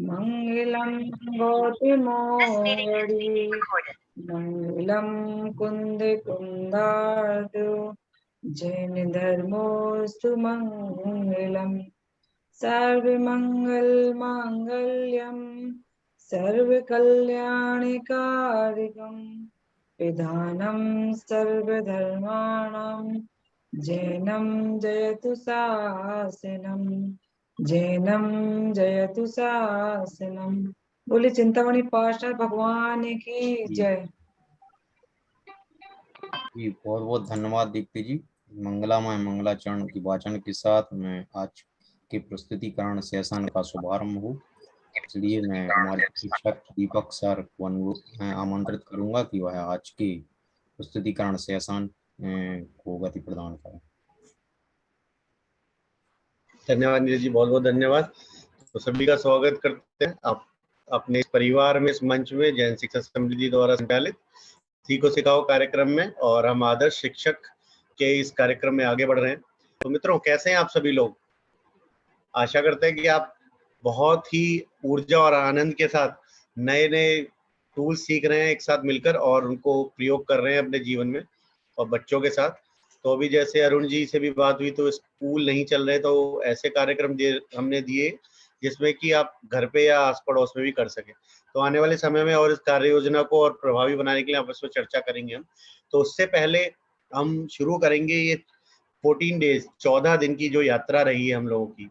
मंगलम गौतमोवरी मंगलम कुंद कुंदार्दु जैन धर्मोस्तु मंगलम सर्वमंगल मांगल्यम सर्वकल्याणकारिकम विधानम सर्वधर्माणां जैनम जयतु शासनम जैनम जयतु शासनम। बोले चिंतामणि पाठशाला भगवान की जय। जी बहुत बहुत धन्यवाद दीप्ति जी। मंगलामय मंगलाचरण की वाचन के साथ मैं आज के प्रस्तुतिकरण सेशन का शुभारंभ हूँ। इसलिए मैं हमारे शिक्षक दीपक सर को मैं आमंत्रित करूंगा कि वह आज के प्रस्तुतिकरण सेशन को गति प्रदान करें। धन्यवाद नीरज जी, बहुत बहुत धन्यवाद। तो सभी का स्वागत करते हैं आप अपने इस परिवार में, इस मंच में, जैन शिक्षा समृद्धि द्वारा संचालित सीखो सिखाओ कार्यक्रम में, और हम आदर्श शिक्षक के इस कार्यक्रम में आगे बढ़ रहे हैं। तो मित्रों, कैसे हैं आप सभी लोग? आशा करते हैं कि आप बहुत ही ऊर्जा और आनंद के साथ नए नए टूल सीख रहे हैं एक साथ मिलकर, और उनको प्रयोग कर रहे हैं अपने जीवन में और बच्चों के साथ। तो अभी जैसे अरुण जी से भी बात हुई, तो स्कूल नहीं चल रहे तो ऐसे कार्यक्रम हमने दिए जिसमें कि आप घर पे या आस पड़ोस में भी कर सके। तो आने वाले समय में और इस कार्य योजना को और प्रभावी बनाने के लिए आपस में चर्चा करेंगे हम। तो उससे पहले हम शुरू करेंगे ये 14 डेज 14 दिन की जो यात्रा रही है हम लोगों की।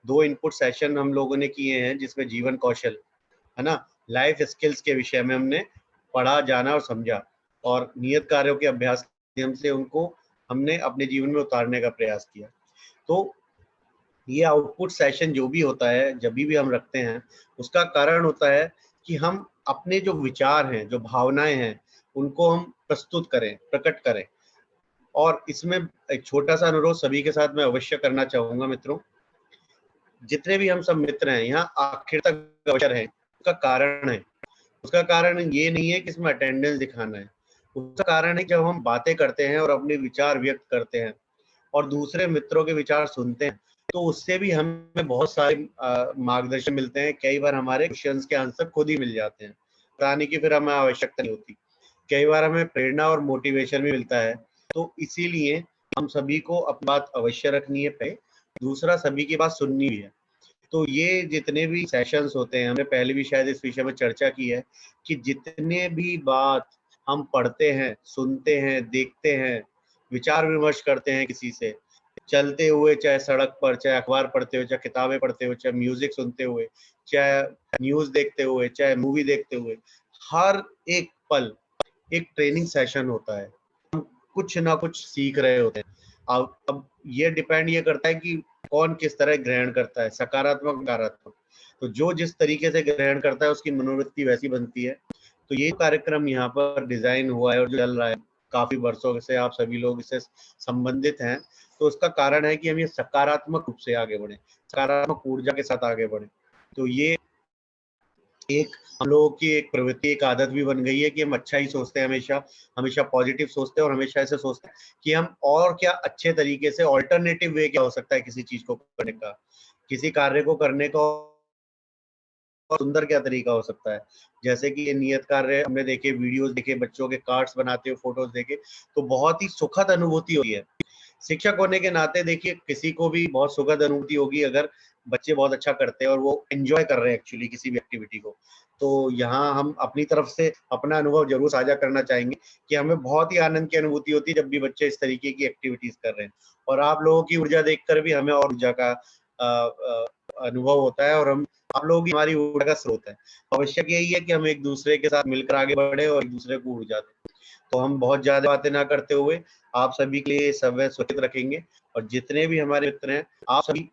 2 इनपुट सेशन हम लोगों ने किए हैं, जिसमें जीवन कौशल, है ना, लाइफ स्किल्स के विषय में हमने पढ़ा, जाना और समझा, और नियत कार्यों के अभ्यास के माध्यम से उनको हमने अपने जीवन में उतारने का प्रयास किया। तो ये आउटपुट सेशन जो भी होता है, जब भी हम रखते हैं, उसका कारण होता है कि हम अपने जो विचार हैं, जो भावनाएं हैं, उनको हम प्रस्तुत करें, प्रकट करें। और इसमें एक छोटा सा अनुरोध सभी के साथ मैं अवश्य करना चाहूंगा मित्रों। जितने भी हम सब मित्र हैं यहाँ आखिर तक अवसर है, उसका कारण है। उसका कारण ये नहीं है कि इसमें अटेंडेंस दिखाना है। उसका कारण है जब हम बातें करते हैं और अपने विचार व्यक्त करते हैं और दूसरे मित्रों के विचार सुनते हैं, तो उससे भी हमें बहुत सारे मार्गदर्शन मिलते हैं। कई बार हमारे क्वेश्चंस के आंसर खुद ही मिल जाते हैं, बताने की फिर हमें आवश्यकता नहीं होती। कई बार हमें प्रेरणा और मोटिवेशन भी मिलता है। तो इसीलिए हम सभी को अपनी बात अवश्य रखनी है पहले, दूसरा सभी की बात सुननी भी है। तो ये जितने भी सेशंस होते हैं, हमने पहले भी शायद इस विषय में चर्चा की है कि जितने भी बात हम पढ़ते हैं, सुनते हैं, देखते हैं, विचार विमर्श करते हैं किसी से, चलते हुए, चाहे सड़क पर, चाहे अखबार पढ़ते हुए, चाहे किताबें पढ़ते हुए, चाहे म्यूजिक सुनते हुए, चाहे न्यूज देखते हुए, चाहे मूवी देखते हुए, हर एक पल एक ट्रेनिंग सेशन होता है। हम कुछ ना कुछ सीख रहे होते हैं। अब ये डिपेंड ये करता है कि कौन किस तरह ग्रहण करता है, सकारात्मक नकारात्मक। तो जो जिस तरीके से ग्रहण करता है उसकी मनोवृत्ति वैसी बनती है। तो ये कार्यक्रम यहाँ पर डिजाइन हुआ है और जो चल रहा है काफी वर्षों से, आप सभी लोग इससे संबंधित हैं। तो उसका कारण है कि हम ये सकारात्मक रूप से आगे बढ़े, सकारात्मक ऊर्जा के साथ आगे बढ़े। तो ये एक हम लोगों की एक प्रवृत्ति, एक आदत भी बन गई है कि हम अच्छा ही सोचते हैं, हमेशा हमेशा पॉजिटिव सोचते हैं, और हमेशा ऐसे सोचते हैं कि हम और क्या अच्छे तरीके से, ऑल्टरनेटिव वे क्या हो सकता है किसी चीज को करने का, किसी कार्य को करने का और सुंदर क्या तरीका हो सकता है। जैसे कि ये नियत कार्य हमने देखे, वीडियोस देखे, बच्चों के कार्ड्स बनाते हुए फोटोज देखे, तो बहुत ही सुखद अनुभूति होती है। शिक्षक होने के नाते देखिए, किसी को भी बहुत सुखद अनुभूति होगी अगर बच्चे बहुत अच्छा करते हैं और वो एंजॉय कर रहे हैं एक्चुअली किसी भी एक्टिविटी को। तो यहाँ हम अपनी तरफ से अपना अनुभव जरूर साझा करना चाहेंगे कि हमें बहुत ही आनंद की अनुभूति होती है जब भी बच्चे इस तरीके की एक्टिविटीज कर रहे हैं। और आप लोगों की ऊर्जा देखकर भी हमें और ऊर्जा का अनुभव होता है, और हम आप लोगों की हमारी ऊर्जा का स्रोत है। आवश्यक यही है कि हम एक दूसरे के साथ मिलकर आगे बढ़े और एक दूसरे को ऊर्जा दें। तो हम बहुत ज्यादा बातें ना करते हुए आप सभी के लिए समय सूचित रखेंगे, और जितने भी हमारे मित्र हैं, आप सभी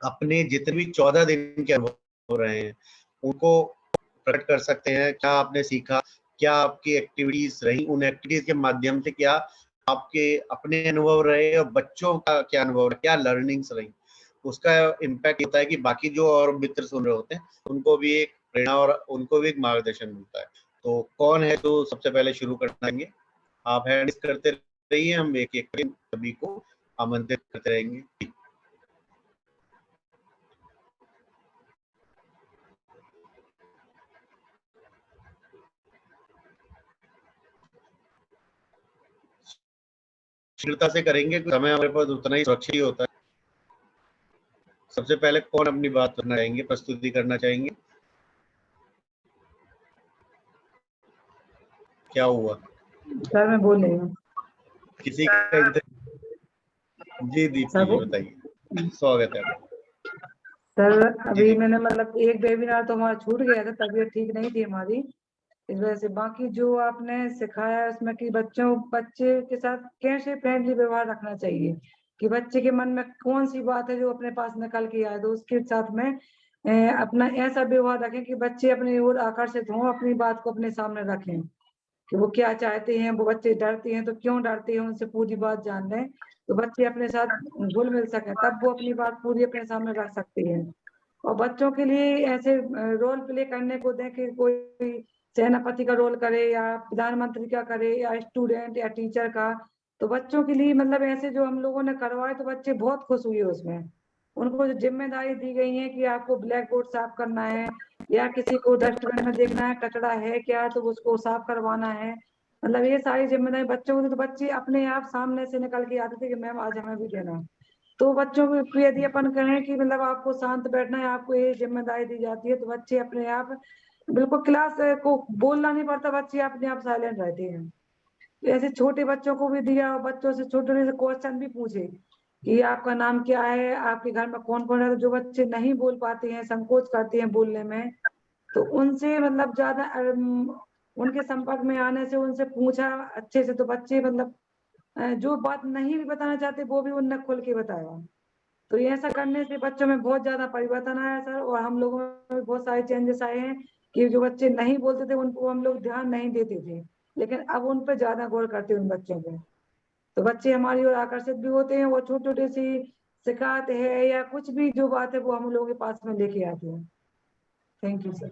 अपने जितने भी 14 दिन के अनुभव हो रहे हैं उनको प्रकट कर सकते हैं। क्या आपने सीखा, क्या आपकी एक्टिविटीज रही, उन एक्टिविटीज के माध्यम से क्या आपके अपने अनुभव रहे और बच्चों का क्या अनुभव रहा, क्या लर्निंग्स रही, उसका इम्पैक्ट होता है कि बाकी जो और मित्र सुन रहे होते हैं उनको भी एक प्रेरणा और उनको भी एक मार्गदर्शन मिलता है। तो कौन है जो सबसे पहले शुरू कराएंगे? आप हैंड करते रहिए, हम एक एक सभी को आमंत्रित करते रहेंगे। शीघ्रता से करेंगे, समय हमारे पास उतना ही सुरक्षित होता है। सबसे पहले कौन अपनी बात करना चाहेंगे, प्रस्तुति करना चाहेंगे? क्या हुआ? सर मैं बोल रही हूँ किसी का जी दीप्ति जी सर। बताइए, स्वागत है आपका। सर जी अभी दीप्ति। मैंने मतलब एक वेबिनार तो हमारा छूट गया था, तबीयत ठीक नहीं थी हमारी, इस वजह से। बाकी जो आपने सिखाया है उसमें कि बच्चे के साथ कैसे फ्रेंडली व्यवहार रखना चाहिए, कि बच्चे के मन में कौन सी बात है जो अपने पास निकल के आए, तो उसके साथ में अपना ऐसा व्यवहार रखें कि बच्चे अपनी ओर आकर्षित हों, अपनी बात को अपने सामने रखें कि वो क्या चाहते हैं। वो बच्चे डरते हैं तो क्यों डरते हैं, उनसे पूरी बात जान लें, तो बच्चे अपने साथ घुल मिल सकें, तब वो अपनी बात पूरी अपने सामने रख सकते हैं। और बच्चों के लिए ऐसे रोल प्ले करने को दें कि कोई सेनापति का रोल करे या प्रधानमंत्री का करे या स्टूडेंट या टीचर का। तो बच्चों के लिए मतलब ऐसे जो हम लोगों ने करवाए तो बच्चे बहुत खुश हुए उसमें। उनको जो जिम्मेदारी दी गई है कि आपको ब्लैक बोर्ड साफ करना है या किसी को डस्टबिन में देखना है कचरा है क्या तो उसको साफ करवाना है, मतलब ये सारी जिम्मेदारी बच्चों को दी। तो बच्चे अपने आप सामने से निकल के आते थे कि मैम आज हमें भी देना है। तो बच्चों को यदि अपन कहें कि मतलब आपको शांत बैठना है, आपको ये जिम्मेदारी दी जाती है, तो बच्चे अपने आप बिल्कुल क्लास को बोलना नहीं पड़ता, बच्चे अपने आप साइलेंट रहते हैं। तो ऐसे छोटे बच्चों को भी दिया, बच्चों से छोटे से क्वेश्चन भी पूछे कि आपका नाम क्या है, आपके घर में कौन कौन है। तो जो बच्चे नहीं बोल पाते हैं, संकोच करते हैं बोलने में, तो उनसे मतलब ज्यादा उनके संपर्क में आने से उनसे पूछा अच्छे से, तो बच्चे मतलब जो बात नहीं भी बताना चाहते वो भी उनने खुल के बताया। तो ये ऐसा करने से बच्चों में बहुत ज्यादा परिवर्तन आया सर, और हम लोगों में भी बहुत सारे चेंजेस आए हैं कि जो बच्चे नहीं बोलते थे उनको हम लोग ध्यान नहीं देते थे, लेकिन अब उन पर ज्यादा गौर करते हैं उन बच्चों पे। तो बच्चे हमारी ओर आकर्षित भी होते हैं, वो छोटी छोटी सी शिकायत है या कुछ भी जो बात है वो हम लोगों के पास में लेके आते हैं। Thank you sir.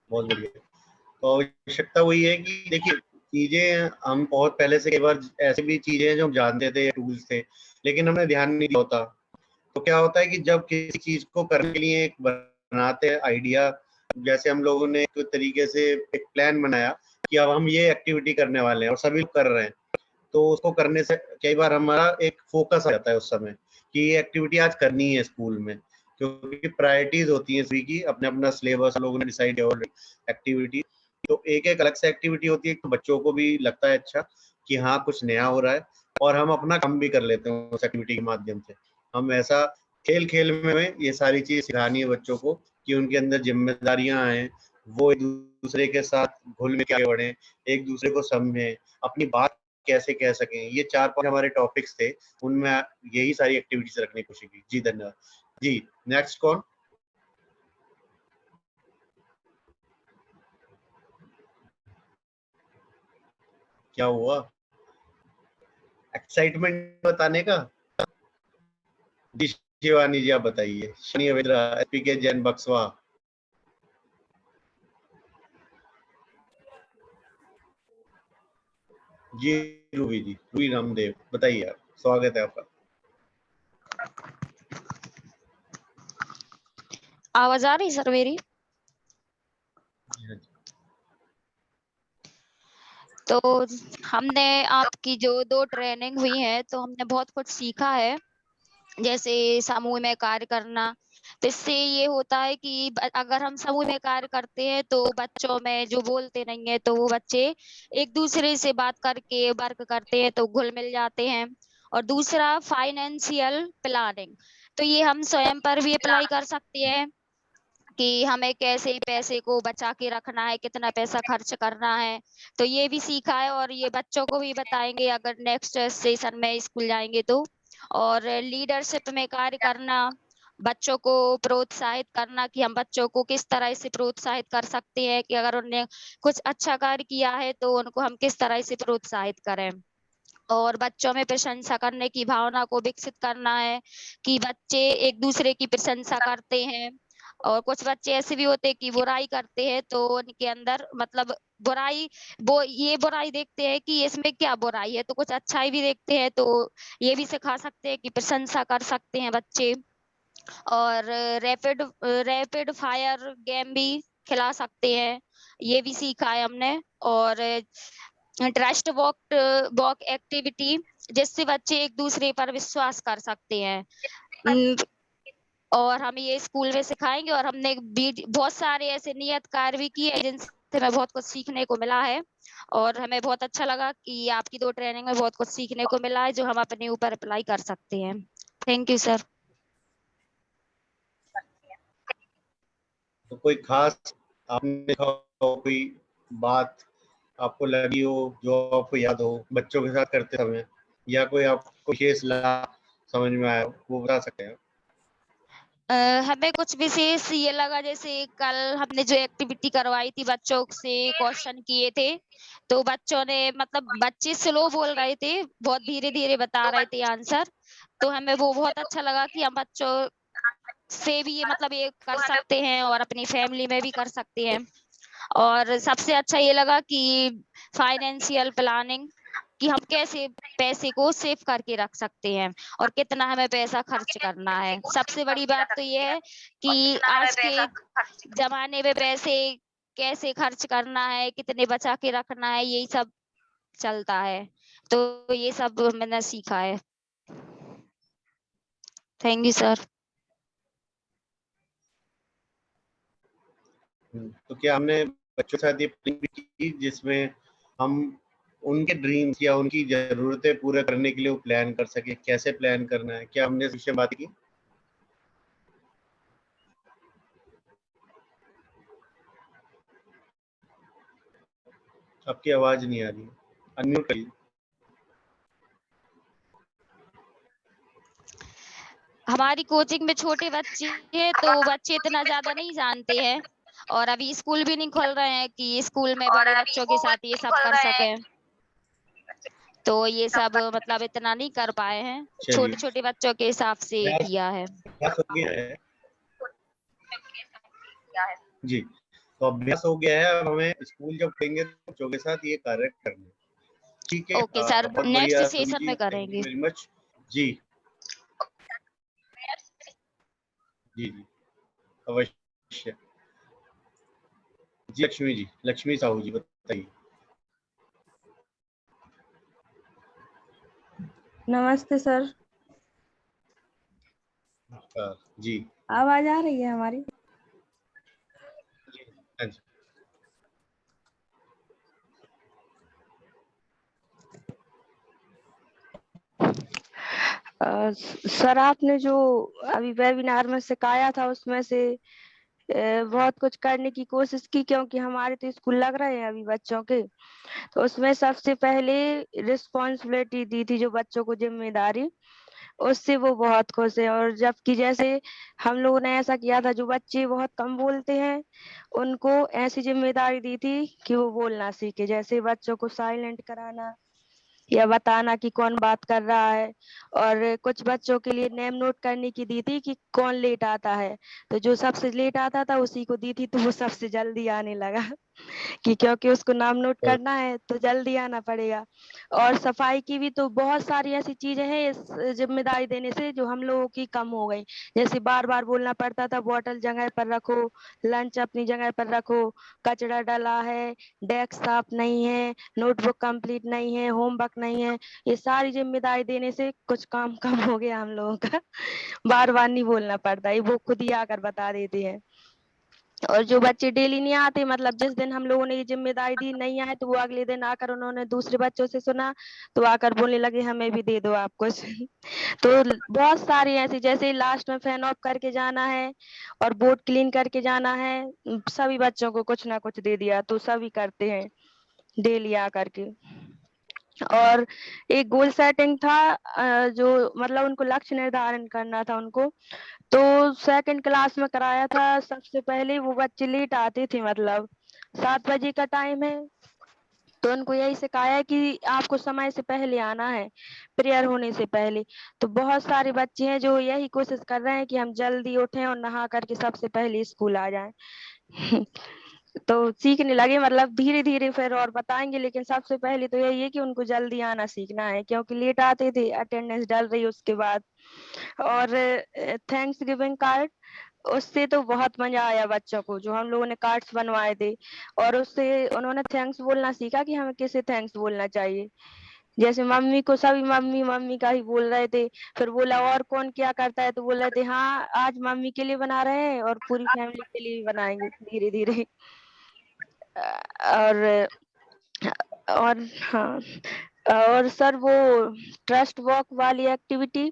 बहुत बढ़िया। तो आवश्यकता वही है कि देखिए, चीजें हम बहुत पहले से कई बार ऐसे भी चीजें हैं जो हम जानते थे, टूल्स थे, लेकिन हमने ध्यान नहीं दिया होता। तो क्या होता है कि जब किसी चीज को करने के लिए एक बनाते हैं आइडिया, जैसे हम लोगों ने एक तरीके से एक प्लान बनाया कि अब हम ये एक्टिविटी करने वाले हैं और सभी लोग कर रहे हैं, तो उसको करने से कई बार हमारा एक फोकस आ जाता है उस समय कि ये एक्टिविटी आज करनी है स्कूल में, क्योंकि प्रायोरिटीज होती है सभी की, अपने अपना सिलेबस लोगों ने डिसाइड किया ऑलरेडी एक्टिविटी। तो एक एक अलग से एक्टिविटी होती है, तो बच्चों को भी लगता है अच्छा कि हाँ कुछ नया हो रहा है, और हम अपना काम भी कर लेते हैं उस एक्टिविटी के माध्यम से। हम ऐसा खेल खेल में ये सारी चीज सिखानी है बच्चों को कि उनके अंदर जिम्मेदारियां आए, वो एक दूसरे के साथ घुल मिल के आगे बढ़े, एक दूसरे को समझें, अपनी बात कैसे कह सकें। ये 4-5 हमारे टॉपिक्स थे, उनमें यही सारी एक्टिविटीज रखने की कोशिश की। जी धन्यवाद। जी नेक्स्ट कौन? क्या हुआ? एक्साइटमेंट बताने का? जी शिवानी जी आप बताइए। शनि अवेद्रा, एसपीके जैन बक्सवा। जी रूबी जी, रूबी रामदेव बताइए आप, स्वागत है आपका। आवाज आ रही सर मेरी? तो हमने आपकी जो 2 ट्रेनिंग हुई है तो हमने बहुत कुछ सीखा है, जैसे समूह में कार्य करना। तो इससे ये होता है कि अगर हम समूह में कार्य करते हैं तो बच्चों में जो बोलते नहीं है तो वो बच्चे एक दूसरे से बात करके वर्क करते हैं तो घुल मिल जाते हैं। और दूसरा फाइनेंशियल प्लानिंग, तो ये हम स्वयं पर भी अप्लाई कर सकते हैं कि हमें कैसे पैसे को बचा के रखना है, कितना पैसा खर्च करना है। तो ये भी सीखा है और ये बच्चों को भी बताएंगे अगर नेक्स्ट सेशन में स्कूल जाएंगे तो। और लीडरशिप में कार्य करना, बच्चों को प्रोत्साहित करना कि हम बच्चों को किस तरह से प्रोत्साहित कर सकते हैं कि अगर उन्होंने कुछ अच्छा कार्य किया है तो उनको हम किस तरह से प्रोत्साहित करें। और बच्चों में प्रशंसा करने की भावना को विकसित करना है कि बच्चे एक दूसरे की प्रशंसा करते हैं। और कुछ बच्चे ऐसे भी होते हैं कि बुराई करते हैं तो उनके अंदर मतलब बुराई, वो ये बुराई देखते हैं कि इसमें क्या बुराई है, तो कुछ अच्छाई भी देखते हैं, तो ये भी सिखा सकते हैं कि प्रशंसा कर सकते हैं बच्चे। और रैपिड रैपिड फायर गेम भी खिला सकते हैं, ये भी सीखा है हमने। और ट्रस्ट वॉक एक्टिविटी, जिससे बच्चे एक दूसरे पर विश्वास कर सकते हैं। और हम ये स्कूल में सिखाएंगे, और हमने बहुत सारे ऐसे नियत कार्य भी किए जिनसे हमें बहुत कुछ सीखने को मिला है, और हमें बहुत अच्छा लगा कि आपकी 2 ट्रेनिंग में बहुत कुछ सीखने को मिला है जो हम अपने ऊपर अप्लाई कर सकते हैं। Thank you sir. तो कोई खास आपने देखा हो, कोई बात आपको लगी हो जो आपको याद हो बच्चों के साथ करते समय, या कोई आपको विशेष लगा, समझ में आया हो, वो बता सकते हैं? हमें कुछ विशेष ये लगा, जैसे कल हमने जो एक्टिविटी करवाई थी, बच्चों से क्वेश्चन किए थे, तो बच्चों ने मतलब बच्चे स्लो बोल रहे थे, बहुत धीरे-धीरे बता रहे थे आंसर, तो हमें वो बहुत अच्छा लगा कि हम बच्चों से भी ये मतलब ये कर सकते हैं और अपनी फैमिली में भी कर सकते हैं। और सबसे अच्छा ये लगा कि फाइनेंशियल प्लानिंग, कि हम कैसे पैसे को सेव करके रख सकते हैं और कितना हमें पैसा खर्च करना है। सबसे बड़ी बात तो ये है कि आज के ज़माने में पैसे कैसे खर्च करना है, कितने बचा के रखना है, यही सब चलता है। तो ये सब मैंने सीखा है। Thank you sir. तो क्या हमने बच्चों के साथ ये प्लानिंग भी की जिसमें हम उनके ड्रीम्स या उनकी ज़रूरतें पूरा करने के लिए वो प्लान कर सके, कैसे प्लान करना है? क्या हमने इस विषय में बात की? आपकी आवाज़ नहीं आ रही है, अनम्यूट करिए। हमारी कोचिंग में छोटे बच्चे हैं, तो बच्चे इतना ज़्यादा नहीं जानते हैं, और अभी स्कूल भी नहीं खोल रहे हैं कि स्कूल में बड़े बच्चों के साथ ये सब कर सकें। तो ये सब मतलब इतना नहीं कर पाए हैं, चलिए, छोटे-छोटे बच्चों के हिसाब से अभ्यास किया है। अभ्यास हो गया है। जी, तो अभ्यास हो गया है, अब हमें स्कूल जब जाएँगे तो बच्चों के साथ ये कार्य करना है। ठीक है, ओके सर, बहुत नेक्स्ट बढ़िया समी सेशन जी, में थैंक यू करेंगे। Very much. जी, जी, जी, अवश्य। जी, लक्ष्मी साहू जी बताइए। नमस्ते सर। नमस्कार, जी। आवाज आ रही है हमारी? हाँ जी। सर आपने जो अभी वेबिनार में सिखाया था उसमें से बहुत कुछ करने की कोशिश की, क्योंकि हमारे तो स्कूल लग रहे हैं अभी बच्चों के, तो उसमें सबसे पहले रिस्पॉन्सिबिलिटी दी थी, जो बच्चों को जिम्मेदारी, उससे वो बहुत खुश है। और जबकि जैसे हम लोगों ने ऐसा किया था, जो बच्चे बहुत कम बोलते हैं उनको ऐसी जिम्मेदारी दी थी कि वो बोलना सीखे, जैसे बच्चों को साइलेंट कराना या बताना कि कौन बात कर रहा है। और कुछ बच्चों के लिए नेम नोट करने की दी थी कि कौन लेट आता है, तो जो सबसे लेट आता था उसी को दी थी, तो वो सबसे जल्दी आने लगा कि क्योंकि उसको नाम नोट बहुत करना है तो जल्दी आना पड़ेगा। और सफाई की भी तो बहुत सारी ऐसी चीजें हैं इस जिम्मेदारी देने से जो हम लोगों की कम हो गई। जैसे बार बार बोलना पड़ता था बॉटल जगह पर रखो, लंच अपनी जगह पर रखो, कचरा डला है, डेस्क साफ नहीं है, नोटबुक कंप्लीट नहीं है, होमवर्क नहीं है, ये सारी जिम्मेदारी देने से कुछ काम कम हो गया हम लोगों का। बार बार नहीं बोलना पड़ता, ये वो खुद ही आकर बता देते हैं। और जो बच्चे डेली नहीं आते, मतलब जिस दिन हम लोगों ने ये जिम्मेदारी दी नहीं आए, तो वो अगले दिन आकर उन्होंने दूसरे बच्चों से सुना, तो आकर बोलने लगे हमें भी दे दो आप कुछ। तो बहुत सारी ऐसी, जैसे लास्ट में फैन ऑफ करके जाना है और बोर्ड क्लीन करके जाना है, सभी बच्चों को कुछ ना कुछ दे दिया, तो सभी करते हैं डेली आकर के। और एक गोल सेटिंग था, जो मतलब उनको लक्ष्य निर्धारण करना था उनको, तो सेकंड क्लास में कराया था। सबसे पहले वो बच्चे लेट आते थे, मतलब 7 बजे का टाइम है, तो उनको यही सिखाया है कि आपको समय से पहले आना है, प्रेयर होने से पहले। तो बहुत सारे बच्चे हैं जो यही कोशिश कर रहे हैं कि हम जल्दी उठें और नहा करके सबसे पहले स्कूल आ जाएं। तो सीखने लगे, मतलब धीरे धीरे फिर और बताएंगे, लेकिन सबसे पहले तो यही है कि उनको जल्दी आना सीखना है, क्योंकि लेट आते थे, अटेंडेंस डल रही उसके बाद। और थैंक्स गिविंग कार्ड उससे तो बहुत मजा आया बच्चों को, जो हम लोगों ने कार्ड्स बनवाए थे, और उससे उन्होंने थैंक्स बोलना सीखा कि हमें किसे थैंक्स बोलना चाहिए। जैसे मम्मी को सभी मम्मी मम्मी का ही बोल रहे थे, फिर बोला और कौन क्या करता है, तो बोल रहे थे हाँ आज मम्मी के लिए बना रहे हैं और पूरी फैमिली के लिए भी बनाएंगे धीरे धीरे। और हाँ, और सर वो ट्रस्ट वॉक वाली एक्टिविटी,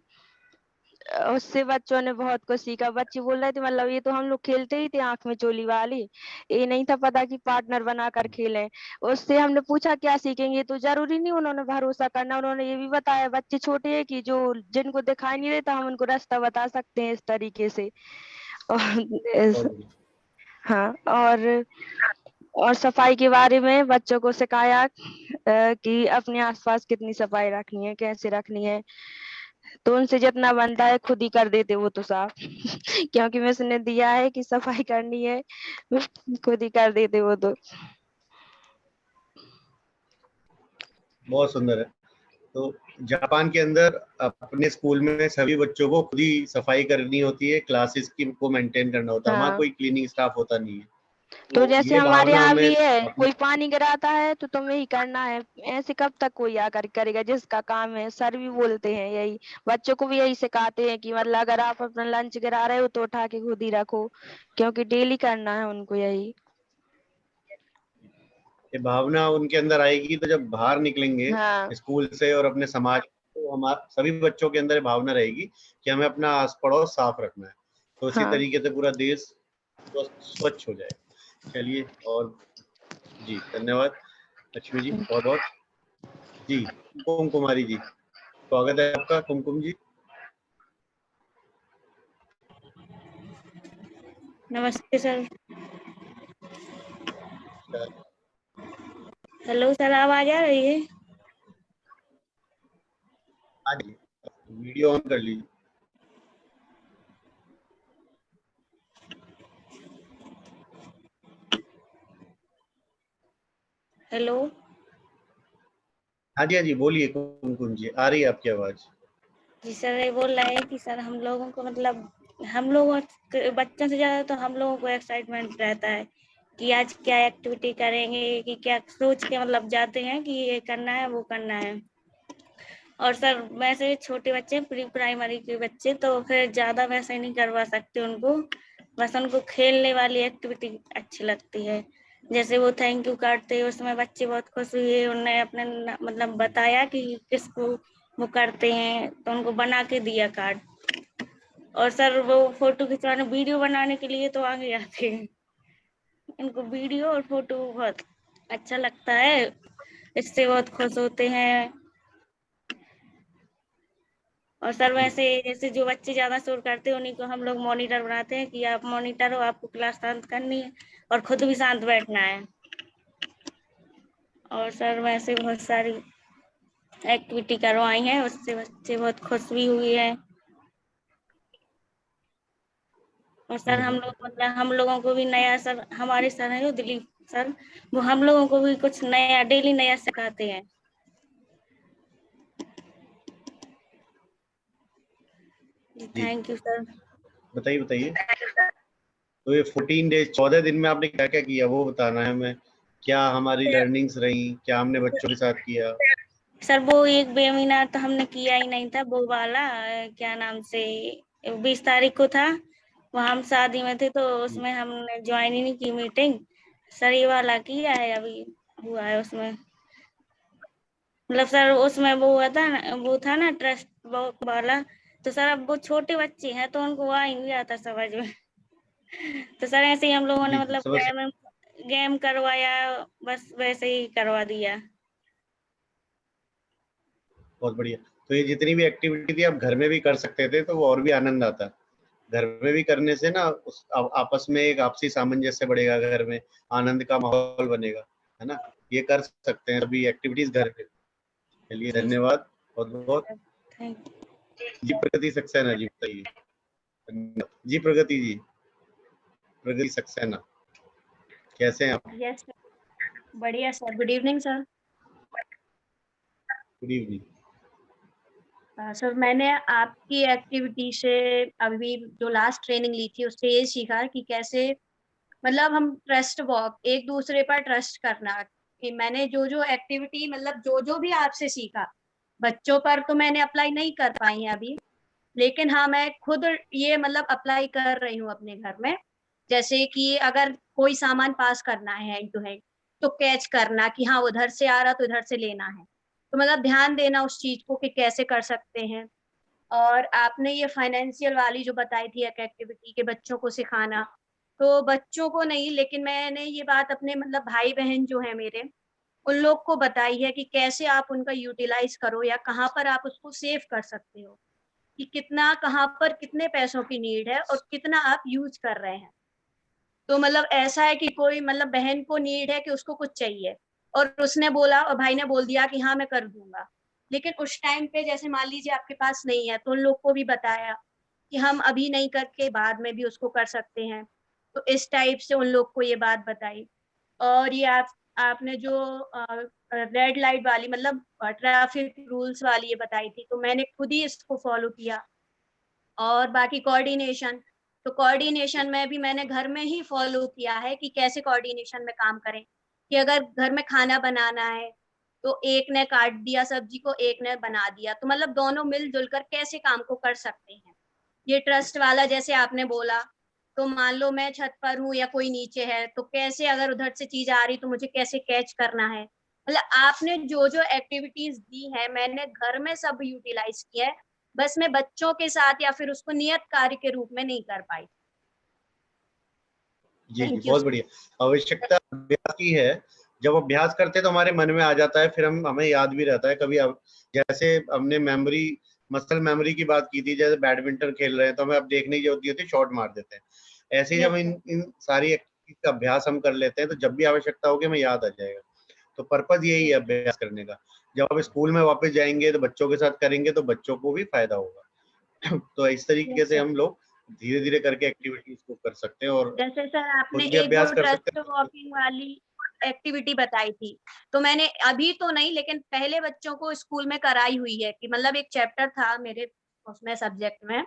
उससे बच्चों ने बहुत कुछ सीखा। बच्चे बोल रहे थे मतलब ये तो हम लोग खेलते ही थे आंख में चोली वाली, ये नहीं था पता कि पार्टनर बनाकर खेलें। उससे हमने पूछा क्या सीखेंगे, तो जरूरी नहीं उन्होंने भरोसा करना, उन्होंने ये भी बताया बच्चे छोटे हैं कि जो जिनको दिखाई नहीं देता हम उनको रास्ता बता सकते हैं इस तरीके से। और बहुत बढ़िया। हाँ, और सफाई के बारे में बच्चों को सिखाया कि अपने आसपास कितनी सफाई रखनी है, कैसे रखनी है। तो उनसे जितना बनता है खुद ही कर देते वो तो साफ क्योंकि मैं उसने दिया है कि सफाई करनी है, खुद ही कर देते वो तो। बहुत सुंदर है। तो जापान के अंदर अपने स्कूल में सभी बच्चों को खुद ही सफाई करनी होती है, क्लासेस की को मेंटेन करना होता है, वहाँ हाँ, कोई क्लीनिंग स्टाफ होता नहीं है। तो तो जैसे ये हमारे भावना यहाँ हमें भी है, अपने कोई पानी गिराता है तो तुम्हें ही करना है, ऐसे कब तक कोई आकर करेगा जिसका काम है। सर भी बोलते हैं यही, बच्चों को भी यही सिखाते हैं कि मतलब अगर आप अपना लंच गिरा रहे हो तो उठा के खुद ही रखो, क्योंकि डेली करना है उनको यही। ये भावना उनके अंदर आएगी तो जब बाहर निकलेंगे हाँ स्कूल से और अपने समाज, तो हमारे सभी बच्चों के अंदर ये भावना रहेगी कि हमें अपना आस पड़ोस साफ रखना है। तो इसी हाँ। तरीके से पूरा देश स्वच्छ हो जाए। चलिए, और जी धन्यवाद लक्ष्मी जी, बहुत बहुत। जी कुमकुम कुमारी जी, स्वागत है आपका। कुमकुम जी, नमस्ते सर। हेलो सर, आवाज आ रही है? हाँ जी, वीडियो ऑन कर लीजिए। हेलो। हाँ जी, हाँ जी, बोलिए कुमकुम जी, आ रही है आपकी आवाज। जी सर, ये बोल रहे हैं कि सर हम लोगों को मतलब हम लोगों बच्चों से ज्यादा तो हम लोगों को एक्साइटमेंट रहता है कि आज क्या एक्टिविटी करेंगे, कि क्या सोच के मतलब जाते हैं कि ये करना है वो करना है। और सर वैसे छोटे बच्चे प्री प्राइमरी के बच्चे तो फिर ज्यादा वैसे नहीं करवा सकते उनको, बस उनको खेलने वाली एक्टिविटी अच्छी लगती है। जैसे वो थैंक यू करते हैं, उसमें बच्चे बहुत खुश हुए, उन्होंने अपने मतलब बताया कि किसको वो करते हैं, तो उनको बना के दिया कार्ड। और सर वो फोटो खिंचवाने वीडियो बनाने के लिए तो आगे आते हैं, उनको वीडियो और फोटो बहुत अच्छा लगता है, इससे बहुत खुश होते हैं। और सर वैसे जैसे जो बच्चे ज्यादा शोर करते हैं उन्हीं को हम लोग मॉनिटर बनाते हैं कि आप मॉनिटर हो, आपको क्लास शांत करनी है और खुद भी शांत बैठना है। और सर वैसे बहुत सारी एक्टिविटी करवाई हैं, उससे बच्चे बहुत खुश भी हुए हैं। और सर हम लोग मतलब हम लोगों को भी नया, सर हमारे सर हैं जो दिलीप सर, वो हम लोगों को भी कुछ नया डेली नया सिखाते हैं। जी जी थैंक यू सर। बताइए बताइए। तो ये 14 डेज 14 दिन में आपने क्या क्या किया वो बताना है हमें। क्या हमारी लर्निंग्स रही, क्या हमने बच्चों के साथ किया। सर वो एक वेबिनार तो हमने किया ही नहीं था, वो वाला क्या नाम से 20 तारीख को था, वहाँ हम शादी में थे तो उसमें हमने ज्वाइन ही नहीं की मीटिंग। सर ये वाला किया है अभी, हुआ है उसमें, मतलब सर उसमें वो हुआ था वो था ना ट्रस्ट वाला। तो सर अब वो छोटे बच्चे हैं तो उनको आ ही नहीं आता समझ में तो सर ऐसे ही हम लोगों ने जी जी, मतलब समझ। गेम करवाया, बस वैसे ही करवा दिया। बहुत बढ़िया। तो ये जितनी भी एक्टिविटी थी आप घर में भी कर सकते थे तो वो और भी आनंद आता। घर में भी करने से ना उस आपस में एक आपसी सामंजस्य बढ़ेगा, घर में आनंद का माहौल बनेगा, है ना। ये कर सकते हैं अभी एक्टिविटीज घर पे। चलिए जी धन्यवाद बहुत बहुत। थैंक जी प्रगति सक्सेना जी बताइए। धन्यवाद। जी प्रगति जी, प्रगति सक्सेना, कैसे हैं आप। यू। यस बढ़िया sir, good evening sir. Good evening. Sir मैंने आपकी एक्टिविटी से अभी जो लास्ट ट्रेनिंग ली थी उससे ये सीखा कि कैसे मतलब हम ट्रस्ट वर्क एक दूसरे पर ट्रस्ट करना, कि मैंने जो जो एक्टिविटी मतलब जो जो भी आपसे सीखा बच्चों पर तो मैंने अप्लाई नहीं कर पाई है अभी, लेकिन हाँ मैं खुद ये मतलब अप्लाई कर रही हूँ अपने घर में। जैसे कि अगर कोई सामान पास करना है हैंड टू हैंड तो कैच करना कि हाँ उधर से आ रहा तो इधर से लेना है, तो मतलब ध्यान देना उस चीज को कि कैसे कर सकते हैं। और आपने ये फाइनेंशियल वाली जो बताई थी एक एक्टिविटी के बच्चों को सिखाना, तो बच्चों को नहीं लेकिन मैंने ये बात अपने मतलब भाई बहन जो है मेरे उन लोग को बताई है कि कैसे आप उनका यूटिलाइज करो या कहाँ पर आप उसको सेव कर सकते हो, कि कितना कहाँ पर कितने पैसों की नीड है और कितना आप यूज कर रहे हैं। तो मतलब ऐसा है कि कोई मतलब बहन को नीड है कि उसको कुछ चाहिए और उसने बोला और भाई ने बोल दिया कि हाँ मैं कर दूंगा, लेकिन उस टाइम पे जैसे मान लीजिए आपके पास नहीं है तो उन लोग को भी बताया कि हम अभी नहीं करके बाद में भी उसको कर सकते हैं। तो इस टाइप से उन लोग को ये बात बताई। और ये आपने जो रेड लाइट वाली मतलब ट्रैफिक रूल्स वाली ये बताई थी तो मैंने खुद ही इसको फॉलो किया। और बाकी कोऑर्डिनेशन, तो कोऑर्डिनेशन में भी मैंने घर में ही फॉलो किया है कि कैसे कोऑर्डिनेशन में काम करें, कि अगर घर में खाना बनाना है तो एक ने काट दिया सब्जी को एक ने बना दिया, तो मतलब दोनों मिलजुल कर कैसे काम को कर सकते हैं। ये ट्रस्ट वाला जैसे आपने बोला, तो मान लो मैं छत पर हूँ या कोई नीचे है तो कैसे अगर उधर से चीज आ रही तो मुझे कैसे कैच करना है। मतलब आपने जो जो एक्टिविटीज दी है मैंने घर में सब यूटिलाइज किया है, बस मैं बच्चों के साथ या फिर उसको नियत कार्य के रूप में नहीं कर पाई। जी जी थैंक यू। बहुत बढ़िया। आवश्यकता अभ्यास की है, जब अभ्यास करते हैं तो हमारे मन में आ जाता है, फिर हमें याद भी रहता है। कभी जैसे हमने मेमोरी मसल मेमोरी की बात की थी, जैसे बैडमिंटन खेल रहे हैं तो हमें अब देखने की जरूरत होती है, शॉट मार देते हैं। ऐसे ही जब इन सारी एक्टिविटीज का अभ्यास हम कर लेते हैं तो जब भी आवश्यकता होगी हमें याद आ जाएगा। तो पर्पज यही है अभ्यास करने का। जब आप स्कूल में वापस जाएंगे तो बच्चों के साथ करेंगे तो बच्चों को भी फायदा होगा। तो इस तरीके से हम लोग धीरे धीरे करके एक्टिविटीज को कर सकते हैं और जैसे सर आपने खुद भी एक जो अभ्यास कर सकते ट्रस्ट हैं। वॉकिंग वाली एक्टिविटी बताई थी तो मैंने अभी तो नहीं लेकिन पहले बच्चों को स्कूल में कराई हुई है, कि मतलब एक चैप्टर था मेरे उसमें सब्जेक्ट में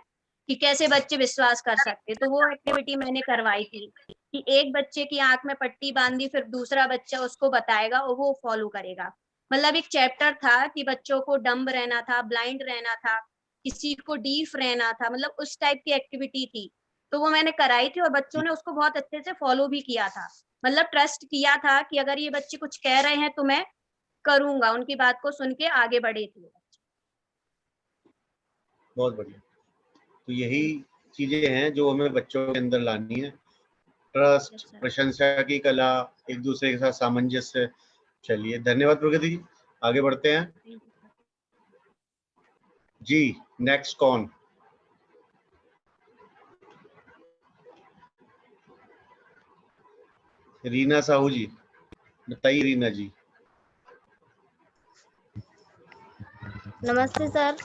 कि कैसे बच्चे विश्वास कर सकते, तो वो एक्टिविटी मैंने करवाई थी कि एक बच्चे की आंख में पट्टी बांधी फिर दूसरा बच्चा उसको बताएगा और वो फॉलो करेगा। मतलब एक चैप्टर था कि बच्चों को डम्ब रहना था, ब्लाइंड रहना था, किसी को डीफ रहना था, मतलब उस टाइप की एक्टिविटी थी। तो वो मैंने कराई थी और बच्चों ने उसको बहुत अच्छे से फॉलो भी किया था। मतलब ट्रस्ट किया था कि अगर ये बच्चे कुछ कह रहे हैं तो मैं करूंगा, उनकी बात को सुन के आगे बढ़े थे। बहुत बढ़िया। तो यही चीजें हैं जो हमें बच्चों के अंदर लानी है, ट्रस्ट, प्रशंसा की कला, एक दूसरे के साथ सामंजस्य। चलिए धन्यवाद प्रगति जी, आगे बढ़ते हैं जी। नेक्स्ट कौन? रीना साहू जी, बताइए रीना जी। नमस्ते सर,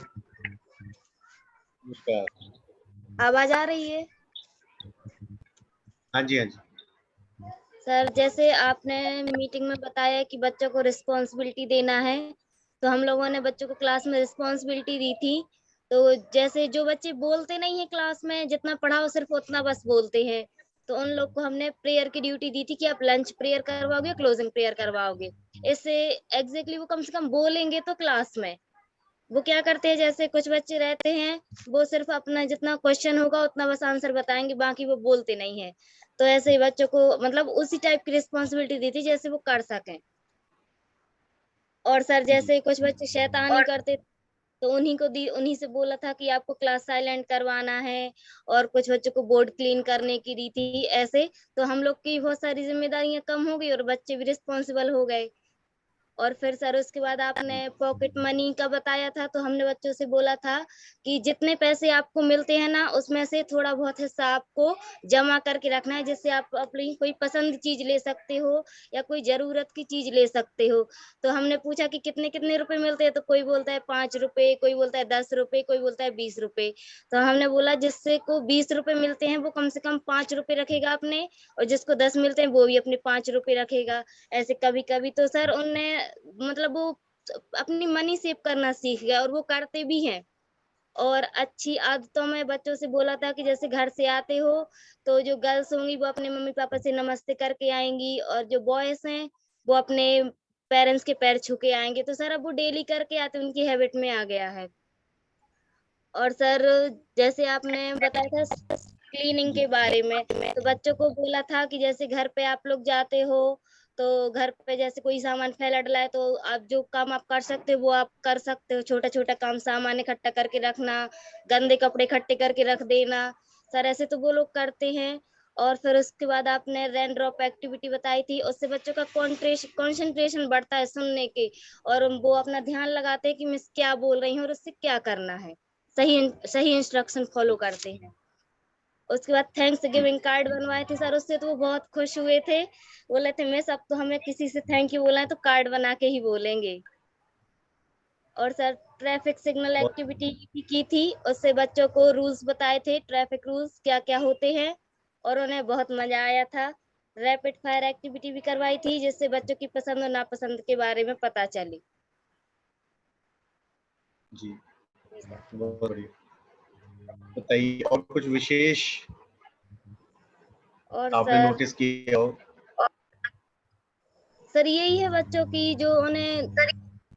नमस्कार। आवाज आ रही है? हाँ जी हाँ जी। सर जैसे आपने मीटिंग में बताया कि बच्चों को रिस्पॉन्सिबिलिटी देना है, तो हम लोगों ने बच्चों को क्लास में रिस्पॉन्सिबिलिटी दी थी। तो जैसे जो बच्चे बोलते नहीं है क्लास में, जितना पढ़ाओ सिर्फ उतना बस बोलते हैं, तो उन लोग को हमने प्रेयर की ड्यूटी दी थी कि आप लंच प्रेयर करवाओगे, क्लोजिंग प्रेयर करवाओगे। इससे एग्जैक्टली वो कम से कम बोलेंगे तो क्लास में। वो क्या करते हैं, जैसे कुछ बच्चे रहते हैं वो सिर्फ अपना जितना क्वेश्चन होगा उतना बस आंसर बताएंगे, बाकी वो बोलते नहीं है। तो ऐसे ही बच्चों को मतलब उसी टाइप की रिस्पॉन्सिबिलिटी दी थी जैसे वो कर सकें। और सर जैसे कुछ बच्चे शैतानी करते तो उन्हीं से बोला था कि आपको क्लास साइलेंट करवाना है, और कुछ बच्चों को बोर्ड क्लीन करने की दी थी। ऐसे तो हम लोग की बहुत सारी जिम्मेदारियां कम हो गई और बच्चे भी रिस्पॉन्सिबल हो गए। और फिर सर उसके बाद आपने पॉकेट मनी का बताया था, तो हमने बच्चों से बोला था कि जितने पैसे आपको मिलते हैं ना, उसमें से थोड़ा बहुत हिस्सा आपको जमा करके रखना है, जिससे आप अपनी कोई पसंद चीज ले सकते हो या कोई जरूरत की चीज ले सकते हो। तो हमने पूछा कि कितने कितने रुपए मिलते हैं, तो कोई बोलता है 5 रुपए, कोई बोलता है 10 रुपए, कोई बोलता है 20 रुपए। तो हमने बोला जिससे को 20 रुपए मिलते हैं वो कम से कम 5 रुपए रखेगा अपने, और जिसको 10 मिलते हैं वो भी अपने 5 रुपए रखेगा। ऐसे कभी कभी तो सर उनने मतलब वो अपनी मनी सेव करना सीख गया और वो करते भी हैं। और अच्छी आदतों में बच्चों से बोला था कि जैसे घर से आते हो तो जो गर्ल्स होंगी वो अपने मम्मी पापा से नमस्ते करके आएंगी, और जो बॉयज हैं वो अपने पेरेंट्स के पैर छू के आएंगे। तो सर अब वो डेली करके आते, उनकी हैबिट में आ गया है। और सर जैसे आपने बताया था क्लीनिंग के बारे में, तो बच्चों को बोला था कि जैसे घर पे आप लोग जाते हो तो घर पे जैसे कोई सामान फैला डला है तो आप जो काम आप कर सकते हो वो आप कर सकते हो। छोटा छोटा काम, सामान इकट्ठा करके रखना, गंदे कपड़े इकट्ठे करके रख देना, सर ऐसे तो वो लोग करते हैं। और फिर उसके बाद आपने रेन ड्रॉप एक्टिविटी बताई थी, उससे बच्चों का कंसंट्रेशन बढ़ता है सुनने के, और वो अपना ध्यान लगाते हैं कि मिस क्या बोल रही हूँ और उससे क्या करना है, सही सही इंस्ट्रक्शन फॉलो करते हैं। उसके बाद थैंक्स गिविंग कार्ड बनवाए थे सर, उससे तो वो बहुत खुश हुए थे, बोले थे मिस अब तो हमें किसी से थैंक यू बोला है तो कार्ड बना के ही बोलेंगे। और सर ट्रैफिक सिग्नल एक्टिविटी भी की थी, उससे बच्चों को रूल्स बताए थे, ट्रैफिक रूल्स क्या क्या होते हैं, और उन्हें बहुत मजा आया था। रैपिड फायर एक्टिविटी भी करवाई थी जिससे बच्चों की पसंद और नापसंद के बारे में पता चले। जी बहुत बढ़िया। बताइए और कुछ विशेष और आपने सर नोटिस किया हो? सर यही है बच्चों की जो उन्हें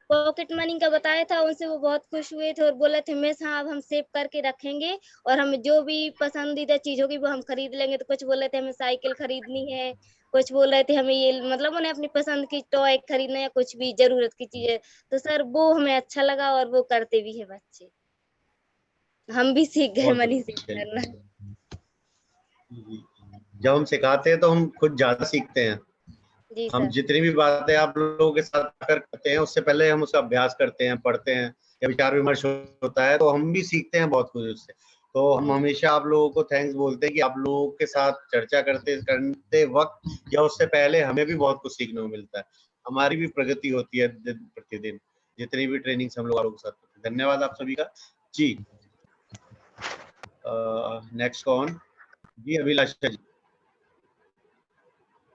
पॉकेट मनी का बताया था, उनसे वो बहुत खुश हुए थे और बोले थे मिस हाँ अब हम सेव करके रखेंगे और हमें जो भी पसंदीदा चीज होगी वो हम खरीद लेंगे। तो कुछ बोल रहे थे हमें साइकिल खरीदनी है, कुछ बोल रहे थे हमें ये, मतलब उन्हें अपनी पसंद की टॉय खरीदना है, कुछ भी जरूरत की चीजें। तो सर वो हमें अच्छा लगा और वो करते भी है बच्चे, हम भी सीख गए बहुत मनी सेव अच्छा करना। जी। जब हम सिखाते हैं तो हम खुद ज्यादा सीखते हैं। जी हम सर। जितनी भी बातें आप लोगों के साथ कर करते हैं उससे पहले हम उसका अभ्यास करते हैं, पढ़ते हैं या विचार विमर्श होता है तो हम भी सीखते हैं बहुत कुछ उससे। तो हम हमेशा आप लोगों को थैंक्स बोलते हैं कि आप लोगों के साथ चर्चा करते वक्त या उससे पहले हमें भी बहुत कुछ सीखने को मिलता है, हमारी भी प्रगति होती है दिन प्रतिदिन जितनी भी ट्रेनिंग्स हम लोगों के साथ करते हैं। धन्यवाद आप सभी का जी। नेक्स्ट कौन जी? अभिलाषा जी।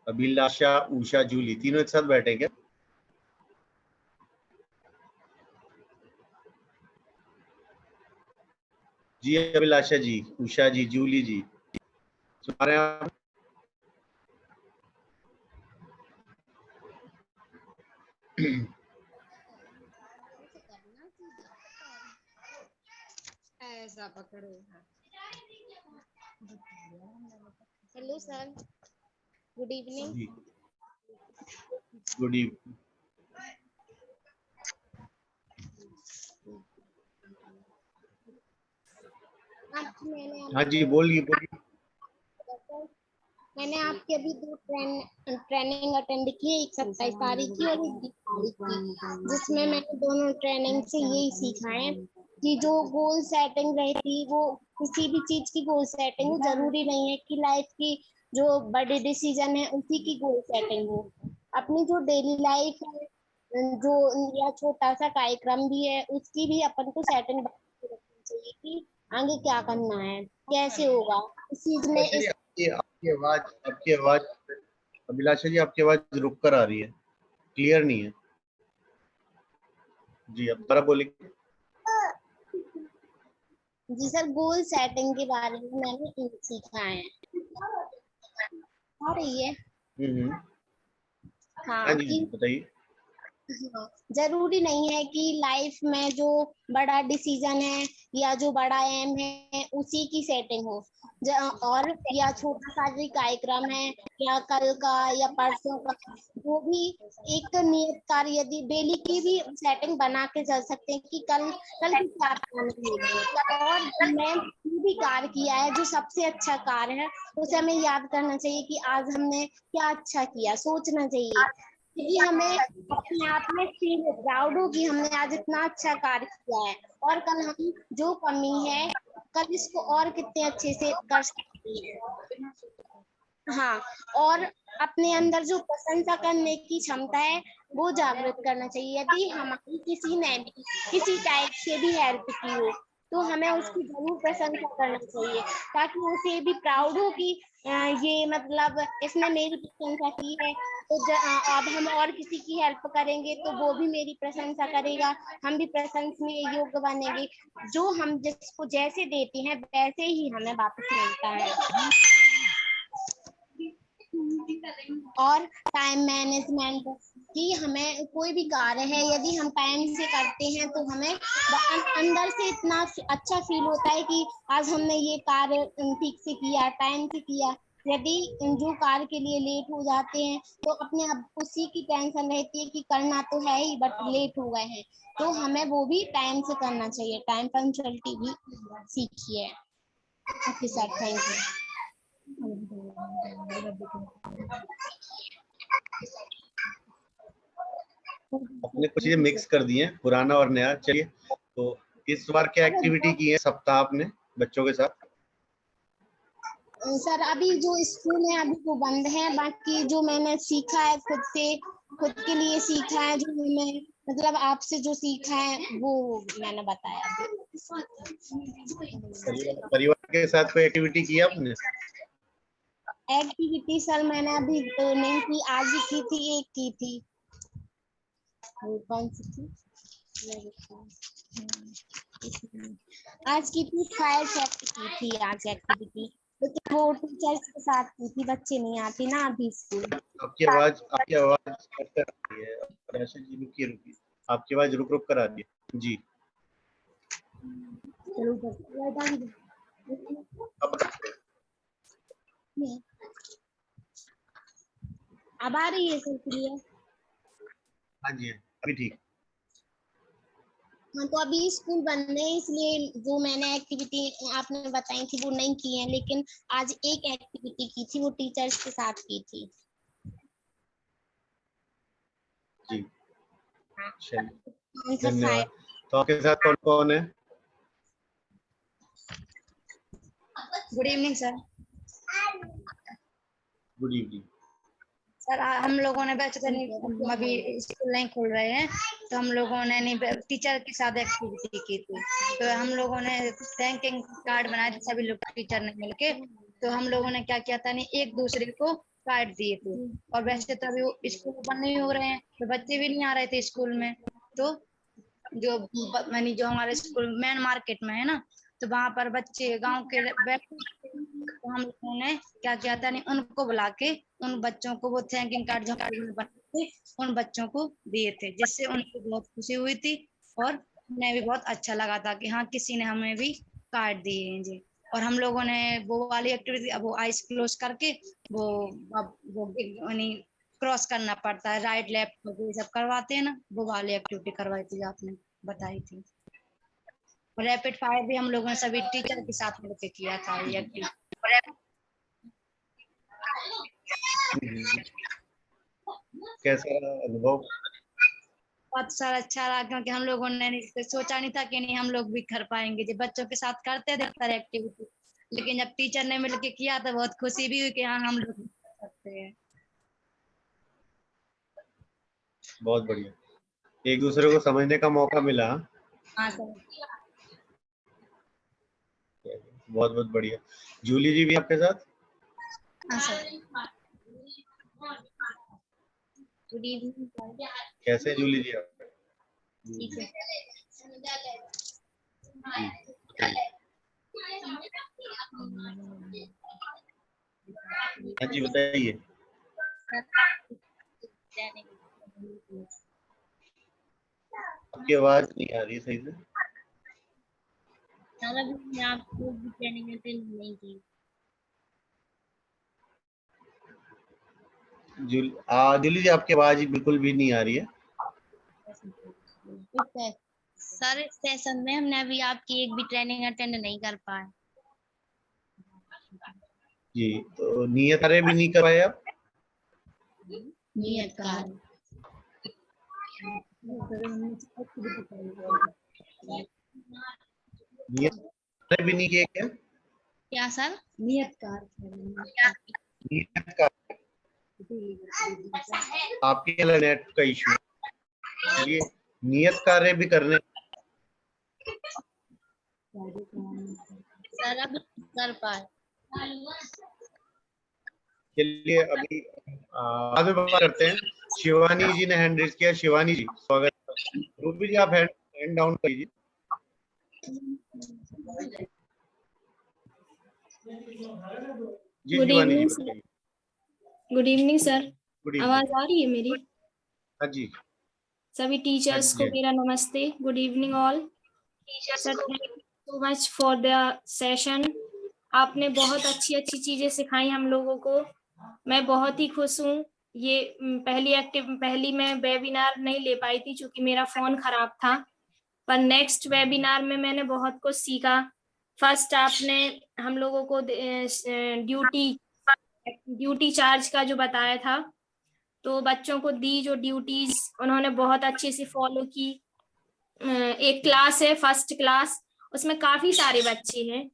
अभिलाषा, उषा, जूली तीनों एक साथ बैठे क्या? जी अभिलाषा जी, उषा जी, जूली जी, सुना रहे हैं आप? ऐसा पकड़ो। Hello sir, good evening. जी गुड इवनिंग। हाँ जी बोलिए बोलिए। मैंने आपके अभी दो ट्रेनिंग अटेंड की, एक 27 तारीख की और एक 20 तारीख की, जिसमें मैंने दोनों ट्रेनिंग से यही सीखा है कि जो गोल सेटिंग रहती है वो किसी भी चीज की गोल सेटिंग हो, जरूरी नहीं है कि लाइफ की जो बड़े डिसीजन है उसी की गोल सेटिंग हो। अपनी जो डेली लाइफ है जो या छोटा सा कार्यक्रम भी है उसकी भी अपन को सेटिंग रखनी चाहिए कि आगे क्या करना है, कैसे होगा इस चीज में। इस आपकी आवाज अभिलाषा जी आपकी आवाज रुक कर आ रही है, क्लियर नहीं है जी, अब दोबारा बोलिए। जी सर, गोल सेटिंग के बारे में मैंने सीखा है। आ रही है? हाँ हाँ जी बताइए। हाँ, जरूरी नहीं है कि लाइफ में जो बड़ा डिसीजन है या जो बड़ा एम है उसी की सेटिंग हो, और या छोटा सा भी कार्यक्रम है या कल का या परसों का, वो भी एक नियत कार्य यदि डेली की भी सेटिंग बना के चल सकते हैं कि कल की क्या करनी है। और मैं भी कार्य किया है जो सबसे अच्छा कार्य है उसे हमें याद करना चाहिए कि आज हमने क्या अच्छा किया, सोचना चाहिए क्योंकि हमें अपने आप में फील प्राउड हो कि हमने आज इतना अच्छा कार्य किया है और कल हम जो कमी है कल इसको और कितने अच्छे से कर सकते हैं। हाँ, और अपने अंदर जो प्रशंसा करने की क्षमता है वो जागृत करना चाहिए। यदि हमारी किसी ने किसी टाइप से भी हेल्प की हो तो हमें उसकी जरूर प्रशंसा करना चाहिए ताकि उसे भी प्राउड हो कि ये मतलब इसने मेरी प्रशंसा की है तो अब हम और किसी की हेल्प करेंगे तो वो भी मेरी प्रशंसा करेगा, हम भी प्रशंसनीय योग्य बनेंगे। जो हम जिसको जैसे देते हैं वैसे ही हमें वापस मिलता है। और टाइम मैनेजमेंट कि हमें कोई भी कार्य है यदि हम टाइम से करते हैं तो हमें अंदर से इतना अच्छा फील होता है कि आज हमने ये कार्य ठीक से किया, टाइम से किया। यदि जो कार्य के लिए लेट हो जाते हैं तो अपने अब उसी की टेंशन रहती है कि करना तो है ही बट लेट हो गए हैं, तो हमें वो भी टाइम से करना चाहिए। टाइम पंक्चुअलिटी भी सीखिए। Okay sir, thank you. अपने कुछ चीजें मिक्स कर दी हैं, पुराना और नया। चलिए, तो इस बार क्या एक्टिविटी की है सप्ताह आपने बच्चों के साथ? सर अभी जो स्कूल है अभी वो बंद है, बाकी जो मैंने सीखा है खुद से, खुद के लिए सीखा है, जो मैंने मतलब आपसे जो सीखा है वो मैंने बताया। परिवार के साथ कोई एक्टिविटी की आपने? एक्टिविटी सर मैंने अभी तो नहीं की, आज ही की थी, एक की थी। कौन सी थी? आज की थी फायर सेफ्टी की थी आज एक्टिविटी, लेकिन वो टीचर्स के साथ की थी, बच्चे नहीं आते ना अभी स्कूल। आपकी आवाज कट कर रही है। ऐसे जी रुकी, आपकी आवाज रुक रुक कर आ रही है जी। अब आ रही है सर क्लियर? हाँ जी, अभी ठीक। हाँ, तो अभी स्कूल बंद है इसलिए जो मैंने एक्टिविटी आपने बताई थी वो नहीं की है, लेकिन आज एक एक्टिविटी की थी, वो टीचर्स के साथ की थी जी। हाँ। धन्यवाद। तो आपके साथ कौन कौन है? Good evening sir. Good evening sir हम लोगों ने वैसे तो अभी स्कूल नहीं खुल रहे हैं, तो हम लोगों ने टीचर के साथ एक्टिविटी की थी। तो हम लोगों ने थैंकिंग कार्ड बनाए थे सभी लोग टीचर ने मिलके। तो हम लोगों ने क्या किया था, नहीं एक दूसरे को कार्ड दिए थे। और वैसे तो अभी स्कूल ओपन नहीं हो रहे हैं, तो बच्चे भी नहीं आ रहे थे स्कूल में। तो जो हमारे स्कूल मेन मार्केट में है ना, तो वहां पर बच्चे गांव के बैठे, तो हम लोगों ने क्या किया था, नहीं उनको बुला के उन बच्चों को वो थैंकिंग कार्ड जो बनाते उन बच्चों को दिए थे, जिससे उनको बहुत खुशी हुई थी और उन्हें भी बहुत अच्छा लगा था कि हाँ किसी ने हमें भी कार्ड दिए हैं जी। और हम लोगों ने वो वाली एक्टिविटी, वो आइस क्लोज करके वो क्रॉस करना पड़ता है, राइट लेफ्ट ये सब करवाते हैं ना, वो वाली एक्टिविटी करवाई थी आपने बताई थी। रैपिड फायर भी हम लोगों ने सभी टीचर के साथ मिलकर किया था ये एक्टिविटी। कैसा अनुभव? बहुत सारा अच्छा रहा, क्योंकि हम लोगों ने सोचा नहीं था कि नहीं हम लोग भी कर पाएंगे। जब बच्चों के साथ करते थे सारे एक्टिविटी, लेकिन जब टीचर ने मिलकर किया तो बहुत खुशी भी हुई कि हाँ हम लोग कर सकते हैं। बहुत बढ़िया, एक दूसरे को समझने का मौका मिला। हाँ सर। बहुत बहुत बढ़िया। जूली जी भी आपके साथ? हाँ सर। Good evening. कैसे जूली जी आप? ठीक है। हाँ जी बताइए। आपकी आवाज नहीं आ रही सही से। आपको भी ट्रेनिंग अटेंड नहीं की। जूली जी आपकी आवाज बिल्कुल भी नहीं आ रही है। सर इस सेशन में हमने अभी आपकी एक भी ट्रेनिंग अटेंड नहीं कर पाए जी, तो नियत कार्य भी नहीं करवाए आप? नियत कार्य भी नहीं किए क्या? क्या सर? नियत कार्य नियत कार्य आपके नेट का इशू, चलिए नियत कार्य भी करने। सर अब कर पाए। चलिए अभी बाद में बात करते हैं। शिवानी जी ने हैंड रेज किया। शिवानी जी स्वागत है। रूबी जी आप हैंड डाउन कीजिए। जी गुड शिवानी जी इवनिंग बताइए। Good evening sir. गुड आवाज इवनिंग। आ रही है मेरी? हाँ जी। सभी टीचर्स को जी। मेरा नमस्ते। Good evening all. Sir thank you so much for the session. आपने बहुत अच्छी अच्छी चीजें सिखाई हम लोगों को। मैं बहुत ही खुश हूँ। ये पहली मैं वेबिनार नहीं ले पाई थी क्योंकि मेरा फोन खराब था, पर नेक्स्ट वेबिनार में मैंने बहुत कुछ सीखा। फर्स्ट आपने हम लोगों को ड्यूटी चार्ज का जो बताया था, तो बच्चों को दी जो ड्यूटीज उन्होंने बहुत अच्छे से फॉलो की। एक क्लास है फर्स्ट क्लास, उसमें काफी सारे बच्चे हैं,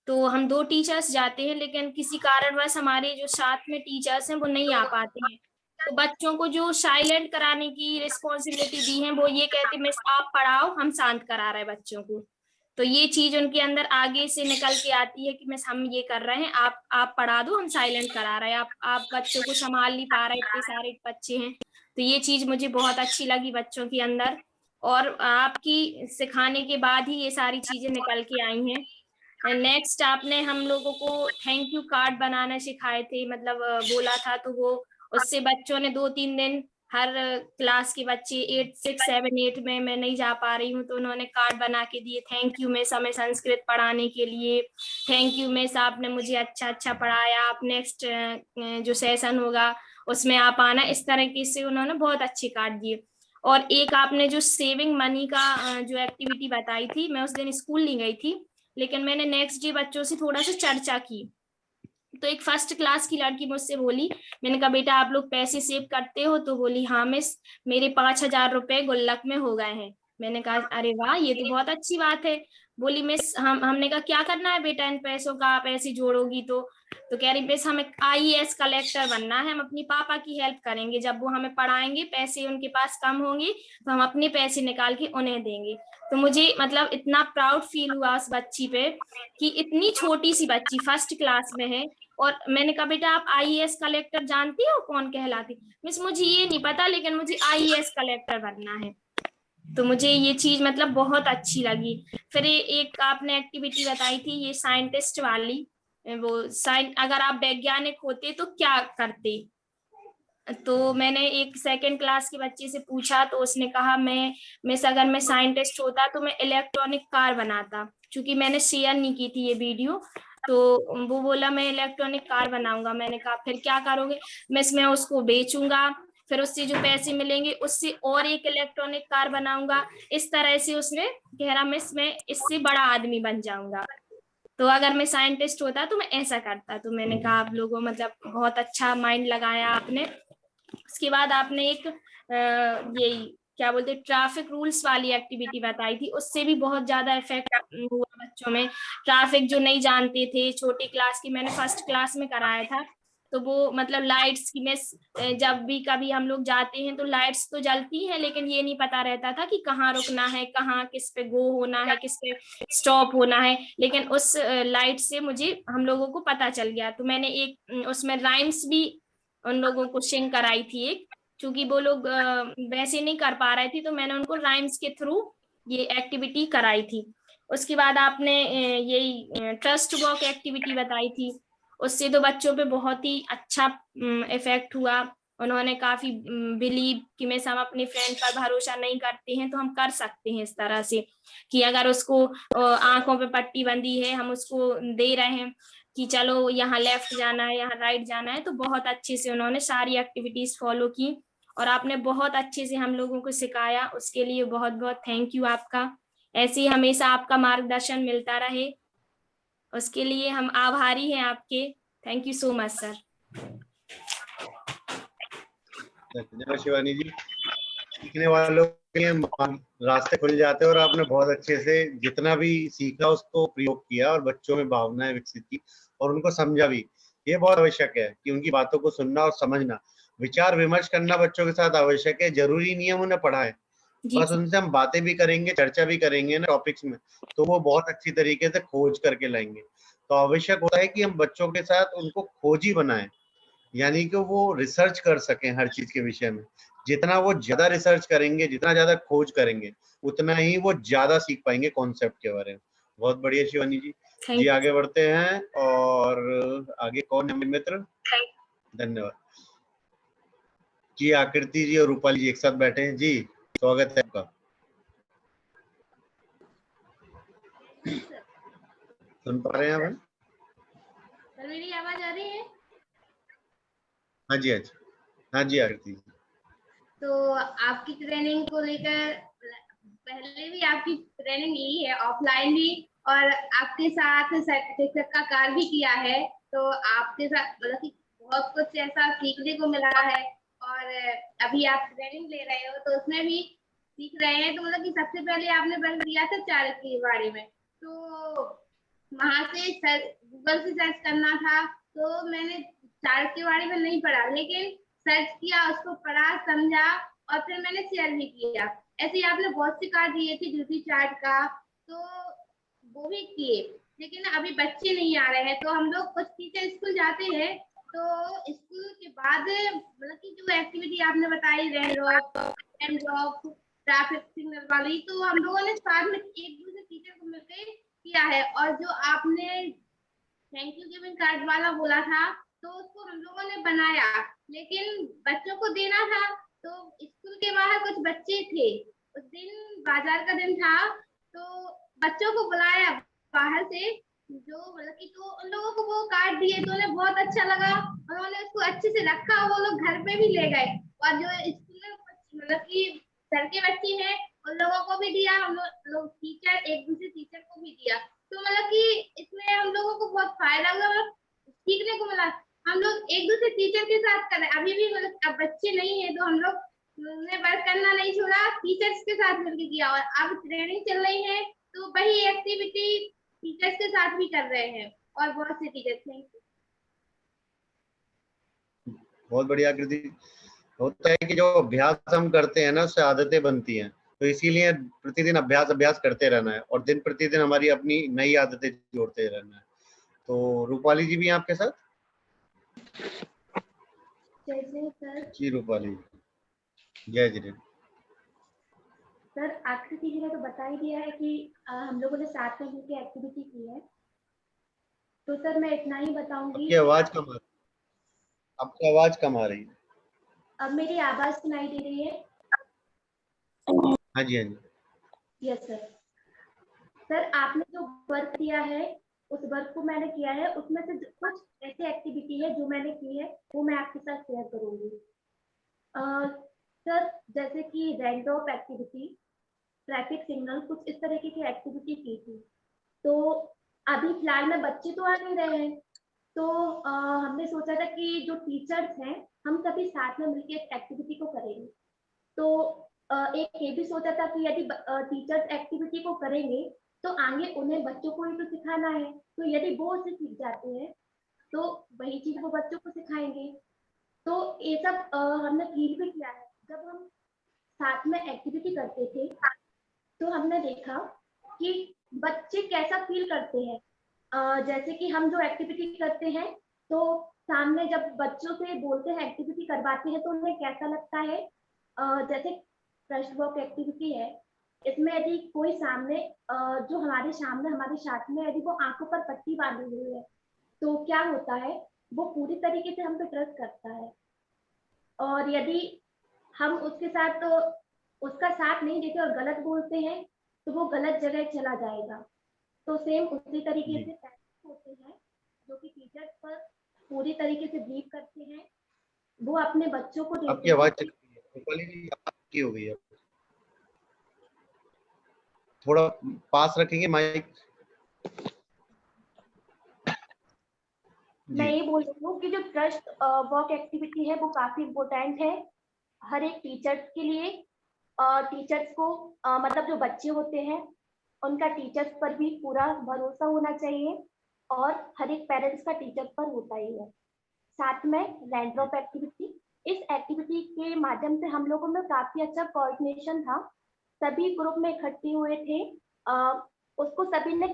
तो हम 2 टीचर्स जाते हैं, लेकिन किसी कारणवश हमारे जो साथ में टीचर्स हैं वो नहीं आ पाते हैं। तो बच्चों को जो साइलेंट कराने की रिस्पॉन्सिबिलिटी दी है, वो ये कहते मिस आप पढ़ाओ, हम शांत करा रहे हैं बच्चों को। तो ये चीज उनके अंदर आगे से निकल के आती है कि मिस हम ये कर रहे हैं, आप पढ़ा दो, हम साइलेंट करा रहे हैं, आप बच्चों को संभाल नहीं पा रहे, इतने सारे बच्चे हैं। तो ये चीज मुझे बहुत अच्छी लगी बच्चों के अंदर, और आपकी सिखाने के बाद ही ये सारी चीजें निकल के आई हैं। नेक्स्ट आपने हम लोगों को थैंक यू कार्ड बनाना सिखाए थे, मतलब बोला था, तो वो उससे बच्चों ने 2-3 दिन, हर क्लास के बच्चे 8, 6, 7, 8 में मैं नहीं जा पा रही हूँ, तो उन्होंने कार्ड बना के दिए, थैंक यू मिस हमें संस्कृत पढ़ाने के लिए, थैंक यू मिस आपने मुझे अच्छा पढ़ाया, आप नेक्स्ट जो सेशन होगा उसमें आप आना। इस तरीके से उन्होंने बहुत अच्छे कार्ड दिए। और एक आपने जो सेविंग मनी का जो एक्टिविटी बताई थी, मैं उस दिन स्कूल नहीं गई थी, लेकिन मैंने नेक्स्ट डे बच्चों से थोड़ा सा चर्चा की। तो एक फर्स्ट क्लास की लड़की मुझसे बोली, मैंने कहा बेटा आप लोग पैसे सेव करते हो? तो बोली हाँ मिस, मेरे 5,000 रुपए गुल्लक में हो गए हैं। मैंने कहा अरे वाह, ये तो बहुत अच्छी बात है। बोली मिस हमने कहा क्या करना है बेटा इन पैसों का, आप ऐसे जोड़ोगी तो कह रही मिस हमें IAS कलेक्टर बनना है, हम अपनी पापा की हेल्प करेंगे, जब वो हमें पढ़ाएंगे, पैसे उनके पास कम होंगे तो हम अपने पैसे निकाल के उन्हें देंगे। तो मुझे मतलब इतना प्राउड फील हुआ उस बच्ची पे कि इतनी छोटी सी बच्ची फर्स्ट क्लास में है। और मैंने कहा बेटा आप IAS कलेक्टर जानती हो कौन कहलाती? मिस मुझे ये नहीं पता, लेकिन मुझे IAS कलेक्टर बनना है। तो मुझे ये चीज मतलब बहुत अच्छी लगी। फिर एक आपने एक्टिविटी बताई थी ये साइंटिस्ट वाली, वो अगर आप वैज्ञानिक होते तो क्या करते? तो मैंने एक 2nd क्लास के बच्चे से पूछा, तो उसने कहा मिस अगर मैं साइंटिस्ट होता तो मैं इलेक्ट्रॉनिक कार बनाता, क्योंकि मैंने शेयर नहीं की थी ये वीडियो। तो वो बोला मैं इलेक्ट्रॉनिक कार बनाऊंगा। मैंने कहा फिर क्या करोगे? मिस मैं उसको बेचूंगा, फिर उससे जो पैसे मिलेंगे उससे और एक इलेक्ट्रॉनिक कार बनाऊंगा। इस तरह से उसने कह रहा मिस मैं इससे बड़ा आदमी बन जाऊंगा, तो अगर मैं साइंटिस्ट होता तो मैं ऐसा करता। तो मैंने कहा आप लोगों मतलब बहुत अच्छा माइंड लगाया आपने। उसके बाद आपने एक यही क्या बोलते ट्रैफिक रूल्स वाली एक्टिविटी बताई थी, उससे भी बहुत ज्यादा इफेक्ट हुआ बच्चों में। ट्रैफिक जो नहीं जानते थे छोटी क्लास की, मैंने फर्स्ट क्लास में कराया था, तो वो मतलब लाइट्स की मिस, जब भी कभी हम लोग जाते हैं तो लाइट्स तो जलती हैं, लेकिन ये नहीं पता रहता था कि कहाँ रुकना है, कहाँ किस पे गो होना है, किस पे स्टॉप होना है। लेकिन उस लाइट से मुझे हम लोगों को पता चल गया। तो मैंने एक उसमें राइम्स भी उन लोगों को सिंग कराई थी एक, क्योंकि वो लोग वैसे नहीं कर पा रहे थे, तो मैंने उनको राइम्स के थ्रू ये एक्टिविटी कराई थी। उसके बाद आपने यही ट्रस्ट वॉक एक्टिविटी बताई थी, उससे तो बच्चों पे बहुत ही अच्छा इफेक्ट हुआ। उन्होंने काफी बिलीव कि मैं हम अपने फ्रेंड पर भरोसा नहीं करते हैं तो हम कर सकते हैं इस तरह से, कि अगर उसको आंखों पे पट्टी बंधी है, हम उसको दे रहे हैं कि चलो यहाँ लेफ्ट जाना है, यहाँ राइट जाना है, तो बहुत अच्छे से उन्होंने सारी एक्टिविटीज फॉलो की और आपने बहुत अच्छे से हम लोगों को सिखाया। उसके लिए बहुत बहुत थैंक यू आपका। ऐसे ही हमेशा आपका मार्गदर्शन मिलता रहे, उसके लिए हम आभारी हैं आपके। Thank you so much sir. धन्यवाद शिवानी जी। सीखने वालों के लिए रास्ते खुल जाते हैं और आपने बहुत अच्छे से जितना भी सीखा उसको प्रयोग किया और बच्चों में भावनाएं विकसित की और उनको समझा भी। ये बहुत आवश्यक है कि उनकी बातों को सुनना और समझना, विचार विमर्श करना बच्चों के साथ आवश्यक है। जरूरी नहीं है उन्हें पढ़ाएं, बस उनसे हम बातें भी करेंगे, चर्चा भी करेंगे ना टॉपिक्स में, तो वो बहुत अच्छी तरीके से खोज करके लाएंगे। तो आवश्यक होता है कि हम बच्चों के साथ उनको खोजी बनाएं, यानी कि वो रिसर्च कर सकें हर चीज के विषय में। जितना वो ज्यादा रिसर्च करेंगे, जितना ज्यादा खोज करेंगे, उतना ही वो ज्यादा सीख पाएंगे कॉन्सेप्ट के बारे में। बहुत बढ़िया शिवानी जी। जी आगे बढ़ते हैं, और आगे कौन है मित्र? धन्यवाद जी। आकृति जी और रूपाली जी एक साथ बैठे हैं जी, स्वागत है आपका। सुन पा रहे हैं आप? सर मेरी आवाज आ रही है? हाँ जी, हाँ जी, हाँ जी आकृति जी। तो आपकी ट्रेनिंग को लेकर पहले भी आपकी ट्रेनिंग ली है, ऑफलाइन भी, और आपके साथ शिक्षक का कार्य भी किया है। तो आपके साथ मतलब कि बहुत कुछ ऐसा सीखने को मिला है, और अभी आप ट्रेनिंग ले रहे हो तो उसमें भी सीख रहे हैं। तो मतलब कि सबसे पहले आपने बंद किया था चार्ट के बारे में, तो वहां से गूगल से सर्च करना था, तो मैंने चार्ट के बारे में नहीं पढ़ा, लेकिन सर्च किया, उसको पढ़ा, समझा, और फिर मैंने शेयर भी किया। ऐसे ही आपने बहुत से कार्ड दिए थे ड्यूटी चार्ट का, तो वो भी किए, लेकिन अभी बच्चे नहीं आ रहे हैं। तो हम लोग कुछ टीचर स्कूल जाते हैं, तो स्कूल के बाद मतलब कि जो एक्टिविटी आपने बताई, रैंड वॉक, ट्रैफिक सिग्नल वाली, तो हम लोगों ने साथ में एक दूसरे टीचर को मिलकर किया है। और जो आपने थैंक यू गिविंग कार्ड वाला बोला था, तो उसको हम लोगों ने बनाया, लेकिन बच्चों को देना था। तो स्कूल के बाहर कुछ बच्चे थे, उस दिन बाजार का दिन था, तो बच्चों को बुलाया बाहर से, जो मतलब कि तो उन लोगों को वो कार्ड दिए, तो उन्हें बहुत अच्छा लगा, उन्होंने उसको अच्छे से रखा, वो लोग घर पे भी ले गए। और जो स्कूल में मतलब कि सर के बच्चे हैं, उन लोगों को भी दिया, हम लोग टीचर एक दूसरे टीचर को भी दिया। तो मतलब कि इसमें हम लोगों को बहुत फायदा हुआ, मतलब सीखने को मिला। हम लोग एक दूसरे टीचर के साथ कर रहे हैं, अभी भी मतलब अब बच्चे नहीं है, तो हम लोग ने वर्क करना नहीं छोड़ा, टीचर्स के साथ मिलकर किया। और अब ट्रेनिंग चल रही है, तो वही एक्टिविटी टीचर्स के साथ भी कर रहे हैं, और बहुत से टीचर। Thank you. बहुत बढ़िया आकृति। होता है कि जो अभ्यास हम करते हैं ना, उससे आदतें बनती हैं, तो इसीलिए प्रतिदिन अभ्यास करते रहना है, और दिन प्रतिदिन हमारी अपनी नई आदतें जोड़ते रहना है। तो रूपाली जी भी हैं आपके साथ? जैसे सर जी रूपाली, जय जी। सर आकृति जी ने तो बता ही दिया है कि हम लोगों ने साथ में मिलकर एक्टिविटी की है। तो सर मैं इतना ही बताऊंगी। आपकी आवाज कम आ रही है। अब मेरी आवाज सुनाई दे रही है? हाँ जी, हाँ जी। Yes sir. सर आपने जो वर्क दिया है, उस वर्क को मैंने किया है, उसमें से कुछ ऐसी एक्टिविटी है जो मैंने की है, वो मैं आपके साथ शेयर करूंगी। सर जैसे कि रैंड ऑफ एक्टिविटी, ट्रैफिक सिग्नल, कुछ इस तरीके की एक्टिविटी की थी। तो अभी फिलहाल में बच्चे तो आ नहीं रहे हैं, तो हमने सोचा था कि जो टीचर्स हैं, हम सभी साथ में मिलकर एक एक्टिविटी को करेंगे। तो एक ये भी सोचा था कि यदि टीचर्स एक्टिविटी को करेंगे, तो आगे उन्हें बच्चों को ही तो सिखाना है, तो यदि वो उसे सीख जाते हैं, तो वही चीज वो बच्चों को सिखाएंगे। तो ये सब हमने फील भी किया है। जब हम साथ में एक्टिविटी करते थे, तो हमने देखा कि बच्चे कैसा फील करते हैं। जैसे कि हम जो एक्टिविटी करते हैं, तो सामने जब बच्चों से बोलते हैं, एक्टिविटी करवाते हैं, तो उन्हें कैसा लगता है। जैसे ट्रस्ट वर्क एक्टिविटी है, इसमें यदि कोई सामने जो हमारे सामने हमारे साथ में यदि वो आंखों पर पट्टी बांधी हुई है, तो क्या होता है, वो पूरी तरीके से हम पे ट्रस्ट करता है। और यदि हम उसके साथ तो उसका साथ नहीं देते और गलत बोलते हैं, तो वो गलत जगह चला जाएगा। तो सेम उसी तरीके से पेरेंट्स होते हैं, जो कि टीचर्स पर पूरी तरीके से बिलीव करते हैं, वो अपने बच्चों को आपकी आवाज रूपाली जी आपकी हो गई है, थोड़ा पास रखेंगे माइक। मैं ये बोल रही हूँ कि जो ट्रस्ट वर्क एक्टिविटी है, वो काफी इम्पोर्टेंट है हर एक टीचर्स के लिए। टीचर्स को मतलब जो बच्चे होते हैं, उनका टीचर्स पर भी पूरा भरोसा होना चाहिए, और हर एक पेरेंट्स का टीचर पर होता ही है। साथ में रैंड ऑफ एक्टिविटी, इस एक्टिविटी के माध्यम से हम लोगों में काफी अच्छा कोऑर्डिनेशन था। सभी ग्रुप में इकट्ठे हुए थे, उसको सभी ने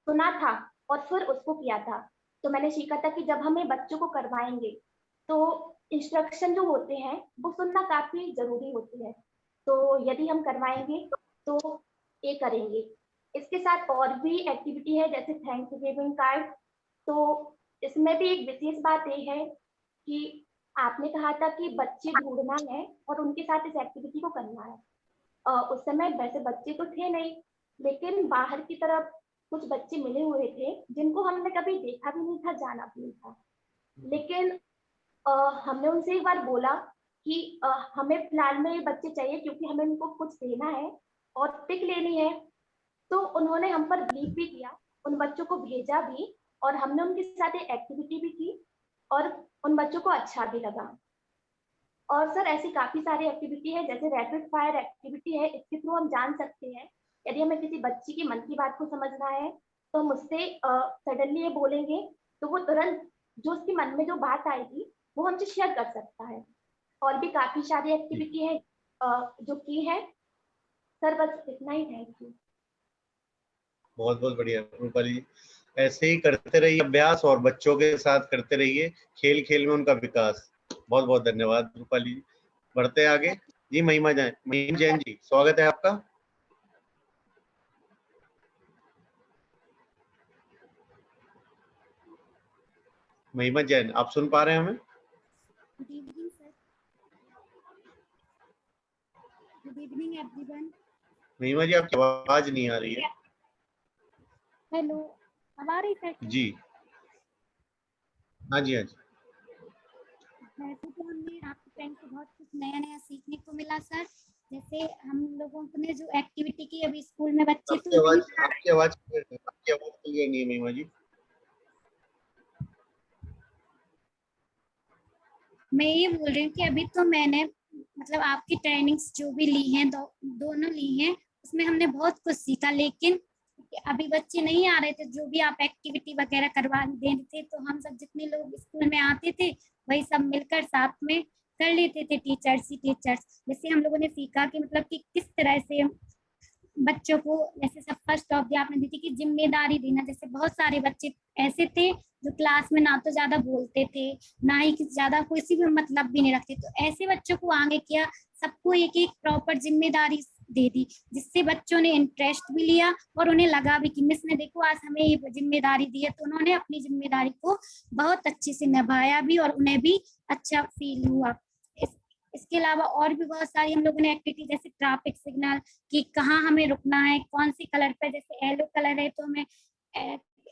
सुना था और फिर उसको किया था। तो मैंने सीखा था कि जब हमें बच्चों को करवाएंगे, तो इंस्ट्रक्शन जो होते हैं वो सुनना काफी जरूरी होती है। तो यदि हम करवाएंगे तो ये करेंगे। इसके साथ और भी एक्टिविटी है जैसे थैंक्स गिविंग कार्ड। तो इसमें भी एक विशेष बात ये है कि आपने कहा था कि बच्चे ढूंढना है और उनके साथ इस एक्टिविटी को करना है। उस समय वैसे बच्चे तो थे नहीं, लेकिन बाहर की तरफ कुछ बच्चे मिले हुए थे जिनको हमने कभी देखा भी नहीं था, जाना भी नहीं था। लेकिन हमने उनसे एक बार बोला कि हमें फिलहाल में ये बच्चे चाहिए क्योंकि हमें उनको कुछ देना है और पिक लेनी है। तो उन्होंने हम पर बिलीव भी किया, उन बच्चों को भेजा भी और हमने उनके साथ एक एक्टिविटी भी की और उन बच्चों को अच्छा भी लगा। और सर ऐसी काफी सारी एक्टिविटी है जैसे रैपिड फायर एक्टिविटी है, इसके थ्रू हम जान सकते हैं यदि हमें किसी बच्ची की मन की बात को समझना है तो हम उससे सडनली ये बोलेंगे तो वो तुरंत जो उसके मन में जो बात आएगी वो हमसे शेयर कर सकता है। और भी काफी सारी एक्टिविटी है जो की है। सर बस इतना ही, थैंक यू। बहुत बहुत बढ़िया रूपाली जी, ऐसे ही करते रहिए अभ्यास और बच्चों के साथ करते रहिए, खेल खेल में उनका विकास। बहुत बहुत धन्यवाद रूपाली जी। बढ़ते हैं आगे जी। महिमा जैन जी, स्वागत है आपका। महिमा जैन, आप सुन पा रहे हैं हमें? Good evening sir. Good evening everyone. महिमा जी आपकी आवाज नहीं आ रही है। हेलो, अब आ रही है जी हाँ जी, हाँ जी। वैसे तो हमने आपके फ्रेंड से बहुत कुछ नया नया सीखने को मिला सर। जैसे हम लोगों ने जो एक्टिविटी की अभी स्कूल में बच्चे आपकी आवाज क्लियर नहीं है महिमा जी। मैं ये बोल रही हूँ कि अभी तो मैंने मतलब आपकी ट्रेनिंग्स जो भी ली हैं दोनों ली हैं, उसमें हमने बहुत कुछ सीखा। लेकिन अभी बच्चे नहीं आ रहे थे, जो भी आप एक्टिविटी वगैरह करवा दे रहे थे तो हम सब जितने लोग स्कूल में आते थे वही सब मिलकर साथ में कर लेते थे, टीचर्स ही टीचर्स। जैसे हम लोगों ने सीखा कि मतलब कि किस तरह से बच्चों को, जैसे सब फर्स्ट टॉपिक आपने दी थी कि जिम्मेदारी देना। जैसे बहुत सारे बच्चे ऐसे थे जो क्लास में ना तो ज्यादा बोलते थे, ना ही ज्यादा किसी भी मतलब भी नहीं रखते, तो ऐसे बच्चों को आगे किया, सबको एक एक प्रॉपर जिम्मेदारी दे दी, जिससे बच्चों ने इंटरेस्ट भी लिया और उन्हें लगा भी कि मिस ने देखो आज हमें ये जिम्मेदारी दी है, तो उन्होंने अपनी जिम्मेदारी को बहुत अच्छे से निभाया भी और उन्हें भी अच्छा फील हुआ। इसके अलावा और भी बहुत सारी हम लोगों ने एक्टिविटी, जैसे ट्रैफिक सिग्नल कि कहाँ हमें रुकना है, कौन सी कलर पे, जैसे येलो कलर है तो हमें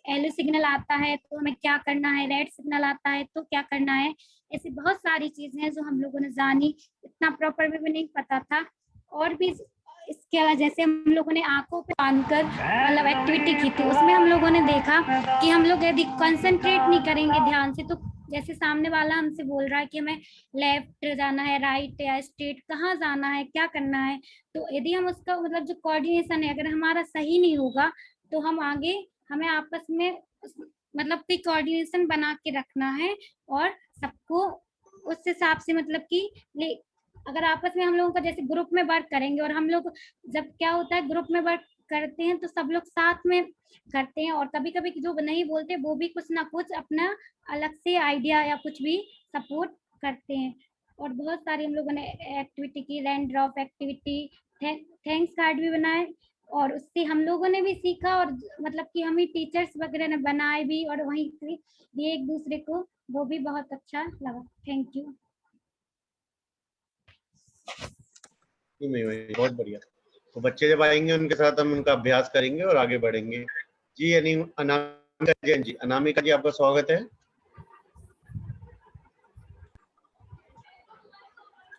येलो सिग्नल आता है तो हमें क्या करना है, रेड सिग्नल आता है तो क्या करना है। ऐसी बहुत सारी चीजें हैं जो हम लोगों ने जानी, इतना प्रॉपर भी नहीं पता था। और भी इसके अलावा जैसे हम लोगों ने आंखों पे बांधकर मतलब एक्टिविटी की थी, उसमें हम लोगों ने देखा कि हम लोग यदि कंसंट्रेट नहीं करेंगे ध्यान से, तो जैसे सामने वाला हमसे बोल रहा है कि हमें लेफ्ट जाना है, राइट या स्ट्रेट, कहाँ जाना है, क्या करना है, तो यदि हम उसका मतलब जो कोऑर्डिनेशन है अगर हमारा सही नहीं होगा तो हम आगे हमें आपस में मतलब कि कोऑर्डिनेशन बना के रखना है और सबको उस हिसाब से मतलब कि अगर आपस में हम लोगों का जैसे ग्रुप में वर्क करेंगे, और हम लोग जब क्या होता है ग्रुप में वर्क करते हैं तो सब लोग साथ में करते हैं, और कभी कभी जो नहीं बोलते वो भी कुछ ना कुछ अपना अलग से आइडिया या कुछ भी सपोर्ट करते हैं। और बहुत सारी हम लोगों ने एक्टिविटी की, raindrop activity, thanks card भी बनाए, और उससे हम लोगों ने भी सीखा और मतलब कि हमें टीचर्स वगैरह ने बनाए भी और वहीं दिए एक दूसरे को, वो भी बहुत अच्छा लगा। Thank you. बहुत बढ़िया। तो बच्चे जब आएंगे उनके साथ हम उनका अभ्यास करेंगे और आगे बढ़ेंगे। जी अनामिका जैन जी, अनामिका जी आपका स्वागत है।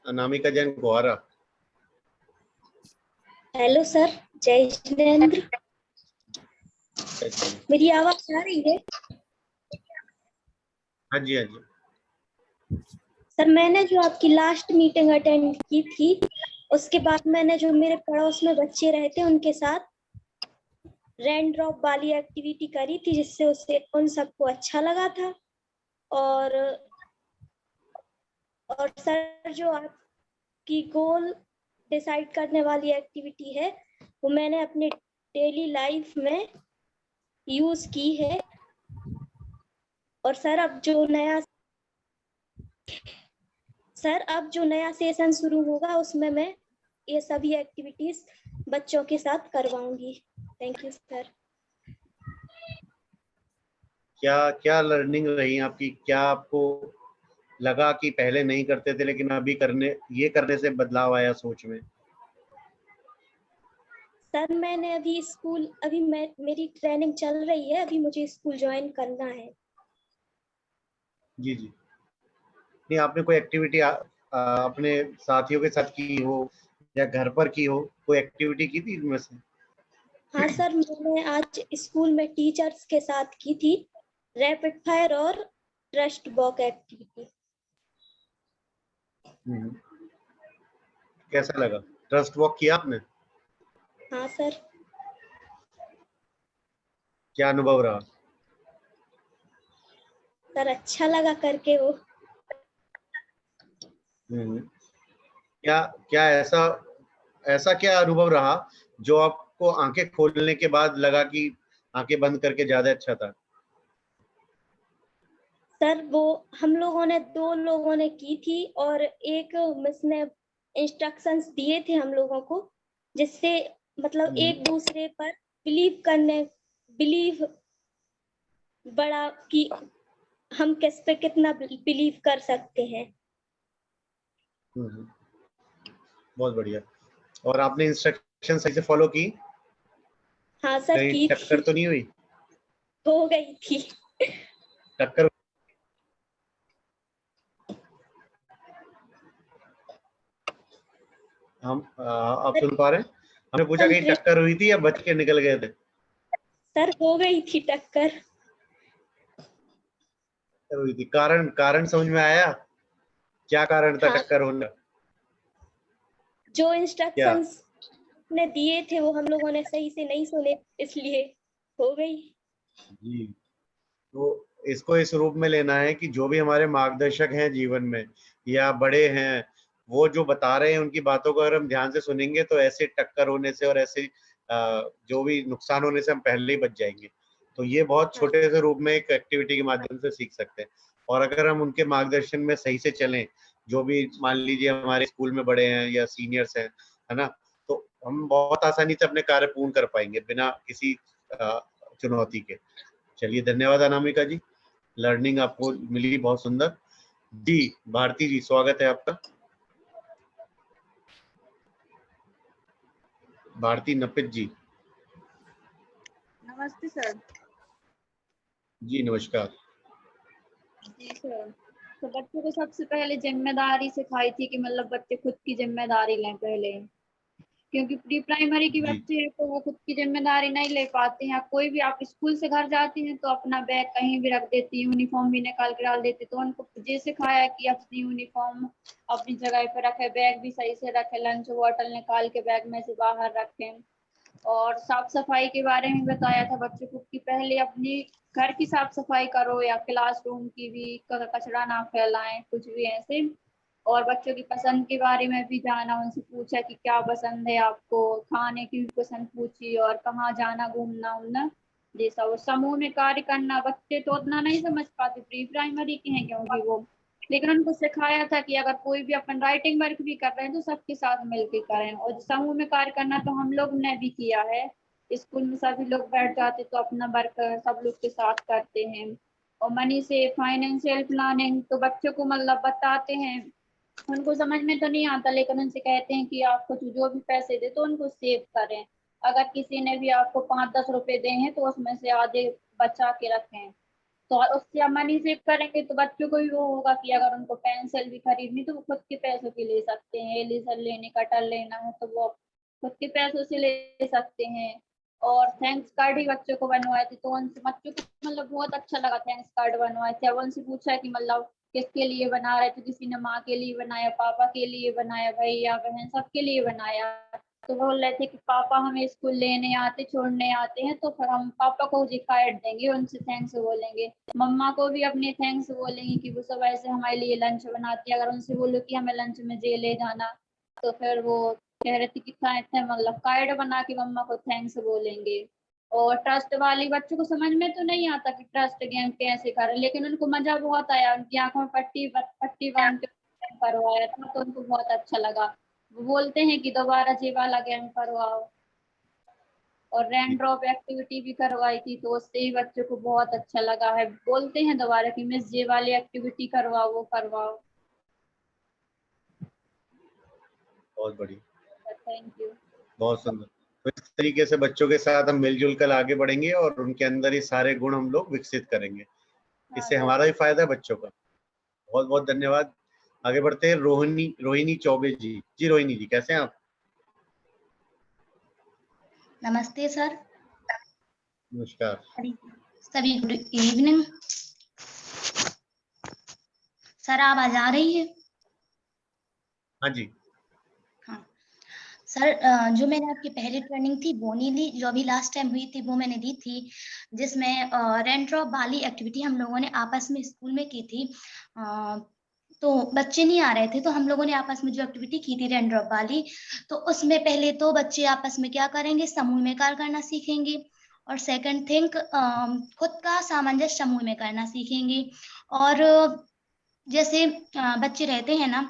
अनामिका जैन गुहारा। हेलो सर, जय जिनेंद्र। मेरी आवाज आ रही है? हाँ जी, हाँ जी। सर मैंने जो आपकी लास्ट मीटिंग अटेंड की थी उसके बाद मैंने जो मेरे पड़ोस में बच्चे रहते उनके साथ रैंड ड्रॉप वाली एक्टिविटी करी थी, जिससे उससे उन सबको अच्छा लगा था। और सर जो आपकी गोल डिसाइड करने वाली एक्टिविटी है वो मैंने अपने डेली लाइफ में यूज की है। और सर अब जो नया सर अब जो नया सेशन शुरू होगा उसमें मैं ये सभी एक्टिविटीज बच्चों के साथ करवाऊंगी। Thank you sir. क्या क्या लर्निंग रही आपकी? क्या आपको लगा कि पहले नहीं करते थे लेकिन अभी करने से बदलाव आया सोच में? सर मैंने अभी मेरी ट्रेनिंग चल रही है, अभी मुझे स्कूल ज्वाइन करना है। जी जी। नहीं, आपने कोई एक्टिविटी अपने साथियों के साथ की हो या घर पर की हो, कोई एक्टिविटी की थी इनमें से? हाँ सर, मैंने आज स्कूल में टीचर्स के साथ की थी रैपिड फायर और ट्रस्ट वॉक एक्टिविटी। कैसा लगा? ट्रस्ट वॉक किया आपने? हाँ सर। क्या अनुभव रहा? सर अच्छा लगा करके वो। क्या क्या ऐसा क्या अनुभव रहा जो आपको आंखें खोलने के बाद लगा कि आंखें बंद करके ज्यादा अच्छा था? सर वो हम लोगों ने 2 लोगों ने की थी और एक मिस ने इंस्ट्रक्शंस दिए थे हम लोगों को, जिससे मतलब एक दूसरे पर बिलीव बड़ा कि हम किस पे कितना बिलीव कर सकते हैं। बहुत बढ़िया। और आपने इंस्ट्रक्शन सही से फॉलो की? हाँ सर कहीं की टक्कर तो नहीं हुई? हो गई थी। टक्कर? आप सुन पा रहे हैं? हमने पूछा कहीं टक्कर हुई थी या बच के निकल गए थे? सर हो गई थी टक्कर। हुई थी। कारण समझ में आया? क्या कारण था हाँ, टक्कर होने का? जो इंस्ट्रक्शंस ने दिए थे वो हम लोगों ने सही से नहीं सुने, इसलिए हो गई। जी, तो इसको इस रूप में लेना है कि जो भी हमारे मार्गदर्शक हैं जीवन में या बड़े हैं, वो जो बता रहे हैं उनकी बातों को अगर हम ध्यान से सुनेंगे तो ऐसे टक्कर होने से और ऐसे जो भी नुकसान होने से हम पहले ही बच जाएंगे। तो ये बहुत छोटे से रूप में एक एक्टिविटी के माध्यम से सीख सकते हैं। और अगर हम उनके मार्गदर्शन में सही से चलें, जो भी मान लीजिए हमारे स्कूल में बड़े हैं या सीनियर्स हैं, है ना, तो हम बहुत आसानी से अपने कार्य पूर्ण कर पाएंगे बिना किसी चुनौती के। चलिए, धन्यवाद अनामिका जी, लर्निंग आपको मिली बहुत सुंदर। जी भारती जी, स्वागत है आपका। भारती नपित जी। नमस्ते सर। जी नमस्कार। जी सर, तो बच्चों को सबसे पहले जिम्मेदारी सिखाई थी कि मतलब बच्चे खुद की जिम्मेदारी लें पहले, क्योंकि प्री प्राइमरी के बच्चे हैं तो वो खुद की जिम्मेदारी नहीं ले पाते हैं। कोई भी आप स्कूल से घर जाती हैं तो अपना बैग कहीं भी रख देती, यूनिफॉर्म भी निकाल के डाल देती, तो उनको ये सिखाया कि अपनी यूनिफॉर्म अपनी जगह पे रखे, बैग भी सही से रखे, लंच बॉटल निकाल के बैग में से बाहर रखें। और साफ सफाई के बारे में बताया था बच्चों को कि पहले अपनी घर की साफ सफाई करो या क्लासरूम की भी, कचरा ना फैलाएं, कुछ भी ऐसे। और बच्चों की पसंद के बारे में भी जाना, उनसे पूछा कि क्या पसंद है आपको, खाने की भी पसंद पूछी और कहाँ जाना घूमना उमना ये सब। समूह में कार्य करना, बच्चे तो उतना नहीं समझ पाते, प्री प्राइमरी के हैं क्योंकि वो, लेकिन उनको सिखाया था कि अगर कोई भी अपन राइटिंग वर्क भी कर रहे हैं तो सबके साथ मिलकर करें। और समूह में कार्य करना तो हम लोग ने भी किया है, स्कूल में सभी लोग बैठ जाते तो अपना वर्क सब लोग के साथ करते हैं। और मनी से फाइनेंशियल प्लानिंग तो बच्चों को मतलब बताते हैं, उनको समझ में तो नहीं आता लेकिन उनसे कहते हैं कि आपको जो भी पैसे दे तो उनको सेव करें। अगर किसी ने भी आपको 5-10 रुपए दे हैं तो उसमें से आधे बचा के रखें, तो उससे आप मनी सेव करेंगे तो बच्चों को भी वो होगा कि अगर उनको पेंसिल भी खरीदनी तो वो खुद के पैसों की ले सकते हैं, इरेजर लेने कटर लेना है तो वो खुद के पैसों से ले सकते हैं। और थैंक्स कार्ड भी बच्चों को बनवाए थे, तो उनसे बच्चों को मतलब बहुत अच्छा लगा, थैंक्स कार्ड बनवाए थे। अब उनसे पूछा कि मतलब किसके लिए बना रहे थे, किसी ने माँ के लिए बनाया, पापा के लिए बनाया, भैया बहन सबके लिए बनाया। तो बोल रहे थे कि पापा हमें स्कूल लेने आते छोड़ने आते हैं तो फिर हम पापा को जी कार्ड देंगे, उनसे थैंक्स बोलेंगे। मम्मा को भी अपने थैंक्स बोलेंगे कि वो सब ऐसे हमारे लिए लंच बनाती है, अगर उनसे बोलो कि हमें लंच में ये ले जाना तो फिर वो कह रहे थे कि मतलब कार्ड बना के मम्मा को थैंक्स बोलेंगे। और ट्रस्ट वाली बच्चों को समझ में तो नहीं आता कि ट्रस्ट गेम कैसे करें, लेकिन उनको मजा बहुत आया, उनकी आंखों में पट्टी बांध के करवाया था तो उनको बहुत अच्छा लगा। वो बोलते हैं कि दोबारा ये वाला गेम करवाओ। और रेन ड्रॉप एक्टिविटी भी करवाई थी तो उससे ही बच्चों को बहुत अच्छा लगा है, बोलते हैं दोबारा कि मिस ये वाली एक्टिविटी करवाओ, वो करवाओ। बहुत बढ़िया, थैंक यू। बहुत सुंदर। तो इस तरीके से बच्चों के साथ हम मिलजुल कर आगे बढ़ेंगे और उनके अंदर ये सारे गुण हम लोग विकसित करेंगे। इससे हमारा ही फायदा है, बच्चों का। बहुत बहुत धन्यवाद। आगे बढ़ते हैं रोहिणी चौबे जी। जी रोहिणी जी, कैसे हैं आप? नमस्ते सर। नमस्कार। सभी गुड इवनिंग। सर आवाज आ रही है? हाँ जी। सर जो मैंने आपकी पहली ट्रेनिंग थी वो नहीं ली, जो अभी लास्ट टाइम हुई थी वो मैंने दी थी, जिसमें रेन ड्रॉप वाली एक्टिविटी हम लोगों ने आपस में स्कूल में की थी। तो बच्चे नहीं आ रहे थे तो हम लोगों ने आपस में जो एक्टिविटी की थी रेन ड्रॉप वाली, तो उसमें पहले तो बच्चे आपस में क्या करेंगे, समूह में कार्य करना सीखेंगे। और सेकंड थिंग खुद का सामंजस्य समूह में करना सीखेंगे। और जैसे बच्चे रहते हैं ना,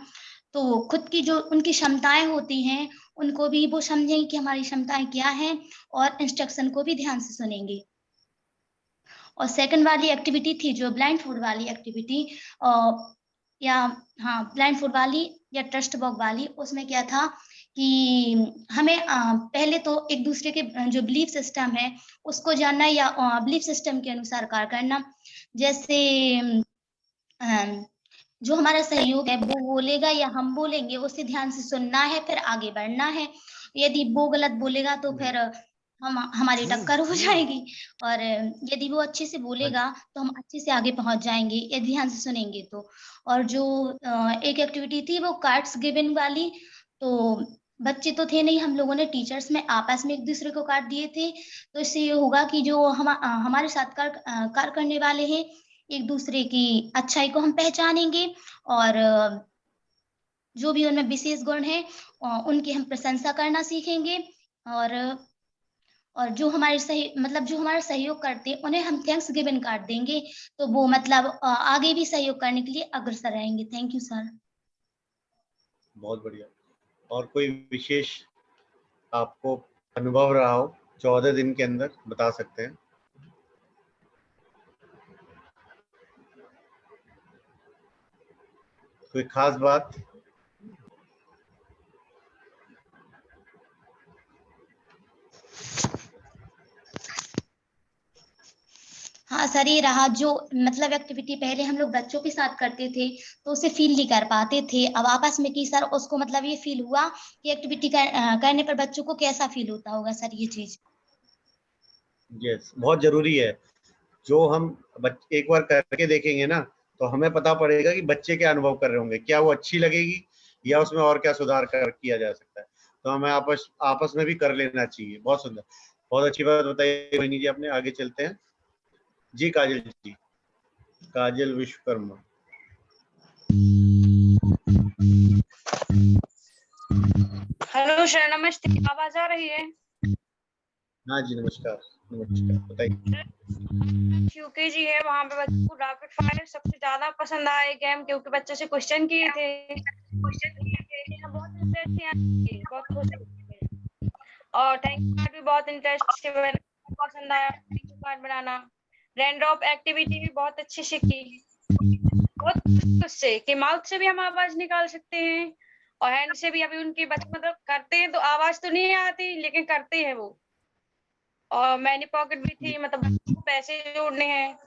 तो खुद की जो उनकी क्षमताएं होती हैं उनको भी वो समझेंगे कि हमारी क्षमताएं क्या हैं, और इंस्ट्रक्शन को भी ध्यान से सुनेंगे। और सेकंड वाली एक्टिविटी थी जो ब्लाइंड फूड वाली एक्टिविटी, या हाँ ब्लाइंड फूड वाली या ट्रस्ट बॉक्स वाली, उसमें क्या था कि हमें पहले तो एक दूसरे के जो बिलीफ सिस्टम है उसको जानना, या बिलीफ सिस्टम के अनुसार कार्य करना। जैसे जो हमारा सहयोग है वो बोलेगा या हम बोलेंगे, उसे ध्यान से सुनना है, फिर आगे बढ़ना है। यदि वो गलत बोलेगा तो फिर हमारी टक्कर हो जाएगी, और यदि वो अच्छे से बोलेगा तो हम अच्छे से आगे पहुंच जाएंगे यदि ध्यान से सुनेंगे तो। और जो एक एक्टिविटी थी वो कार्ड्स गिवन वाली, तो बच्चे तो थे नहीं, हम लोगों ने टीचर्स में आपस में एक दूसरे को कार्ड दिए थे। तो इससे ये होगा कि जो हमारे साथ कार्य करने वाले हैं एक दूसरे की अच्छाई को हम पहचानेंगे, और जो भी उनमें विशेष गुण है उनकी हम प्रशंसा करना सीखेंगे। और जो हमारे जो हमारा सहयोग करते हैं उन्हें हम थैंक्स गिवन कार्ड देंगे, तो वो मतलब आगे भी सहयोग करने के लिए अग्रसर रहेंगे। Thank you sir. बहुत बढ़िया। और कोई विशेष आपको अनुभव रहा हो 14 दिन के अंदर, बता सकते हैं? कोई खास बात? हाँ सर, ये रहा जो मतलब एक्टिविटी पहले हम लोग बच्चों के साथ करते थे तो उसे फील नहीं कर पाते थे, अब आपस में की सर उसको मतलब ये फील हुआ कि एक्टिविटी करने पर बच्चों को कैसा फील होता होगा सर ये चीज। यस, बहुत जरूरी है। जो हम एक बार करके देखेंगे ना तो हमें पता पड़ेगा कि बच्चे क्या अनुभव कर रहे होंगे, क्या वो अच्छी लगेगी या उसमें और क्या सुधार किया जा सकता है। तो हमें आपस में भी कर लेना चाहिए। बहुत सुंदर, बहुत अच्छी बात बताई रोहिणी जी आपने। आगे चलते हैं जी, काजल जी, काजल विश्वकर्मा। हेलो सर, नमस्ते, आवाज आ रही है? हाँ जी, नमस्कार नमस्कार, बताइए। यूकेजी है, वहाँ पे बच्चों को रैपिड फायर सबसे ज्यादा पसंद आया गेम, क्योंकि बच्चे से क्वेश्चन किए थे, बहुत इंटरेस्टिंग, बहुत खुश हुए। और थैंक यू कार्ड भी बहुत इंटरेस्टिंग पसंद आया, thank you card banana. Rain drop activity भी बहुत अच्छी सीखी, बहुत उससे कि माउथ से भी हम आवाज निकाल सकते हैं और हैंड से भी। अभी उनके बच्चे मतलब करते हैं तो आवाज तो नहीं आती लेकिन करते हैं वो। और मैनी पॉकेट भी थी, मतलब पैसे जोड़ने हैं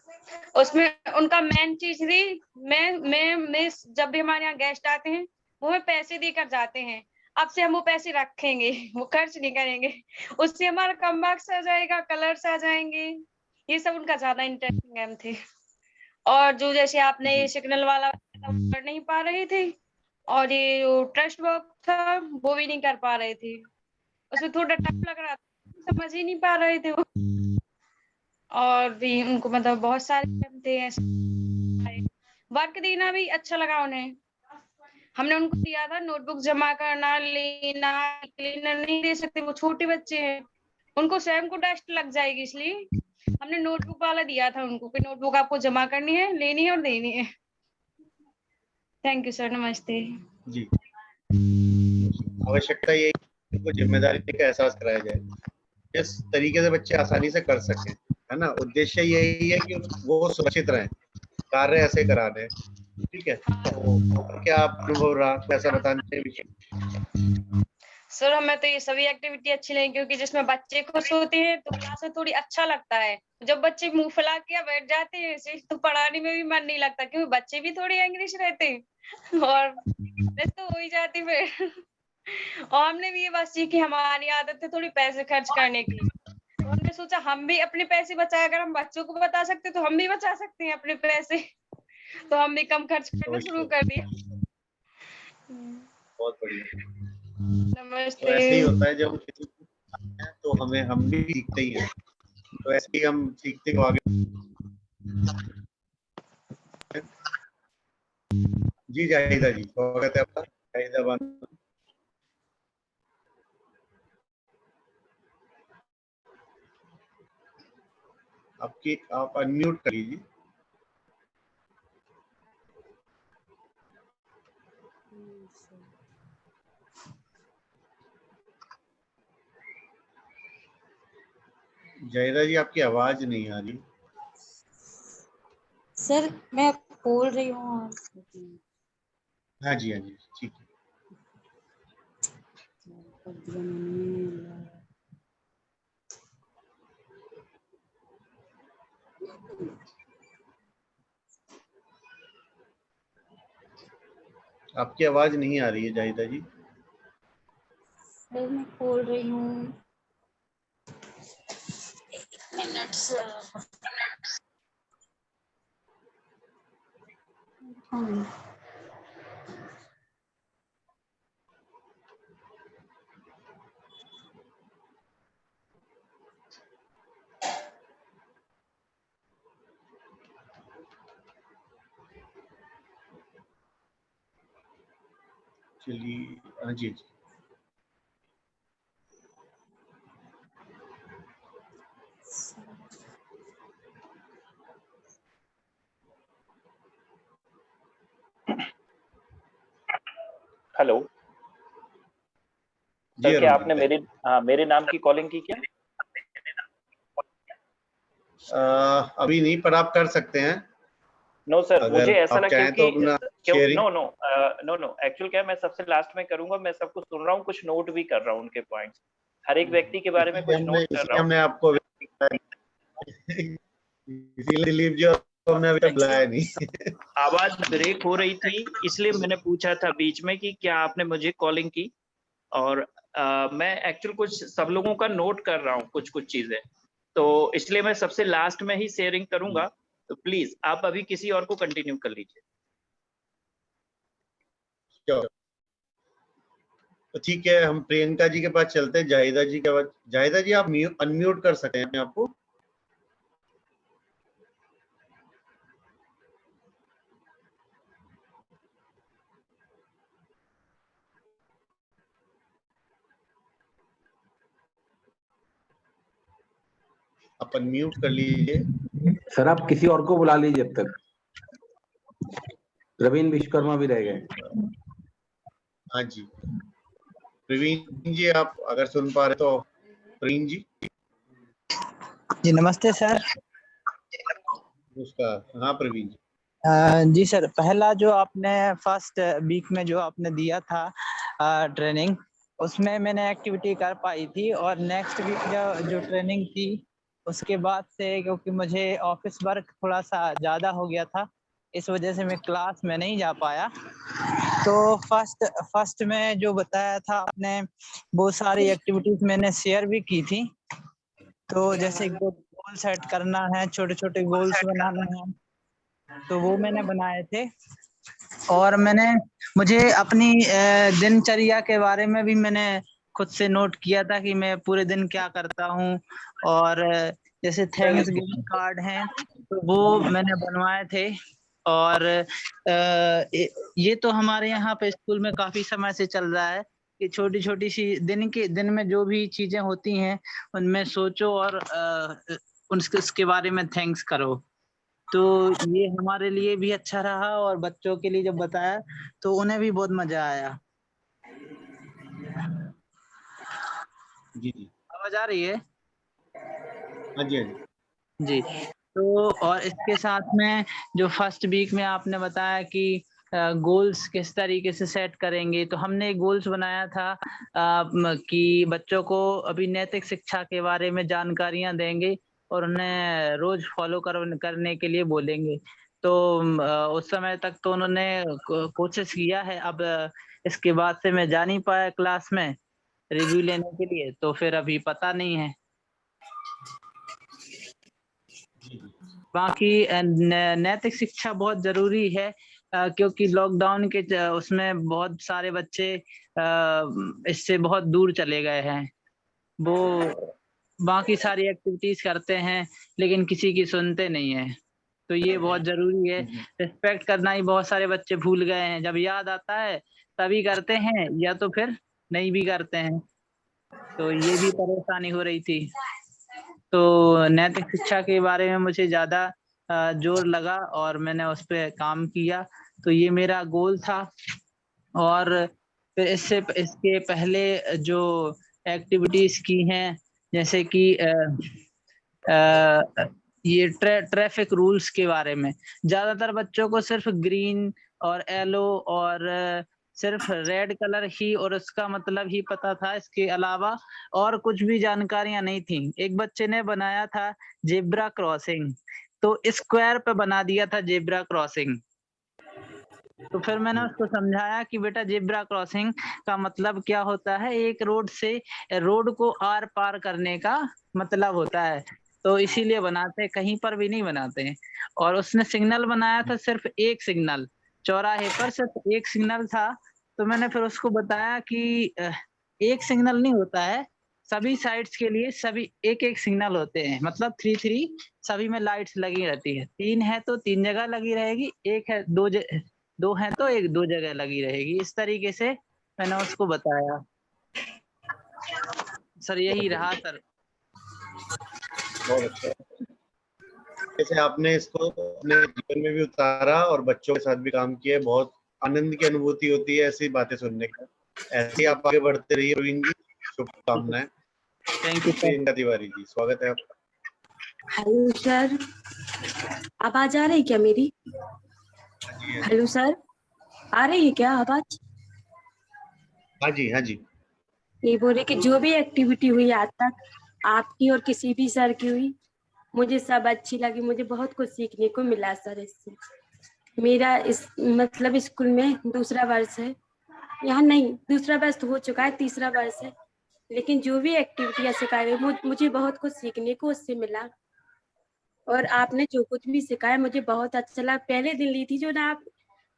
उसमें। उनका मेन चीज थी, मैं जब भी हमारे यहाँ गेस्ट आते हैं वो हमें पैसे देकर जाते हैं, अब से हम वो पैसे रखेंगे, वो खर्च नहीं करेंगे, उससे हमारा कम मार्क्स आ जाएगा, कलर्स आ जाएंगे। ये सब उनका ज्यादा इंटरेस्टिंग गेम थे। और जो जैसे आपने सिग्नल वाला कर नहीं पा रहे थे, और ये जो ट्रस्ट बॉक्स था वो भी नहीं कर पा रहे थे, उसमें थोड़ा टाइम लग रहा था, समझ ही नहीं पा रहे थे वो। और भी उनको मतलब बहुत सारे थे ऐसे, वर्क देना भी अच्छा लगा उन्हें। हमने उनको दिया था नोटबुक जमा करना, लेना, क्लीनर नहीं दे सकते, वो छोटे बच्चे हैं, उनको स्वयं को डस्ट लग जाएगी, इसलिए हमने नोटबुक वाला दिया था उनको कि नोटबुक आपको जमा करनी है, लेनी है और देनी है। थैंक यू सर, नमस्ते। जी, आवश्यकता यही है कि जिम्मेदारी का एहसास कराया जाए, जिस तरीके से बच्चे आसानी से कर सकें, है ना। उद्देश्य यही है कि वो सुरक्षित रहें, कार्य ऐसे करा दें। ठीक है, तो क्या आप अनुभव रहा, कैसा बताने विषय? सर हमें तो ये सभी एक्टिविटी अच्छी लगी, क्योंकि जिसमें बच्चे खुश होते हैं तो क्लास में थोड़ी अच्छा लगता है। जब बच्चे मुंह फैला के बैठ जाते हैं ऐसे, तो पढ़ाने में भी मन नहीं लगता, क्योंकि बच्चे भी थोड़े एंग्रिश रहते हैं और मैं तो हो ही जाती फिर। और हमने भी ये बात सीखी, हमारी आदत है थोड़ी पैसे खर्च करने की, तो हमने सोचा हम भी अपने पैसे बचाए, अगर हम बच्चों को बता सकते तो हम भी बचा सकते हैं अपने पैसे। तो हम भी कम खर्च करना शुरू कर दिया। बहुत बढ़िया। नमस्ते। तो ऐसे ही होता है, जब हम किसी को सिखाते हैं तो हम भी सीखते ही हैं, तो ऐसे ही हम सीखते को आगे। जी जाहिदा जी, स्वागत है आपका। जाहिदा बानो, आप अनम्यूट कर लीजिए। जाहिदा जी, आपकी आवाज नहीं आ रही। सर मैं बोल रही हूँ। हाँ जी, हाँ जी, ठीक है। आपकी आवाज नहीं आ रही है जाहिदा जी। सर मैं बोल रही हूँ। चलिए, हाँ जी, हेलो सर, क्या आपने मेरे नाम की कॉलिंग की क्या? अभी नहीं, पर आप कर सकते हैं। नो सर, मुझे ऐसा लगा क्योंकि नो एक्चुअल क्या है, मैं सबसे लास्ट में करूंगा। मैं सबको सुन रहा हूँ, कुछ नोट भी कर रहा हूँ उनके पॉइंट्स, हर एक व्यक्ति के बारे में कुछ नोट कर रहा हूँ। हमने आपको इसीलिए जो हमने अभी तक बुलाया नहीं। आवाज ब्रेक हो रही थी, इसलिए मैंने पूछा था बीच में कि क्या आपने मुझे कॉलिंग की, और मैं एक्चुअल कुछ सब लोगों का नोट कर रहा हूँ कुछ चीजें, तो इसलिए मैं सबसे लास्ट में ही शेयरिंग करूंगा। तो प्लीज आप अभी किसी और को कंटिन्यू कर लीजिए। तो ठीक है, हम प्रियंका जी के पास चलते हैं। जाहिदा जी के बाद, जाहिदा जी आप अनम्यूट कर सकते हैं अपने आप को। आप अनम्यूट कर लीजिए। सर आप किसी और को बुला लीजिए, अब तक प्रवीण विश्वकर्मा भी रह गए। हाँ जी, प्रवीण जी आप अगर सुन पा रहे तो। प्रवीण जी जी नमस्ते सर। नमस्कार। हाँ प्रवीण जी। जी सर, पहला जो आपने फर्स्ट वीक में जो आपने दिया था ट्रेनिंग, उसमें मैंने एक्टिविटी कर पाई थी, और नेक्स्ट वीक जो ट्रेनिंग थी उसके बाद से, क्योंकि मुझे ऑफिस वर्क थोड़ा सा ज़्यादा हो गया था, इस वजह से मैं क्लास में नहीं जा पाया। तो फर्स्ट में जो बताया था आपने, बहुत सारी एक्टिविटीज मैंने शेयर भी की थी। तो जैसे गोल सेट करना है, छोटे छोटे गोल्स बनाना है, तो वो मैंने बनाए थे। और मुझे अपनी दिनचर्या के बारे में भी मैंने खुद से नोट किया था कि मैं पूरे दिन क्या करता हूँ। और जैसे थैंक्स गिविंग कार्ड हैं, तो वो मैंने बनवाए थे। और ये तो हमारे यहाँ पे स्कूल में काफी समय से चल रहा है कि छोटी छोटी सी दिन में जो भी चीजें होती हैं उनमें सोचो और उसके बारे में थैंक्स करो। तो ये हमारे लिए भी अच्छा रहा और बच्चों के लिए जब बताया तो उन्हें भी बहुत मजा आया। जी जी आवाज आ रही है? हाँ जी, हाँ जी। जी। तो और इसके साथ में जो फर्स्ट वीक में आपने बताया कि गोल्स किस तरीके से सेट करेंगे, तो हमने गोल्स बनाया था कि बच्चों को अभी नैतिक शिक्षा के बारे में जानकारियां देंगे और उन्हें रोज फॉलो करने के लिए बोलेंगे। तो उस समय तक तो उन्होंने कोशिश किया है। अब इसके बाद से मैं जा नहीं पाया क्लास में रिव्यू लेने के लिए, तो फिर अभी पता नहीं है। बाकी नैतिक शिक्षा बहुत जरूरी है क्योंकि लॉकडाउन के उसमें बहुत सारे बच्चे इससे बहुत दूर चले गए हैं। वो बाकी सारी एक्टिविटीज करते हैं लेकिन किसी की सुनते नहीं है। तो ये बहुत जरूरी है। रिस्पेक्ट करना ही बहुत सारे बच्चे भूल गए हैं। जब याद आता है तभी करते हैं या तो फिर नहीं भी करते हैं। तो ये भी परेशानी हो रही थी। तो नैतिक शिक्षा के बारे में मुझे ज्यादा जोर लगा और मैंने उस पर काम किया। तो ये मेरा गोल था। और फिर इसके पहले जो एक्टिविटीज की हैं जैसे कि ये ट्रैफिक रूल्स के बारे में, ज्यादातर बच्चों को सिर्फ ग्रीन और येलो और सिर्फ रेड कलर ही और उसका मतलब ही पता था। इसके अलावा और कुछ भी जानकारियां नहीं थी। एक बच्चे ने बनाया था जेब्रा क्रॉसिंग, तो स्क्वायर पे बना दिया था जेब्रा क्रॉसिंग। तो फिर मैंने उसको समझाया कि बेटा जेब्रा क्रॉसिंग का मतलब क्या होता है, एक रोड से रोड को आर पार करने का मतलब होता है। तो इसीलिए बनाते हैं, कहीं पर भी नहीं बनाते हैं। और उसने सिग्नल बनाया था, सिर्फ एक सिग्नल, चौराहे पर सिर्फ एक सिग्नल था। तो मैंने फिर उसको बताया कि एक सिग्नल नहीं होता है, सभी साइड्स के लिए सभी एक एक सिग्नल होते हैं। मतलब 3-3 सभी में लाइट्स लगी रहती है। 3 है तो 3 जगह लगी रहेगी, एक है दो है तो एक 2 जगह लगी रहेगी। इस तरीके से मैंने उसको बताया। सर यही रहा सर। बहुत अच्छा। जैसे आपने इसको अपने जीवन में भी उतारा और बच्चों के साथ भी काम किया, बहुत आनंद की अनुभूति होती है ऐसी बातें सुनने का। ऐसे ही आप आगे बढ़ते रहिए प्रवीण जी, शुभकामनाएं। Thank you sir. Tiwari ji, स्वागत है आपका। हेलो सर, आवाज आ रही क्या मेरी? हेलो सर, आ रही है क्या आवाज? हाँ जी, हाँ जी। ये बोल रहे कि जो भी एक्टिविटी हुई आज तक, आपकी और किसी भी सर की हुई, मुझे सब अच्छी लगी। मुझे बहुत कुछ सीखने को मिला सर इससे। मेरा इस मतलब स्कूल में दूसरा वर्ष है, यहाँ नहीं, दूसरा वर्ष तो हो चुका है, तीसरा वर्ष है। लेकिन जो भी एक्टिविटियाँ सिखाई गई मुझे बहुत कुछ सीखने को उससे मिला। और आपने जो कुछ भी सिखाया मुझे बहुत अच्छा लगा। पहले दिन ली थी जो ना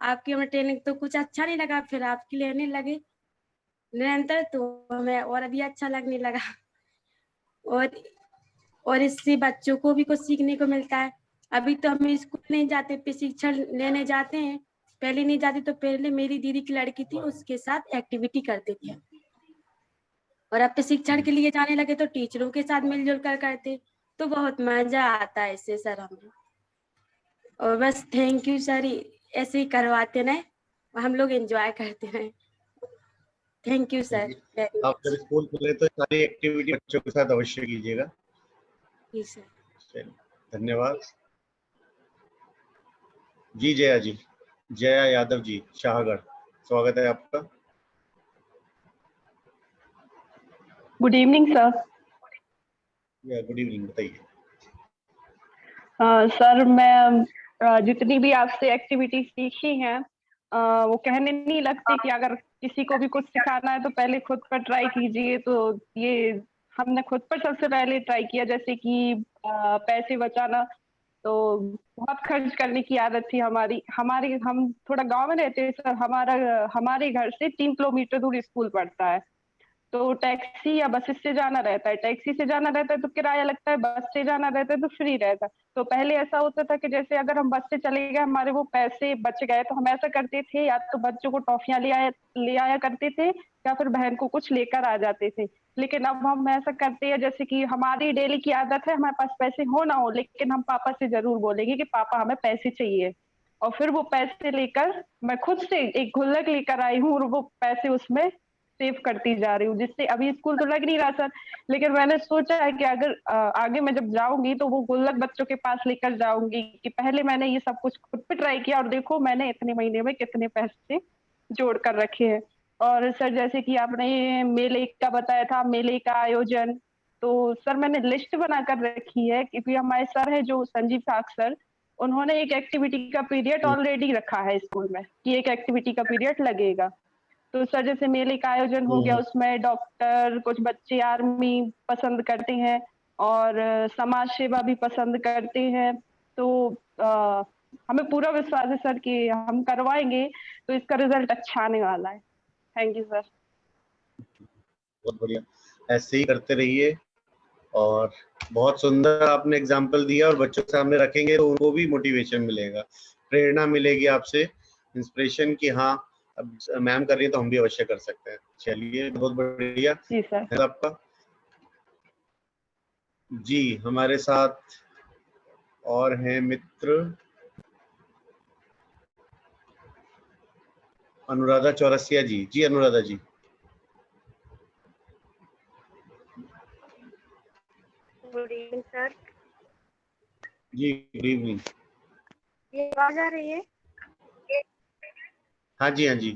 आपकी हमें ट्रेनिंग, तो कुछ अच्छा नहीं लगा, फिर आपकी लेने लगे निरंतर तो हमें और अभी अच्छा लगने लगा। और इससे बच्चों को भी कुछ सीखने को मिलता है। अभी तो हम स्कूल नहीं जाते, प्रशिक्षण लेने जाते हैं। पहले नहीं जाती, तो पहले मेरी दीदी की लड़की थी, उसके साथ एक्टिविटी करते थे। और अब प्रशिक्षण के लिए जाने लगे तो टीचरों के साथ मिलजुल कर करते, तो बहुत मजा आता है इससे सर हमें। और बस थैंक यू सर, ऐसे ही करवाते रहे, हम लोग एंजॉय करते रहे। Thank you sir. आप जब स्कूल खुले तो सारी एक्टिविटी बच्चों के साथ अवश्य कीजिएगा। जी सर। धन्यवाद जी। जया जी, जया यादव जी, शाहगढ़, स्वागत है आपका। Good evening sir. Good evening, बताइए। सर मैं जितनी भी आपसे एक्टिविटी सीखी हैं वो कहने नहीं लगती कि अगर किसी को भी कुछ सिखाना है तो पहले खुद पर ट्राई कीजिए। तो ये हमने खुद पर सबसे पहले ट्राई किया, जैसे कि पैसे बचाना। तो बहुत खर्च करने की आदत थी हमारी हम थोड़ा गांव में रहते हैं सर। हमारे घर से 3 किलोमीटर दूर स्कूल पड़ता है। तो टैक्सी या बस से जाना रहता है। टैक्सी से जाना रहता है तो किराया लगता है, बस से जाना रहता है तो फ्री रहता है। तो पहले ऐसा होता था कि जैसे अगर हम बस से चले गए, हमारे वो पैसे बच गए, तो हम ऐसा करते थे, या तो बच्चों को टॉफियां ले आया करते थे या फिर बहन को कुछ लेकर आ जाते थे। लेकिन अब हम ऐसा करते हैं जैसे कि हमारी डेली की आदत है, हमारे पास पैसे हो ना हो लेकिन हम पापा से जरूर बोलेंगे कि पापा हमें पैसे चाहिए, और फिर वो पैसे लेकर मैं खुद से एक गुल्लक लेकर आई हूँ और वो पैसे उसमें सेव करती जा रही हूँ, जिससे अभी स्कूल तो लग नहीं रहा सर, लेकिन मैंने सोचा है कि अगर आगे मैं जब जाऊंगी तो वो गुल्लक बच्चों के पास लेकर जाऊंगी कि पहले मैंने ये सब कुछ खुद पे ट्राई किया और देखो मैंने इतने महीने में कितने पैसे जोड़ कर रखे हैं। और सर जैसे कि आपने मेले का बताया था, मेले का आयोजन, तो सर मैंने लिस्ट बना कर रखी है क्योंकि हमारे सर है जो संजीव साख सर, उन्होंने एक एक्टिविटी का पीरियड ऑलरेडी रखा है स्कूल में कि एक एक्टिविटी का पीरियड लगेगा। तो सर जैसे मेले का आयोजन हो गया, उसमें डॉक्टर, कुछ बच्चे आर्मी पसंद करते हैं और समाज सेवा भी पसंद करते हैं, तो हमें पूरा विश्वास है सर कि हम करवाएंगे तो इसका रिजल्ट अच्छा आने वाला है। Thank you sir. बहुत बढ़िया, ऐसे ही करते रहिए। और बहुत सुंदर आपने एग्जाम्पल दिया और बच्चों के सामने रखेंगे तो उनको भी मोटिवेशन मिलेगा, प्रेरणा मिलेगी आपसे, इंस्पिरेशन की हाँ अब मैम कर रही है तो हम भी अवश्य कर सकते हैं। चलिए बहुत बढ़िया जी सर। आपका। जी हमारे साथ और हैं मित्र अनुराधा चौरसिया जी। जी Anuradha ji. Good evening sir. जी गुड इवनिंग। ये आवाज आ रही है? हाँ जी हाँ जी।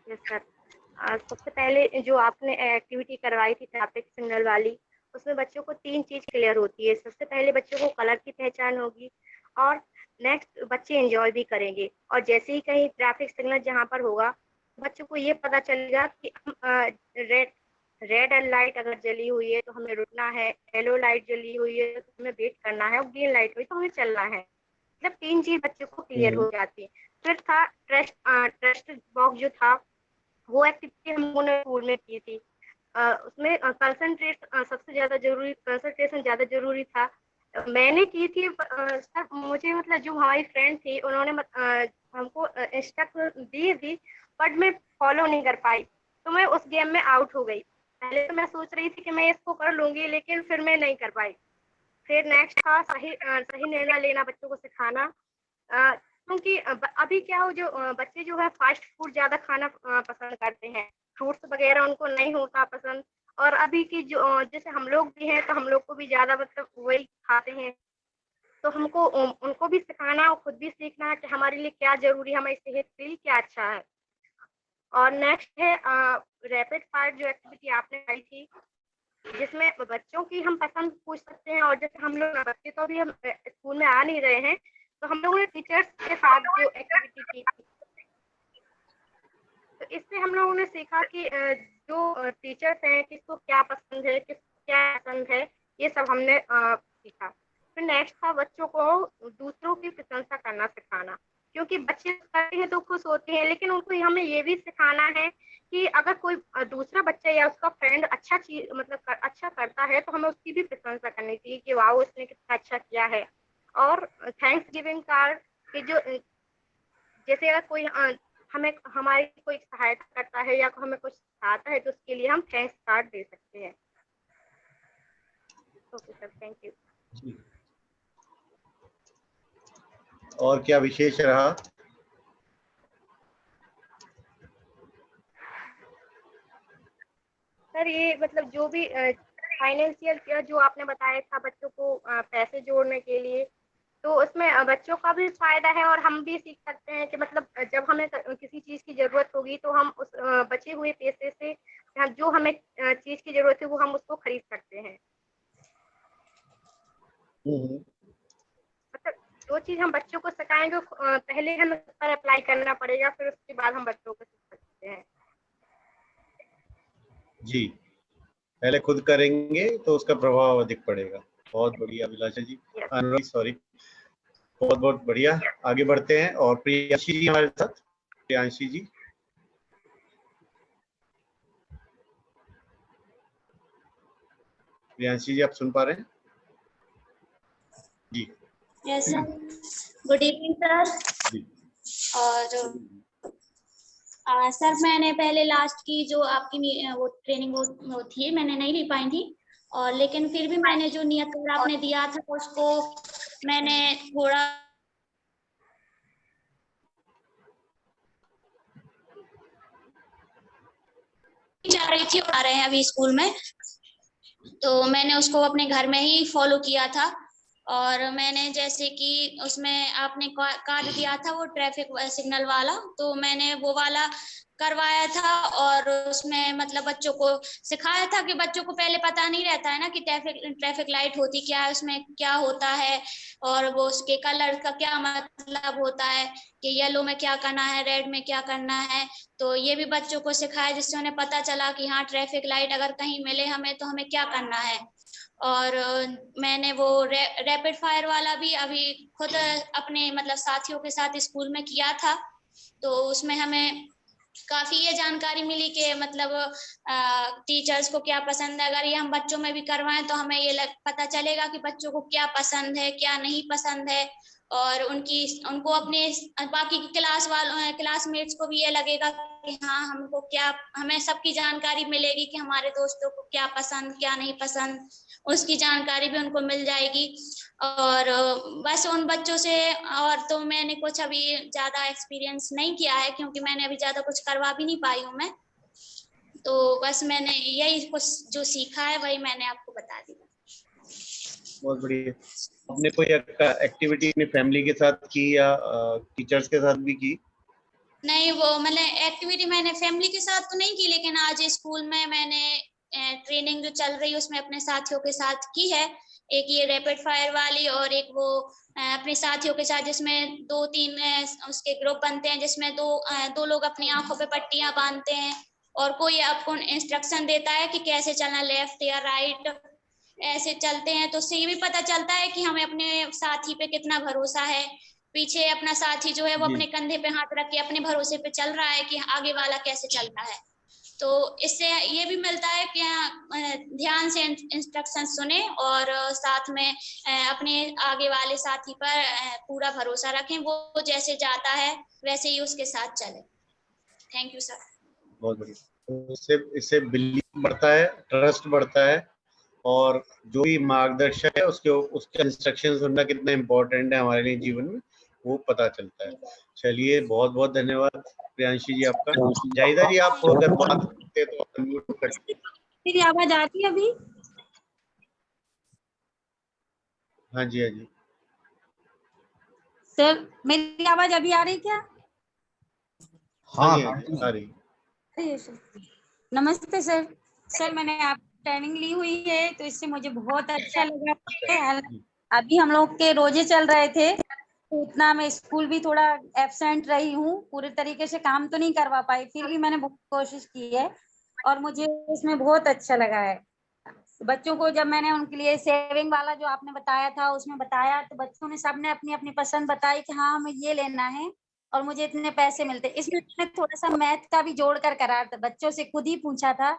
Yes sir. सबसे पहले जो आपने एक्टिविटी करवाई थी ट्रैफिक सिग्नल वाली, उसमें बच्चों को 3 चीज क्लियर होती है। सबसे पहले बच्चों को कलर की पहचान होगी और नेक्स्ट बच्चे एंजॉय भी करेंगे, और जैसे ही कहीं ट्रैफिक सिग्नल जहाँ पर होगा बच्चों को ये पता चलेगा कि रेड लाइट अगर जली हुई है तो हमें रुकना है, येलो लाइट जली हुई है तो हमें वेट करना है, और ग्रीन लाइट हुई तो हमें चलना है। मतलब 3 चीज बच्चों को क्लियर हो जाती है। फिर था ट्रस्ट बॉक्स जो था, वो एक्टिविटी हम लोगों ने स्कूल में की थी। उसमें सबसे ज्यादा जरूरी कंसंट्रेशन ज्यादा जरूरी था। मैंने की थी सर, मुझे मतलब जो हमारी फ्रेंड थी उन्होंने हमको इंस्ट्रक्शन दी थी, बट मैं फॉलो नहीं कर पाई, तो मैं उस गेम में आउट हो गई। पहले तो मैं सोच रही थी कि मैं इसको कर लूंगी, लेकिन फिर मैं नहीं कर पाई। फिर नेक्स्ट था सही निर्णय लेना, बच्चों को सिखाना, क्योंकि अभी क्या हो जो बच्चे जो है फास्ट फूड ज्यादा खाना पसंद करते हैं, फ्रूट्स वगैरह उनको नहीं होता पसंद। और अभी की जो जैसे हम लोग भी हैं तो हम लोग को भी ज्यादा मतलब वही खाते हैं, तो हमको उनको भी सिखाना और खुद भी सीखना है कि हमारे लिए क्या जरूरी है, हमारी सेहत के लिए क्या अच्छा है। और नेक्स्ट है रैपिड फायर जो एक्टिविटी आपने कही थी, जिसमें बच्चों की हम पसंद पूछ सकते हैं, और जैसे हम लोग बच्चे तो भी हम स्कूल में आ नहीं रहे हैं, तो हम लोगों ने टीचर्स के साथ जो एक्टिविटी की थी, तो इससे हम लोगों ने सीखा कि जो टीचर्स हैं किसको क्या पसंद है, किसको क्या पसंद है, ये सब हमने सीखा। फिर नेक्स्ट था बच्चों को दूसरों की प्रशंसा करना सिखाना, क्योंकि बच्चे करते हैं तो खुश होते हैं, लेकिन उनको हमें ये भी सिखाना है कि अगर कोई दूसरा बच्चा या उसका फ्रेंड अच्छा चीज मतलब अच्छा करता है तो हमें उसकी भी प्रशंसा करनी चाहिए कि वाह उसने कितना अच्छा किया है। और थैंक्स गिविंग कार्ड कि जो जैसे अगर कोई हमें हमारी कोई सहायता करता है या हमें कुछ सिखाता है तो उसके लिए हम थैंक्स कार्ड दे सकते हैं। Okay sir, thank you. और क्या विशेष रहा? सर ये मतलब जो भी फाइनेंशियल जो आपने बताया था बच्चों को पैसे जोड़ने के लिए, तो उसमें बच्चों का भी फायदा है और हम भी सीख सकते हैं कि मतलब जब हमें किसी चीज की जरूरत होगी तो हम उस बचे हुए पैसे से जो हमें चीज की जरूरत है वो हम उसको खरीद सकते हैं। मतलब जो चीज हम बच्चों को सिखाएंगे पहले हमें उस पर अप्लाई करना पड़ेगा, फिर उसके बाद हम बच्चों को सीख सकते हैं। जी, पहले खुद करेंगे तो उसका प्रभाव अधिक पड़ेगा। बहुत बढ़िया अभिलाषा जी, अनुराग सॉरी, बहुत बहुत बढ़िया। आगे बढ़ते हैं और प्रियांशी जी हमारे साथ। प्रियांशी जी, प्रियांशी जी आप सुन पा रहे हैं? जी yes sir, good evening sir. और सर मैंने पहले लास्ट की जो आपकी वो ट्रेनिंग वो थी, मैंने नहीं ली पाई थी, और लेकिन फिर भी मैंने जो नियत कर आपने दिया था उसको मैंने थोड़ा जा रही थी, आ रहे हैं अभी स्कूल में, तो मैंने उसको अपने घर में ही फॉलो किया था। और मैंने जैसे कि उसमें आपने कार्ड दिया था वो ट्रैफिक सिग्नल वाला, तो मैंने वो वाला करवाया था, और उसमें मतलब बच्चों को सिखाया था कि बच्चों को पहले पता नहीं रहता है ना कि ट्रैफिक लाइट होती क्या है, उसमें क्या होता है, और वो उसके कलर का क्या मतलब होता है कि येलो में क्या करना है, रेड में क्या करना है। तो ये भी बच्चों को सिखाया, जिससे उन्हें पता चला कि हाँ ट्रैफिक लाइट अगर कहीं मिले हमें तो हमें क्या करना है। और मैंने वो रैपिड फायर वाला भी अभी खुद अपने मतलब साथियों के साथ स्कूल में किया था, तो उसमें हमें काफी ये जानकारी मिली कि मतलब टीचर्स को क्या पसंद है। अगर ये हम बच्चों में भी करवाएं तो हमें ये पता चलेगा कि बच्चों को क्या पसंद है क्या नहीं पसंद है, और उनको अपने बाकी क्लासमेट्स को भी ये लगेगा कि हाँ हमको क्या, हमें सबकी जानकारी मिलेगी कि हमारे दोस्तों को क्या पसंद क्या नहीं पसंद, उसकी जानकारी भी उनको मिल जाएगी। और बस उन बच्चों से, और तो मैंने कुछ अभी ज्यादा एक्सपीरियंस नहीं किया है क्योंकि मैंने अभी ज्यादा कुछ करवा भी नहीं पाई हूँ मैं, तो बस मैंने यही कुछ जो सीखा है वही मैंने आपको बता दिया। बहुत बढ़िया। आपने कोई एक्टिविटी अपनी फैमिली के साथ की या टीचर्स के साथ भी की? नहीं, वो मतलब एक्टिविटी मैंने फैमिली के साथ तो नहीं की, लेकिन आज स्कूल में मैंने ट्रेनिंग जो चल रही है उसमें अपने साथियों के साथ की है। एक ये रैपिड फायर वाली, और एक वो अपने साथियों के साथ जिसमें 2-3 उसके ग्रुप बनते हैं, जिसमें दो लोग अपनी आंखों पे पट्टियां बांधते हैं और कोई आपको इंस्ट्रक्शन देता है कि कैसे चलना, लेफ्ट या राइट, ऐसे चलते हैं। तो उससे ये भी पता चलता है कि हमें अपने साथी पे कितना भरोसा है। पीछे अपना साथी जो है वो अपने कंधे पे हाथ रख के अपने भरोसे पे चल रहा है कि आगे वाला कैसे चलता है। तो इससे ये भी मिलता है कि ध्यान से इंस्ट्रक्शन सुने और साथ में अपने आगे वाले साथी पर पूरा भरोसा रखें, वो जैसे जाता है वैसे ही उसके साथ चले। Thank you sir. बहुत बढ़िया। इससे बिलीव बढ़ता है, ट्रस्ट बढ़ता है, और जो भी मार्गदर्शक है उसके इंस्ट्रक्शन सुनना कितना इम्पोर्टेंट है हमारे लिए जीवन में, वो पता चलता है। चलिए, बहुत बहुत धन्यवाद प्रियांशी जी आपका। जाहिदा जी, आप अगर बात करते तो अनम्यूट करिए। मेरी आवाज आ रही है अभी? हाँ जी, हाँ जी सर, मेरी आवाज अभी आ रही क्या? हाँ जी, आ रही। नमस्ते सर। सर, मैंने आप ट्रेनिंग ली हुई है तो इससे मुझे बहुत अच्छा लगा। अभी हम लोग के रोजे चल रहे थे तो उतना मैं स्कूल भी थोड़ा एब्सेंट रही हूँ, पूरे तरीके से काम तो नहीं करवा पाई, फिर भी मैंने बहुत कोशिश की है और मुझे इसमें बहुत अच्छा लगा है। बच्चों को जब मैंने उनके लिए सेविंग वाला जो आपने बताया था उसमें बताया, तो बच्चों ने सबने अपनी अपनी पसंद बताई कि हाँ हमें ये लेना है और मुझे इतने पैसे मिलते। इसमें मैंने थोड़ा सा मैथ का भी जोड़ कर करा था, बच्चों से खुद ही पूछा था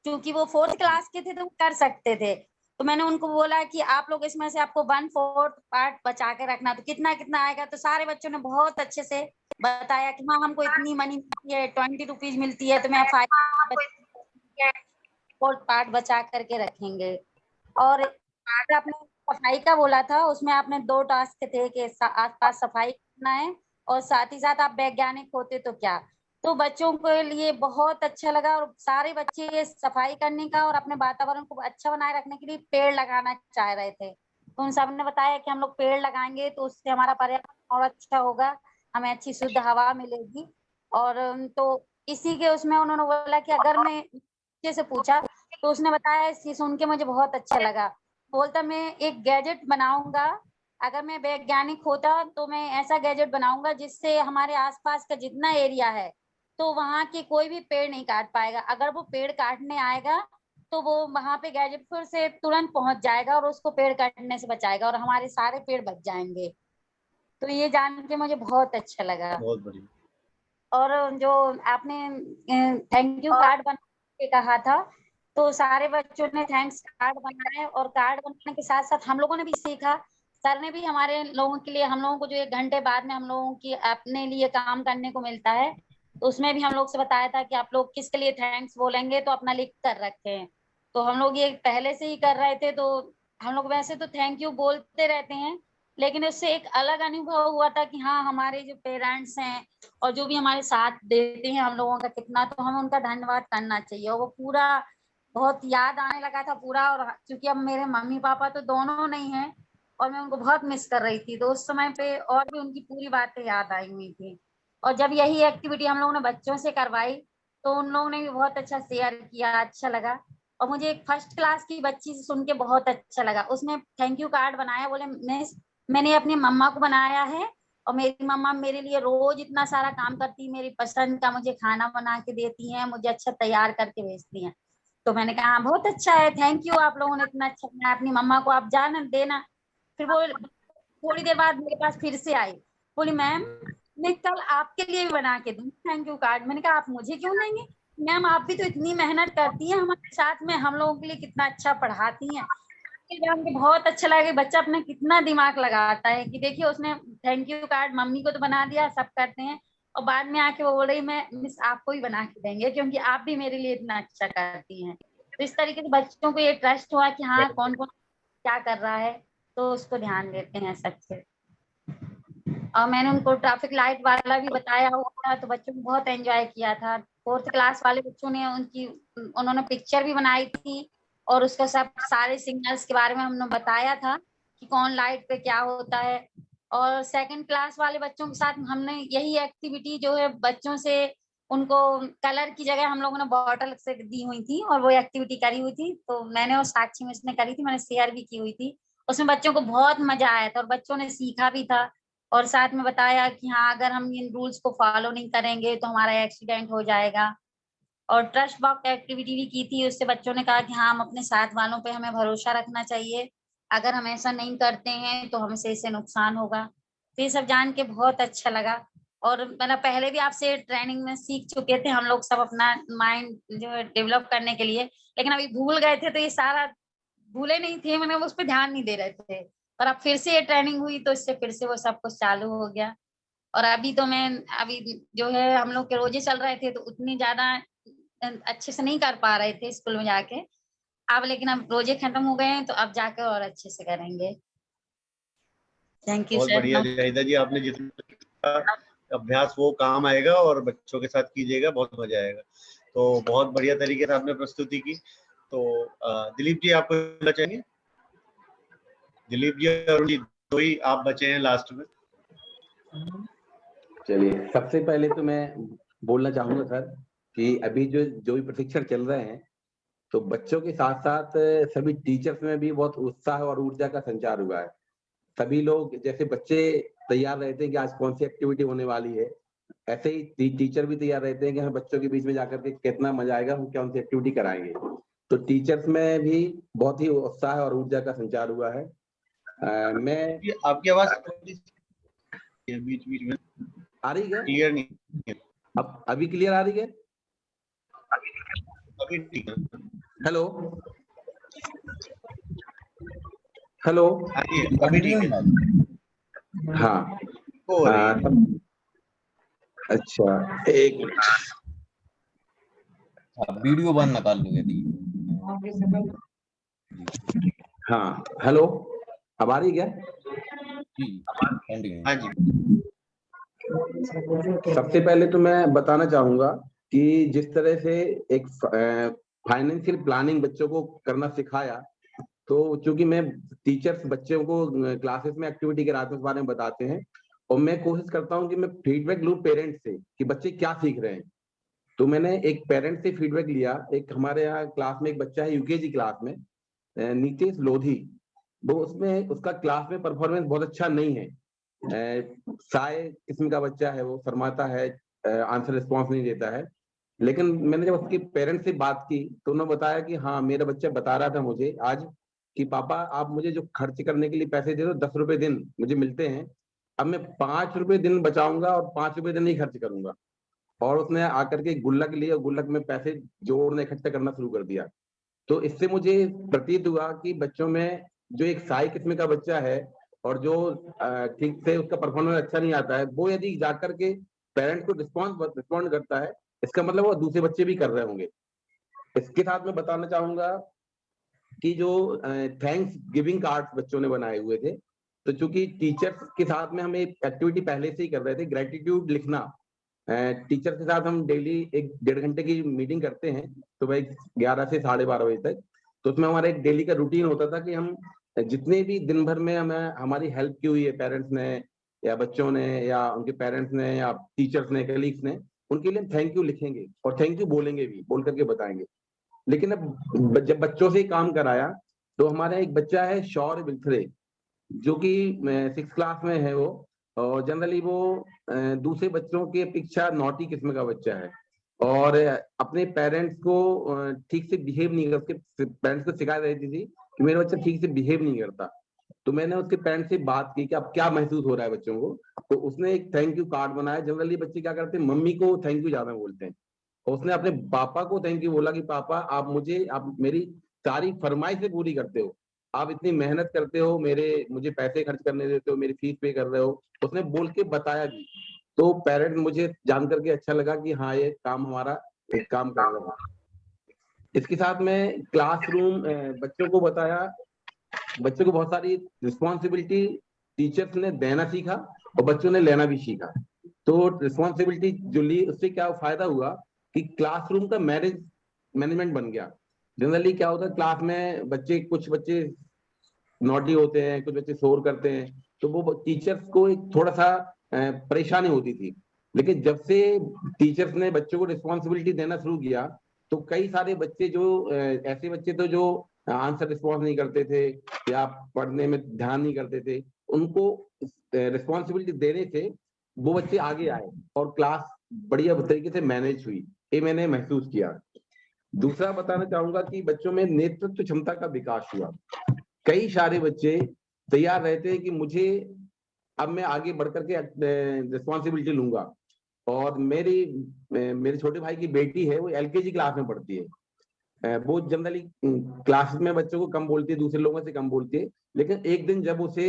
क्योंकि वो 4th क्लास के थे तो वो कर सकते थे। तो मैंने उनको बोला कि आप लोग इसमें से आपको 1/4 पार्ट बचा के रखना, तो कितना कितना आएगा। तो सारे बच्चों ने बहुत अच्छे से बताया कि हाँ हमको इतनी मनी मिलती है, 20 रुपीज मिलती है, तो मैं 5 पार्ट बचा करके रखेंगे। और आपने सफाई का बोला था, उसमें आपने 2 टास्क थे कि आसपास सफाई करना है और साथ ही साथ आप वैज्ञानिक होते तो क्या। तो बच्चों के लिए बहुत अच्छा लगा और सारे बच्चे सफाई करने का और अपने वातावरण को अच्छा बनाए रखने के लिए पेड़ लगाना चाह रहे थे। तो उन सब ने बताया कि हम लोग पेड़ लगाएंगे तो उससे हमारा पर्यावरण और अच्छा होगा, हमें अच्छी शुद्ध हवा मिलेगी। और तो इसी के उसमें उन्होंने बोला कि अगर मैं बच्चे से पूछा तो उसने बताया, इसकी सुन के मुझे बहुत अच्छा लगा। बोलता मैं एक गैजेट बनाऊंगा, अगर मैं वैज्ञानिक होता तो मैं ऐसा गैजेट बनाऊंगा जिससे हमारे आसपास का जितना एरिया है तो वहां के कोई भी पेड़ नहीं काट पाएगा। अगर वो पेड़ काटने आएगा तो वो वहां पे गैजेट फिर से तुरंत पहुंच जाएगा और उसको पेड़ काटने से बचाएगा और हमारे सारे पेड़ बच जाएंगे। तो ये जान के मुझे बहुत अच्छा लगा। बहुत बढ़िया। और जो आपने थैंक यू कार्ड बना के कहा था, तो सारे बच्चों ने थैंक्स कार्ड बनाए और कार्ड बनाने के साथ साथ हम लोगों ने भी सीखा। सर ने भी हमारे लोगों के लिए, हम लोगों को जो 1 घंटे बाद में हम लोगों की अपने लिए काम करने को मिलता है, तो उसमें भी हम लोग से बताया था कि आप लोग किसके लिए थैंक्स बोलेंगे तो अपना लिख कर रखें। तो हम लोग ये पहले से ही कर रहे थे। तो हम लोग वैसे तो थैंक यू बोलते रहते हैं, लेकिन उससे एक अलग अनुभव हुआ था कि हाँ, हमारे जो पेरेंट्स हैं और जो भी हमारे साथ देते हैं हम लोगों का कितना, तो हमें उनका धन्यवाद करना चाहिए। और वो पूरा बहुत याद आने लगा था पूरा। और क्योंकि अब मेरे मम्मी पापा तो दोनों नहीं है और मैं उनको बहुत मिस कर रही थी, तो उस समय पे और भी उनकी पूरी बातें याद आई हुई थी। और जब यही एक्टिविटी हम लोगों ने बच्चों से करवाई तो उन लोगों ने भी बहुत अच्छा शेयर किया, अच्छा लगा। और मुझे एक फर्स्ट क्लास की बच्ची से सुन के बहुत अच्छा लगा। उसने थैंक यू कार्ड बनाया, बोले मिस मैंने अपनी मम्मा को बनाया है और मेरी मम्मा मेरे लिए रोज इतना सारा काम करती, मेरी पसंद का मुझे खाना बना के देती हैं, मुझे अच्छा तैयार करके भेजती हैं। तो मैंने कहा हाँ, बहुत अच्छा है, थैंक यू, आप लोगों ने इतना अच्छा बनाया, अपनी मम्मा को आप जाना देना। फिर वो थोड़ी देर बाद मेरे पास फिर से आई, बोली मैम मैं कल आपके लिए भी बना के दूं थैंक यू कार्ड। मैंने कहा आप मुझे क्यों देंगे मैम, आप भी तो इतनी मेहनत करती हैं हमारे साथ में, हम लोगों के लिए कितना अच्छा पढ़ाती हैं। जान के बहुत अच्छा लगा कि बच्चा अपना कितना दिमाग लगाता है कि देखिए उसने थैंक यू कार्ड मम्मी को तो बना दिया, सब करते हैं, और बाद में आके वो बोल रही मैं मिस आपको ही बना के देंगे क्योंकि आप भी मेरे लिए इतना अच्छा करती हैं। तो इस तरीके से बच्चों को ये ट्रस्ट हुआ कि हाँ कौन कौन क्या कर रहा है, तो उसको ध्यान देते हैं सबसे। और मैंने उनको ट्रैफिक लाइट वाला भी बताया हुआ था, तो बच्चों ने बहुत एंजॉय किया था। 4th क्लास वाले बच्चों ने उन्होंने पिक्चर भी बनाई थी और उसका सब सारे सिग्नल्स के बारे में हमने बताया था कि कौन लाइट पे क्या होता है। और 2nd क्लास वाले बच्चों के साथ हमने यही एक्टिविटी जो है बच्चों से उनको कलर की जगह हम लोगों ने बॉटल से दी हुई थी और वो एक्टिविटी करी हुई थी। तो मैंने और साक्षी मिस ने करी थी, मैंने शेयर भी की हुई थी। उसमें बच्चों को बहुत मजा आया था और बच्चों ने सीखा भी था और साथ में बताया कि हाँ अगर हम इन रूल्स को फॉलो नहीं करेंगे तो हमारा एक्सीडेंट हो जाएगा। और ट्रस्ट बॉक्स एक्टिविटी भी की थी, उससे बच्चों ने कहा कि हाँ हम अपने साथ वालों पे हमें भरोसा रखना चाहिए, अगर हम ऐसा नहीं करते हैं तो हमसे इससे नुकसान होगा। तो ये सब जान के बहुत अच्छा लगा। और मतलब पहले भी आपसे ट्रेनिंग में सीख चुके थे हम लोग सब अपना माइंड जो है डेवलप करने के लिए, लेकिन अभी भूल गए थे, तो ये सारा भूले नहीं थे, मतलब उस पर ध्यान नहीं दे रहे थे। और अब फिर से ये ट्रेनिंग हुई तो इससे फिर से वो सब कुछ चालू हो गया। और अभी तो मैं अभी जो है हम लोग के रोजे चल रहे थे तो उतनी ज्यादा अच्छे से नहीं कर पा रहे थे स्कूल में जाके। अब लेकिन अब रोजे खत्म हो गए हैं तो अब जाकर और अच्छे से करेंगे। थैंक यू बहुत सर। बढ़िया जाहिदा जी, आपने जितना अभ्यास वो काम आएगा और बच्चों के साथ कीजिएगा, बहुत मजा आएगा। तो बहुत बढ़िया तरीके से आपने प्रस्तुति की। तो दिलीप जी आप बोलना चाहेंगे? दिलीप जी और जी दो ही आप बचे हैं लास्ट में। चलिए, सबसे पहले तो मैं बोलना चाहूंगा सर कि अभी जो भी प्रशिक्षण चल रहे हैं तो बच्चों के साथ साथ सभी टीचर्स में भी बहुत उत्साह और ऊर्जा का संचार हुआ है। सभी लोग, जैसे बच्चे तैयार रहते हैं कि आज कौन सी एक्टिविटी होने वाली है, ऐसे ही टीचर भी तैयार रहते हैं कि हम बच्चों के बीच में जाकर के कितना मजा आएगा, हम कौन सी एक्टिविटी कराएंगे। तो टीचर्स में भी बहुत ही उत्साह और ऊर्जा का संचार हुआ है। मैं आपकी आवाज बीच बीच में आ रही है? क्लियर नहीं। अब अभी क्लियर आ रही है? अभी ठीक है। हेलो हेलो, अभी ठीक है। हाँ अच्छा, एक मिनट, वीडियो बंद निकाल लो यदि। हाँ हेलो, अब आ रही क्या? हाँ जी। सबसे पहले तो मैं बताना चाहूंगा कि जिस तरह से एक फाइनेंशियल प्लानिंग बच्चों को करना सिखाया, तो चूंकि मैं टीचर्स बच्चों को क्लासेस में एक्टिविटी कराते हैं उस बारे में बताते हैं और मैं कोशिश करता हूं कि मैं फीडबैक लूं पेरेंट्स से कि बच्चे क्या सीख रहे हैं। तो मैंने एक पेरेंट से फीडबैक लिया। एक हमारे यहाँ क्लास में एक बच्चा है यूकेजी क्लास में, नीतीश लोधी, वो उसमें उसका क्लास में परफॉर्मेंस बहुत अच्छा नहीं है। साय किस्म का बच्चा है, वो शर्माता है, आंसर रिस्पॉन्स नहीं देता है। लेकिन मैंने जब उसके पेरेंट्स से बात की तो उन्होंने बताया कि हाँ, मेरा बच्चा बता रहा था मुझे आज कि पापा आप मुझे जो खर्च करने के लिए पैसे दे दो, 10 रुपए दिन मुझे मिलते हैं, अब मैं 5 रुपए दिन बचाऊंगा और 5 रुपए दिन ही खर्च करूंगा। और उसने आकर के गुल्लक लिए और गुल्लक में पैसे जोड़ना इकट्ठा करना शुरू कर दिया। तो इससे मुझे प्रतीत हुआ कि बच्चों में जो एक साई किस्म का बच्चा है और जो ठीक से उसका परफॉर्मेंस अच्छा नहीं आता है, वो यदि जाकर के पेरेंट्स को रिस्पॉन्ड करता है, इसका मतलब वो दूसरे बच्चे भी कर रहे होंगे। इसके साथ मैं बताना चाहूंगा कि जो थैंक्स गिविंग कार्ड्स बच्चों ने बनाए हुए थे, तो चूंकि टीचर्स के साथ में हम एक एक्टिविटी पहले से ही कर रहे थे, ग्रेटिट्यूड लिखना। टीचर के साथ हम डेली 1-1.5 घंटे की मीटिंग करते हैं, तो भाई 11 से 12:30 बजे तक। तो उसमें हमारा एक डेली का रूटीन होता था कि हम जितने भी दिन भर में हमें हमारी हेल्प की हुई है पेरेंट्स ने या बच्चों ने या उनके पेरेंट्स ने या टीचर्स ने, कलीग्स ने, उनके लिए थैंक यू लिखेंगे और थैंक यू बोलेंगे भी, बोल करके बताएंगे। लेकिन अब जब बच्चों से काम कराया तो हमारा एक बच्चा है शौर्य बिलथरे, जो कि 6th क्लास में है वो, और जनरली वो दूसरे बच्चों की अपेक्षा नॉटी किस्म का बच्चा है और अपने पेरेंट्स को ठीक से बिहेव नहीं करता। उसके पेरेंट्स को शिकायत रहती थी कि मेरा बच्चा ठीक से बिहेव नहीं करता। तो मैंने उसके पेरेंट्स से बात की कि अब क्या महसूस हो रहा है बच्चों को, तो उसने एक थैंक यू कार्ड बनाया। जनरली बच्चे क्या करते हैं, मम्मी को थैंक यू ज्यादा बोलते हैं, और उसने अपने पापा को थैंक यू बोला कि पापा आप मेरी सारी फरमाइशें पूरी करते हो, आप इतनी मेहनत करते हो, मुझे पैसे खर्च करने देते हो, मेरी फीस पे कर रहे हो। उसने बोल के बताया भी, तो पेरेंट मुझे जान करके अच्छा लगा कि हाँ ये काम हमारा एक काम कर रहा है। इसके साथ में क्लासरूम बच्चों को बताया, बच्चों को बहुत सारी रिस्पॉन्सिबिलिटी टीचर्स ने देना सीखा और बच्चों ने लेना भी सीखा। तो रिस्पॉन्सिबिलिटी जो ली, उससे क्या फायदा हुआ कि क्लासरूम का मैनेजमेंट बन गया। जनरली क्या होता है क्लास में कुछ बच्चे नॉटी होते हैं, कुछ बच्चे शोर करते हैं, तो वो टीचर्स को एक थोड़ा सा परेशानी होती थी। लेकिन जब से टीचर्स ने बच्चों को रिस्पॉन्सिबिलिटी देना शुरू किया, तो कई सारे बच्चे जो ऐसे बच्चे तो जो आंसर रिस्पॉन्स नहीं करते थे या पढ़ने में ध्यान नहीं करते थे, उनको रिस्पॉन्सिबिलिटी देने से वो बच्चे आगे आए और क्लास बढ़िया तरीके से मैनेज हुई, ये मैंने महसूस किया। दूसरा बताना चाहूंगा कि बच्चों में नेतृत्व क्षमता का विकास हुआ। कई सारे बच्चे तैयार रहते हैं कि मुझे अब मैं आगे बढ़कर के रिस्पॉन्सिबिलिटी लूंगा। और मेरे छोटे भाई की बेटी है, वो LKG क्लास में पढ़ती है। वो जनरली क्लास में बच्चों को कम बोलती है, दूसरे लोगों से कम बोलती है। लेकिन एक दिन जब उसे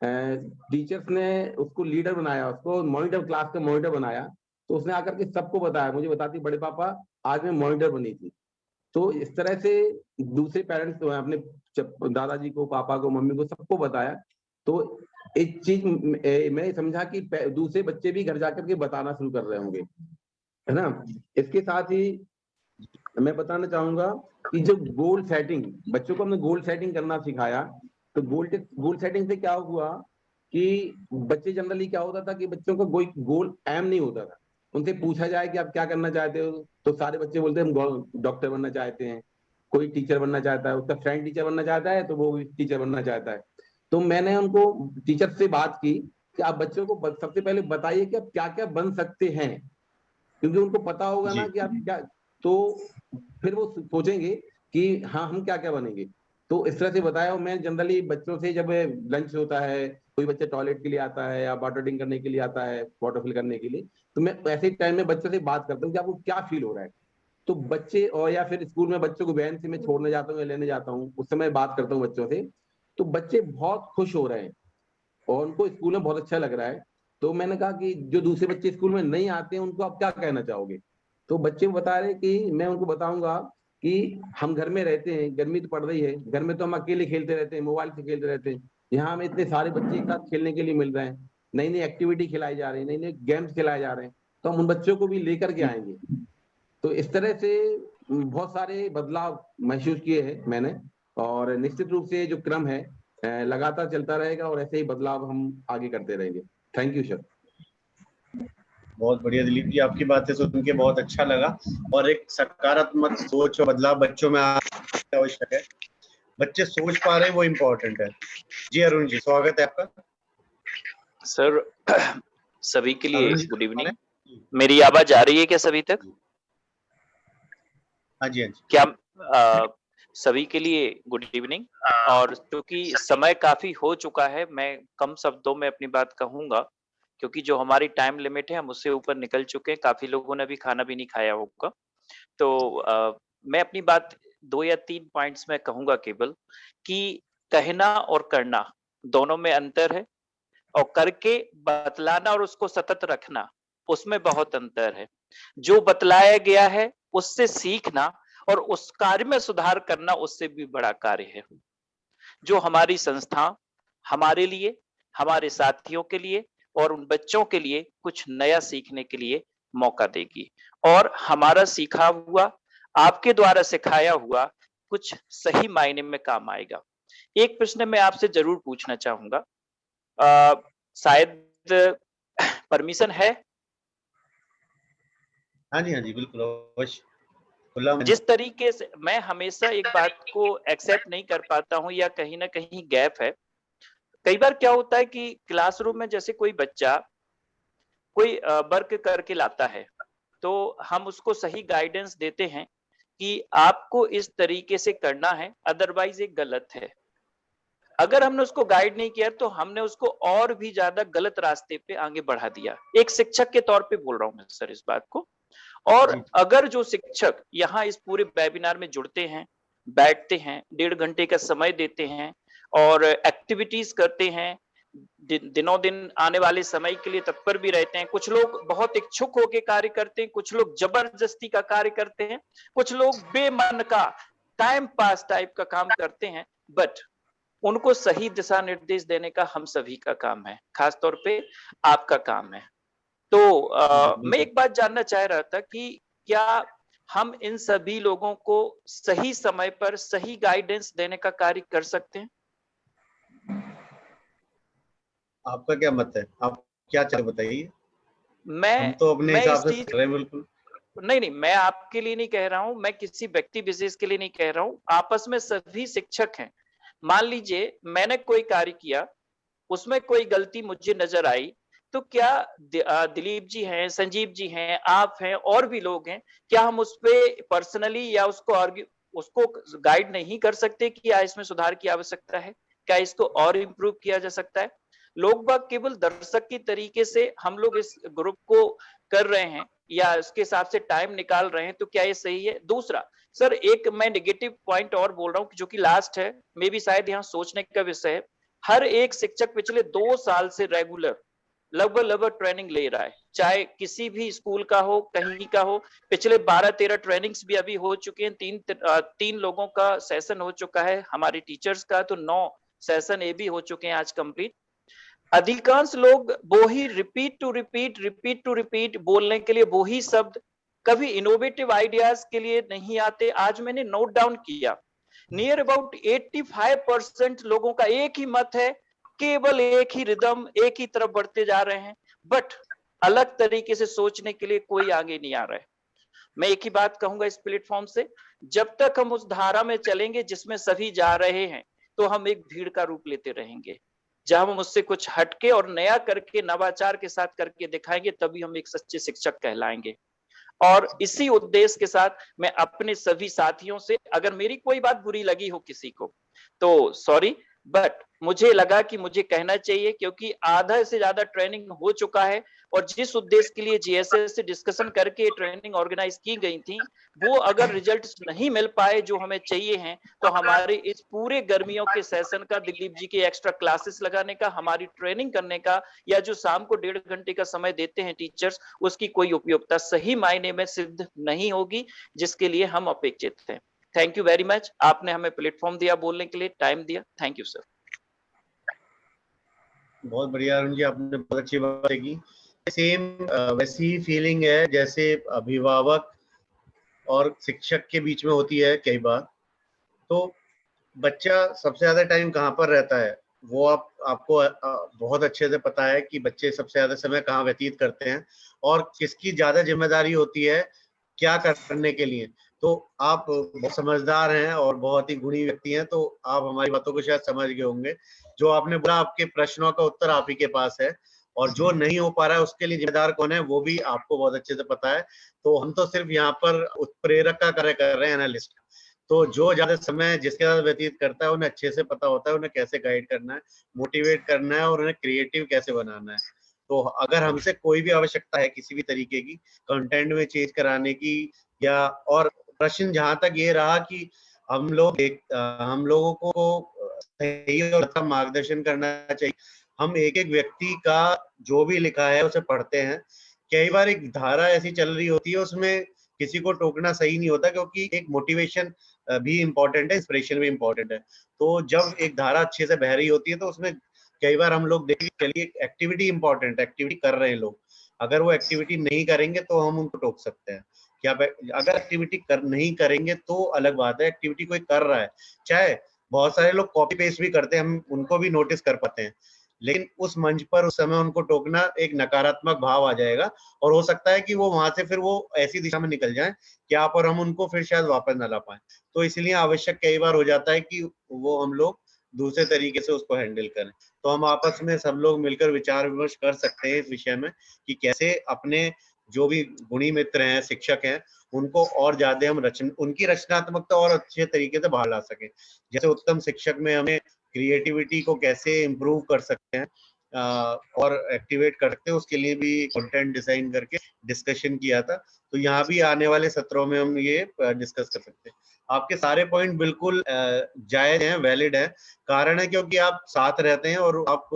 टीचर्स ने उसको लीडर बनाया, उसको मॉनिटर, क्लास का मॉनिटर बनाया, तो उसने आकर के सबको बताया, मुझे बताती बड़े पापा आज मैं मॉनिटर बनी थी। तो इस तरह से दूसरे पेरेंट्स को, अपने दादाजी को, पापा को, मम्मी को, सबको बताया। तो एक चीज मैं समझा कि दूसरे बच्चे भी घर जाकर के बताना शुरू कर रहे होंगे, है ना। इसके साथ ही मैं बताना चाहूंगा कि जो गोल सेटिंग, बच्चों को हमने गोल सेटिंग करना सिखाया। तो गोल सेटिंग से क्या हुआ कि बच्चे जनरली क्या होता था कि बच्चों का कोई गोल एम नहीं होता था। उनसे पूछा जाए कि आप क्या करना चाहते हो, तो सारे बच्चे बोलते हैं हम डॉक्टर बनना चाहते हैं, कोई टीचर बनना चाहता है, उसका फ्रेंड टीचर बनना चाहता है तो वो भी टीचर बनना चाहता है। तो मैंने उनको टीचर से बात की कि आप बच्चों को सबसे पहले बताइए कि आप क्या क्या बन सकते हैं, क्योंकि उनको पता होगा ना कि आप क्या, तो फिर वो सोचेंगे कि हाँ हम क्या क्या बनेंगे। तो इस तरह से बताया। मैं जनरली बच्चों से जब लंच होता है, कोई बच्चा टॉयलेट के लिए आता है या वाटर ड्रिंक करने के लिए आता है, वाटर फिल करने के लिए, तो मैं ऐसे टाइम में बच्चों से बात करता हूँ कि आपको क्या फील हो रहा है। तो बच्चे, और या फिर स्कूल में बच्चों को वैन से मैं छोड़ने जाता हूँ या लेने जाता हूँ, उस समय बात करता हूँ बच्चों से, तो बच्चे बहुत खुश हो रहे हैं और उनको स्कूल में बहुत अच्छा लग रहा है। तो मैंने कहा कि जो दूसरे बच्चे स्कूल में नहीं आते हैं उनको आप क्या कहना चाहोगे। तो बच्चे बता रहे कि मैं उनको बताऊंगा कि हम घर में रहते हैं, गर्मी तो पड़ रही है, घर में तो हम अकेले खेलते रहते हैं, मोबाइल से खेलते रहते हैं, यहाँ हमें इतने सारे बच्चे एक साथ खेलने के लिए मिल रहे हैं, नई नई एक्टिविटी खिलाई जा रही है, नई नई गेम्स खिलाए जा रहे हैं, तो हम उन बच्चों को भी लेकर के आएंगे। तो इस तरह से बहुत सारे बदलाव महसूस किए हैं मैंने, और निश्चित रूप से जो क्रम है लगातार चलता रहेगा और ऐसे ही बदलाव हम आगे करते रहेंगे। Thank you sir. बहुत बढ़िया दिलीप जी, आपकी बातें सुन के बहुत अच्छा लगा। और एक सकारात्मक सोच और बदलाव बच्चों में आवश्यक है। बच्चे सोच पा रहे हैं वो इम्पोर्टेंट है। जी अरुण जी, स्वागत है आपका। सर सभी के लिए गुड इवनिंग। मेरी आवाज आ रही है क्या सभी तक? हाँ जी, हाँ जी। क्या सभी के लिए गुड इवनिंग। और क्योंकि समय काफी हो चुका है, मैं कम शब्दों में अपनी बात कहूंगा, क्योंकि जो हमारी टाइम लिमिट है हम उससे ऊपर निकल चुके हैं। काफी लोगों ने अभी खाना भी नहीं खाया होगा। तो मैं अपनी बात 2 या 3 पॉइंट्स में कहूंगा केवल, कि कहना और करना दोनों में अंतर है, और करके बतलाना और उसको सतत रखना उसमें बहुत अंतर है। जो बतलाया गया है उससे सीखना और उस कार्य में सुधार करना उससे भी बड़ा कार्य है, जो हमारी संस्था हमारे लिए, हमारे साथियों के लिए और उन बच्चों के लिए कुछ नया सीखने के लिए मौका देगी और हमारा सीखा हुआ, आपके द्वारा सिखाया हुआ कुछ सही मायने में काम आएगा। एक प्रश्न मैं आपसे जरूर पूछना चाहूंगा, शायद परमिशन है? हाँ जी बिल्कुल अवश्य, खुला मंच। जिस तरीके से मैं हमेशा एक बात को एक्सेप्ट नहीं कर पाता हूं या कहीं ना कहीं गैप है। कई बार क्या होता है कि क्लासरूम में जैसे कोई बच्चा कोई वर्क करके लाता है तो हम उसको सही गाइडेंस देते हैं कि आपको इस तरीके से करना है, अदरवाइज ये गलत है। अगर हमने उसको गाइड नहीं किया तो हमने उसको और भी ज्यादा गलत रास्ते पे आगे बढ़ा दिया। एक शिक्षक के तौर पे बोल रहा हूं मैं सर इस बात को। और अगर जो शिक्षक यहाँ इस पूरे वेबिनार में जुड़ते हैं, बैठते हैं, 1.5 घंटे का समय देते हैं और एक्टिविटीज करते हैं, दिनों दिन आने वाले समय के लिए तत्पर भी रहते हैं। कुछ लोग बहुत इच्छुक होकर कार्य करते हैं, कुछ लोग जबरदस्ती का कार्य करते हैं, कुछ लोग बेमन का टाइम पास टाइप का काम करते हैं, बट उनको सही दिशा निर्देश देने का हम सभी का काम है, खासतौर पे आपका काम है। तो मैं एक बात जानना चाह रहा था कि क्या हम इन सभी लोगों को सही समय पर सही गाइडेंस देने का कार्य कर सकते हैं? आपका क्या मत है, आप क्या चाहे बताइए। हम मैं तो अपने हिसाब से इस कर रहे हैं बिल्कुल। नहीं, मैं आपके लिए नहीं कह रहा हूं, मैं किसी व्यक्ति विशेष के लिए नहीं कह रहा हूं, आपस में सभी शिक्षक हैं। मान लीजिए मैंने कोई कार्य किया, उसमें कोई गलती मुझे नजर आई, तो क्या दिलीप जी हैं, संजीव जी हैं, आप हैं और भी लोग हैं, क्या हम उस पे पर्सनली या उसको गाइड नहीं कर सकते कि या इसमें सुधार की आवश्यकता है, क्या इसको और इम्प्रूव किया जा सकता है? लोग बाग केवल दर्शक की तरीके से हम लोग इस ग्रुप को कर रहे हैं या उसके हिसाब से टाइम निकाल रहे हैं, तो क्या ये सही है? दूसरा सर, एक मैं नेगेटिव पॉइंट और बोल रहा हूँ जो कि लास्ट है, मे भी शायद यहाँ सोचने का विषय है। हर एक शिक्षक पिछले 2 साल से रेगुलर लगभग ट्रेनिंग ले रहा है, चाहे किसी भी स्कूल का हो, कहीं का हो। पिछले 12-13 ट्रेनिंग्स भी अभी हो चुके हैं, 3 लोगों का सेशन हो चुका है, हमारे टीचर्स का तो 9 सेशन ये भी हो चुके हैं आज कंप्लीट। अधिकांश लोग वो ही रिपीट टू रिपीट बोलने के लिए वो ही शब्द, कभी इनोवेटिव आइडियाज के लिए नहीं आते। आज मैंने नोट डाउन किया, नियर अबाउट 85% लोगों का एक ही मत है, केवल एक ही रिदम, एक ही तरफ बढ़ते जा रहे हैं, बट अलग तरीके से सोचने के लिए कोई आगे नहीं आ रहा है। मैं एक ही बात कहूंगा इस प्लेटफॉर्म से, जब तक हम उस धारा में चलेंगे जिसमें सभी जा रहे हैं, तो हम एक भीड़ का रूप लेते रहेंगे। जब हम उससे कुछ हटके और नया करके, नवाचार के साथ करके दिखाएंगे, तभी हम एक सच्चे शिक्षक कहलाएंगे। और इसी उद्देश्य के साथ मैं अपने सभी साथियों से, अगर मेरी कोई बात बुरी लगी हो किसी को तो सॉरी, बट मुझे लगा कि मुझे कहना चाहिए, क्योंकि आधा से ज्यादा ट्रेनिंग हो चुका है और जिस उद्देश्य के लिए जीएसएस से डिस्कशन करके ट्रेनिंग ऑर्गेनाइज की गई थी, वो अगर रिजल्ट नहीं मिल पाए जो हमें चाहिए हैं, तो हमारे इस पूरे गर्मियों के सेशन का, दिलीप जी के एक्स्ट्रा क्लासेस लगाने का, हमारी ट्रेनिंग करने का, या जो शाम को 1.5 घंटे का समय देते हैं टीचर्स, उसकी कोई उपयोगिता सही मायने में सिद्ध नहीं होगी, जिसके लिए हम अपेक्षित हैं। थैंक यू वेरी मच, आपने हमें प्लेटफॉर्म दिया, बोलने के लिए टाइम दिया, थैंक यू सर। बहुत बढ़िया अरुण जी, आपने बहुत अच्छी बात की। सेम वैसी ही फीलिंग है जैसे अभिभावक और शिक्षक के बीच में होती है कई बार। तो बच्चा सबसे ज्यादा टाइम कहाँ पर रहता है, वो आपको बहुत अच्छे से पता है कि बच्चे सबसे ज्यादा समय कहाँ व्यतीत करते हैं और किसकी ज्यादा जिम्मेदारी होती है क्या करने के लिए। तो आप बहुत समझदार हैं और बहुत ही गुणी व्यक्ति हैं, तो आप हमारी बातों को शायद समझ गए होंगे। जो आपने बोला, आपके प्रश्नों का उत्तर आप ही के पास है, और जो नहीं हो पा रहा है उसके लिए जिम्मेदार कौन है वो भी आपको बहुत अच्छे से पता है। तो हम तो सिर्फ यहाँ पर उत्प्रेरक का कार्य कर रहे हैं, एनालिस्ट। तो जो ज्यादा समय जिसके साथ व्यतीत करता है उन्हें अच्छे से पता होता है उन्हें कैसे गाइड करना है, मोटिवेट करना है और उन्हें क्रिएटिव कैसे बनाना है। तो अगर हमसे कोई भी आवश्यकता है किसी भी तरीके की कंटेंट में चेंज कराने की, या और प्रश्न जहां तक ये रहा कि हम लोगों को सही और मार्गदर्शन करना चाहिए। हम एक एक व्यक्ति का जो भी लिखा है उसे पढ़ते हैं, कई बार एक धारा ऐसी चल रही होती है, उसमें किसी को टोकना सही नहीं होता, क्योंकि एक मोटिवेशन भी इम्पोर्टेंट है, इंस्पिरेशन भी इम्पोर्टेंट है। तो जब एक धारा अच्छे से बह रही होती है तो उसमें कई बार हम लोग देखें, चलिए एक्टिविटी इंपॉर्टेंट, एक्टिविटी कर रहे हैं लोग, अगर वो एक्टिविटी नहीं करेंगे तो हम उनको टोक सकते हैं। क्या अगर एक्टिविटी नहीं करेंगे तो अलग बात है, एक्टिविटी कोई कर रहा है, चाहे बहुत सारे लोग कॉपी पेस्ट भी करते हैं, हम उनको भी नोटिस कर पाते हैं, लेकिन उस मंच पर उस समय उनको टोकना एक नकारात्मक भाव आ जाएगा, और हो सकता है कि वो वहां से फिर वो ऐसी दिशा में निकल जाए कि आप और हम उनको फिर शायद वापस न ला पाए। तो इसलिए आवश्यक कई बार हो जाता है कि वो हम लोग दूसरे तरीके से उसको हैंडल करें। तो हम आपस में सब लोग मिलकर विचार विमर्श कर सकते हैं इस विषय में कि कैसे अपने जो भी गुणी मित्र हैं, शिक्षक हैं, उनको और ज्यादा हम उनकी रचनात्मकता और अच्छे तरीके से बाहर ला सकें। जैसे उत्तम शिक्षक में हमें क्रिएटिविटी को कैसे इम्प्रूव कर सकते हैं और एक्टिवेट कर सकते हैं, उसके लिए भी कंटेंट डिजाइन करके डिस्कशन किया था। तो यहाँ भी आने वाले सत्रों में हम ये डिस्कस कर सकते हैं। आपके सारे पॉइंट बिल्कुल जायज हैं, वैलिड हैं। कारण है क्योंकि आप साथ रहते हैं और आप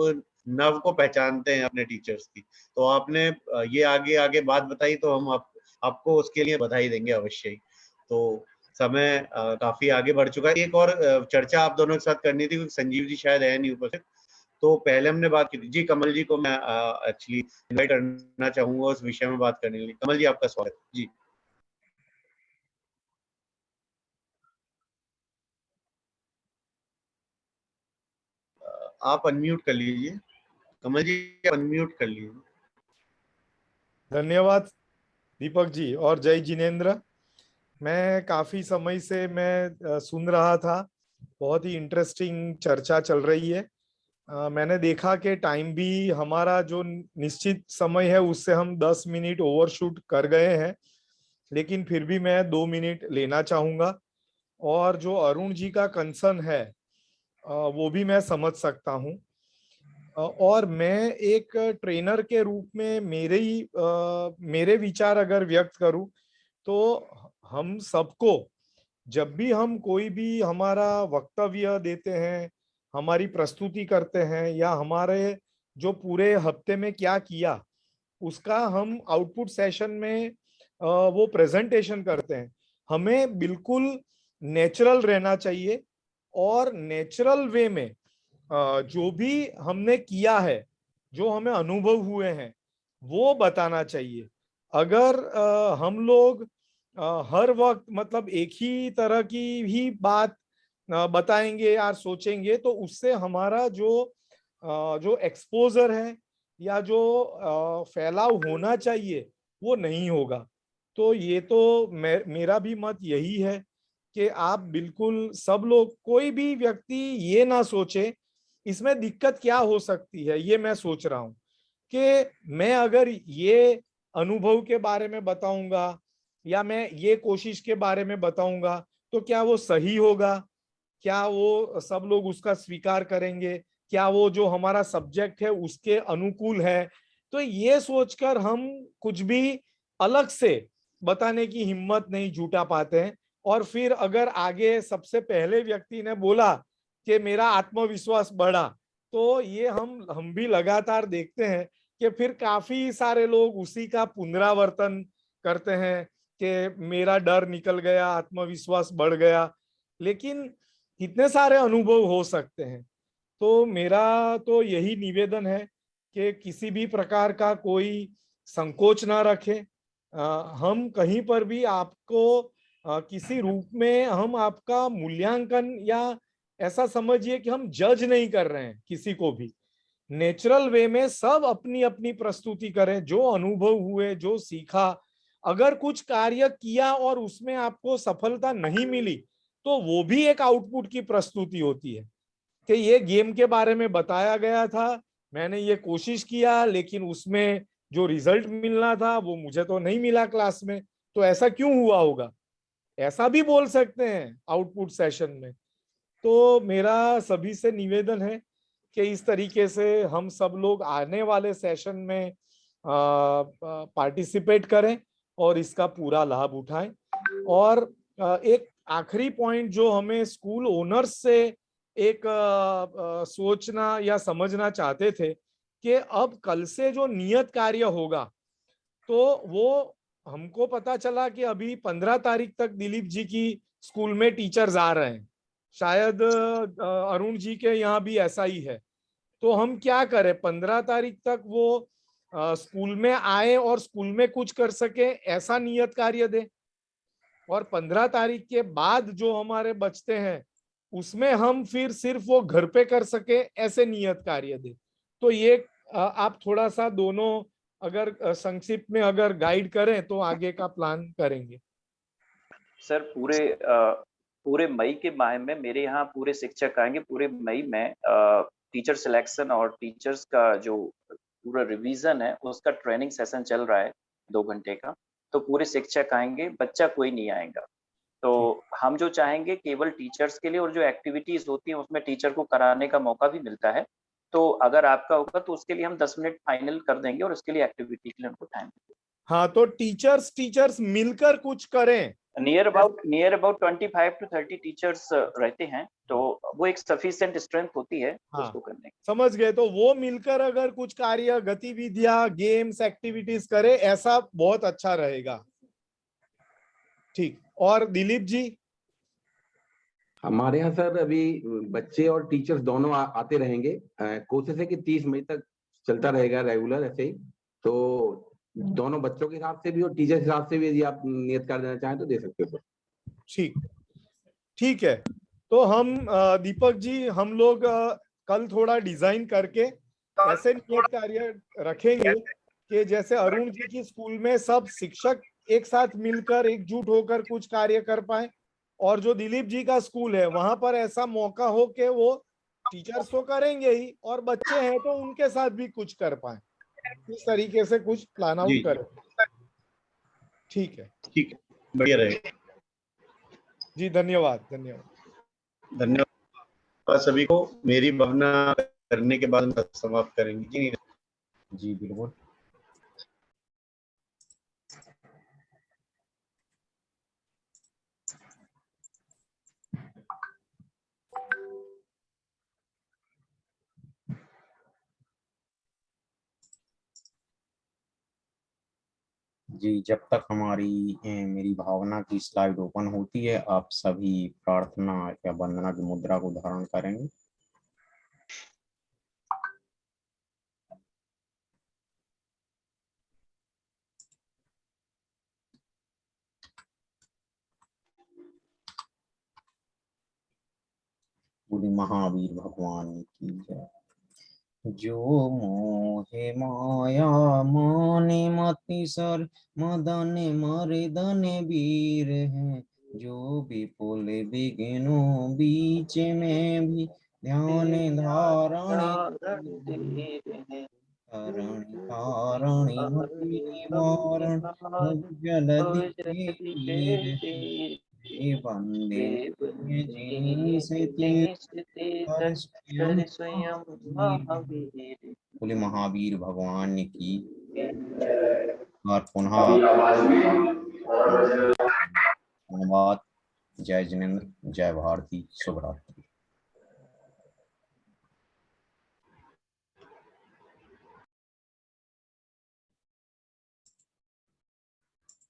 नव को पहचानते हैं अपने टीचर्स की। तो आपने ये आगे आगे बात बताई, तो हम आपको उसके लिए बधाई देंगे अवश्य ही। तो समय काफी आगे बढ़ चुका है। एक और चर्चा आप दोनों के साथ करनी थी, क्योंकि संजीव जी शायद है नहीं उपस्थित, तो पहले हमने बात की थी। जी, कमल जी को मैं एक्चुअली इनवाइट करना चाहूंगा उस विषय में बात करने के लिए। कमल जी, आपका स्वागत। जी, आप अनम्यूट कर लीजिए। कमल जी, अनम्यूट कर लीजिए। धन्यवाद दीपक जी और जय जिनेन्द्र। मैं काफी समय से मैं सुन रहा था, बहुत ही इंटरेस्टिंग चर्चा चल रही है। मैंने देखा कि टाइम भी हमारा जो निश्चित समय है उससे हम 10 मिनट ओवरशूट कर गए हैं, लेकिन फिर भी मैं 2 मिनट लेना चाहूंगा। और जो अरुण जी का कंसर्न है वो भी मैं समझ सकता हूँ। और मैं एक ट्रेनर के रूप में मेरे विचार अगर व्यक्त करूं, तो हम सबको जब भी हम कोई भी हमारा वक्तव्य देते हैं, हमारी प्रस्तुति करते हैं, या हमारे जो पूरे हफ्ते में क्या किया उसका हम आउटपुट सेशन में वो प्रेजेंटेशन करते हैं, हमें बिल्कुल नेचुरल रहना चाहिए और नेचुरल वे में जो भी हमने किया है, जो हमें अनुभव हुए हैं, वो बताना चाहिए। अगर हम लोग हर वक्त मतलब एक ही तरह की ही बात बताएंगे या सोचेंगे, तो उससे हमारा जो एक्सपोजर है या जो फैलाव होना चाहिए वो नहीं होगा। तो ये तो मेरा भी मत यही है कि आप बिल्कुल सब लोग, कोई भी व्यक्ति ये ना सोचे इसमें दिक्कत क्या हो सकती है। ये मैं सोच रहा हूँ कि मैं अगर ये अनुभव के बारे में बताऊंगा या मैं ये कोशिश के बारे में बताऊंगा तो क्या वो सही होगा, क्या वो सब लोग उसका स्वीकार करेंगे, क्या वो जो हमारा सब्जेक्ट है उसके अनुकूल है। तो ये सोचकर हम कुछ भी अलग से बताने की हिम्मत नहीं जुटा पाते हैं। और फिर अगर आगे सबसे पहले व्यक्ति ने बोला कि मेरा आत्मविश्वास बढ़ा, तो ये हम भी लगातार देखते हैं कि फिर काफी सारे लोग उसी का पुनरावर्तन करते हैं कि मेरा डर निकल गया, आत्मविश्वास बढ़ गया। लेकिन कितने सारे अनुभव हो सकते हैं। तो मेरा तो यही निवेदन है कि किसी भी प्रकार का कोई संकोच ना रखे। हम कहीं पर भी आपको किसी रूप में हम आपका मूल्यांकन या ऐसा समझिए कि हम जज नहीं कर रहे हैं किसी को भी। नेचुरल वे में सब अपनी अपनी प्रस्तुति करें, जो अनुभव हुए, जो सीखा। अगर कुछ कार्य किया और उसमें आपको सफलता नहीं मिली, तो वो भी एक आउटपुट की प्रस्तुति होती है कि ये गेम के बारे में बताया गया था, मैंने ये कोशिश किया, लेकिन उसमें जो रिजल्ट मिलना था वो मुझे तो नहीं मिला क्लास में, तो ऐसा क्यों हुआ होगा। ऐसा भी बोल सकते हैं आउटपुट सेशन में। तो मेरा सभी से निवेदन है कि इस तरीके से हम सब लोग आने वाले सेशन में पार्टिसिपेट करें और इसका पूरा लाभ उठाएं। और एक आखिरी पॉइंट जो हमें स्कूल ओनर्स से एक सोचना या समझना चाहते थे कि अब कल से जो नियत कार्य होगा तो वो हमको पता चला कि अभी 15 तारीख तक दिलीप जी की स्कूल में टीचर्स आ रहे हैं, शायद अरुण जी के यहाँ भी ऐसा ही है। तो हम क्या करें, 15 तारीख तक वो स्कूल में आए और स्कूल में कुछ कर सके ऐसा नियत कार्य दे, और 15 तारीख के बाद जो हमारे बचते हैं उसमें हम फिर सिर्फ वो घर पे कर सके ऐसे नियत कार्य दे। तो ये आप थोड़ा सा दोनों अगर संक्षिप्त में अगर गाइड करें तो आगे का प्लान करेंगे। सर पूरे मई के माह में मेरे यहाँ पूरे शिक्षक आएंगे। पूरे मई में टीचर सिलेक्शन और टीचर्स का जो पूरा रिवीजन है उसका ट्रेनिंग सेशन चल रहा है 2 घंटे का। तो पूरे शिक्षक आएंगे, बच्चा कोई नहीं आएगा। तो हम जो चाहेंगे केवल टीचर्स के लिए, और जो एक्टिविटीज होती है उसमें टीचर को कराने का मौका भी मिलता है। तो अगर आपका होगा तो उसके लिए हम 10 मिनट फाइनल कर देंगे और उसके लिए एक्टिविटी के लिए उनको टाइम देंगे। हाँ, तो टीचर्स मिलकर कुछ करें। नियर अबाउट 25 to 30 टीचर्स रहते हैं, तो वो एक सफिशिएंट स्ट्रेंथ होती है उसको करने की। समझ गए। तो वो मिलकर अगर कुछ कार्य, गतिविधियां, गेम्स, एक्टिविटीज करे, ऐसा बहुत अच्छा रहेगा। ठीक। और दिलीप जी? हमारे यहाँ सर अभी बच्चे और टीचर्स दोनों आते रहेंगे। कोशिश है कि 30 मई तक चलता रहेगा रेगुलर ऐसे ही। तो दोनों बच्चों के हिसाब से भी और टीचर के हिसाब से भी यदि आप नियत कर देना चाहें तो दे सकते हो सर। ठीक है। तो हम दीपक जी, हम लोग कल थोड़ा डिजाइन करके ऐसे नियत कार्य रखेंगे कि जैसे अरुण जी की स्कूल में सब शिक्षक एक साथ मिलकर एकजुट होकर कुछ कार्य कर पाए, और जो दिलीप जी का स्कूल है वहां पर ऐसा मौका हो कि वो टीचर्स तो करेंगे ही और बच्चे हैं तो उनके साथ भी कुछ कर पाए। इस तरीके से कुछ प्लान आउट करें। ठीक है, बढ़िया रहेगा जी। धन्यवाद सभी को। मेरी भावना करने के बाद हम समाप्त करेंगे। जी बिल्कुल। जी, जब तक मेरी भावना की स्लाइड ओपन होती है, आप सभी प्रार्थना या वंदना की मुद्रा को धारण करेंगे। बोले महावीर भगवान की जय। जो मोहे माया माने मति सर मदन मर्दन वीर है, जो विपुल विघ्नों बीच में भी ध्यान धारण जलधि वंदे बोले महावीर भगवान की। और पुनः धन्यवाद। जय जिनेंद्र, जय भारती, शुभ रात्रि।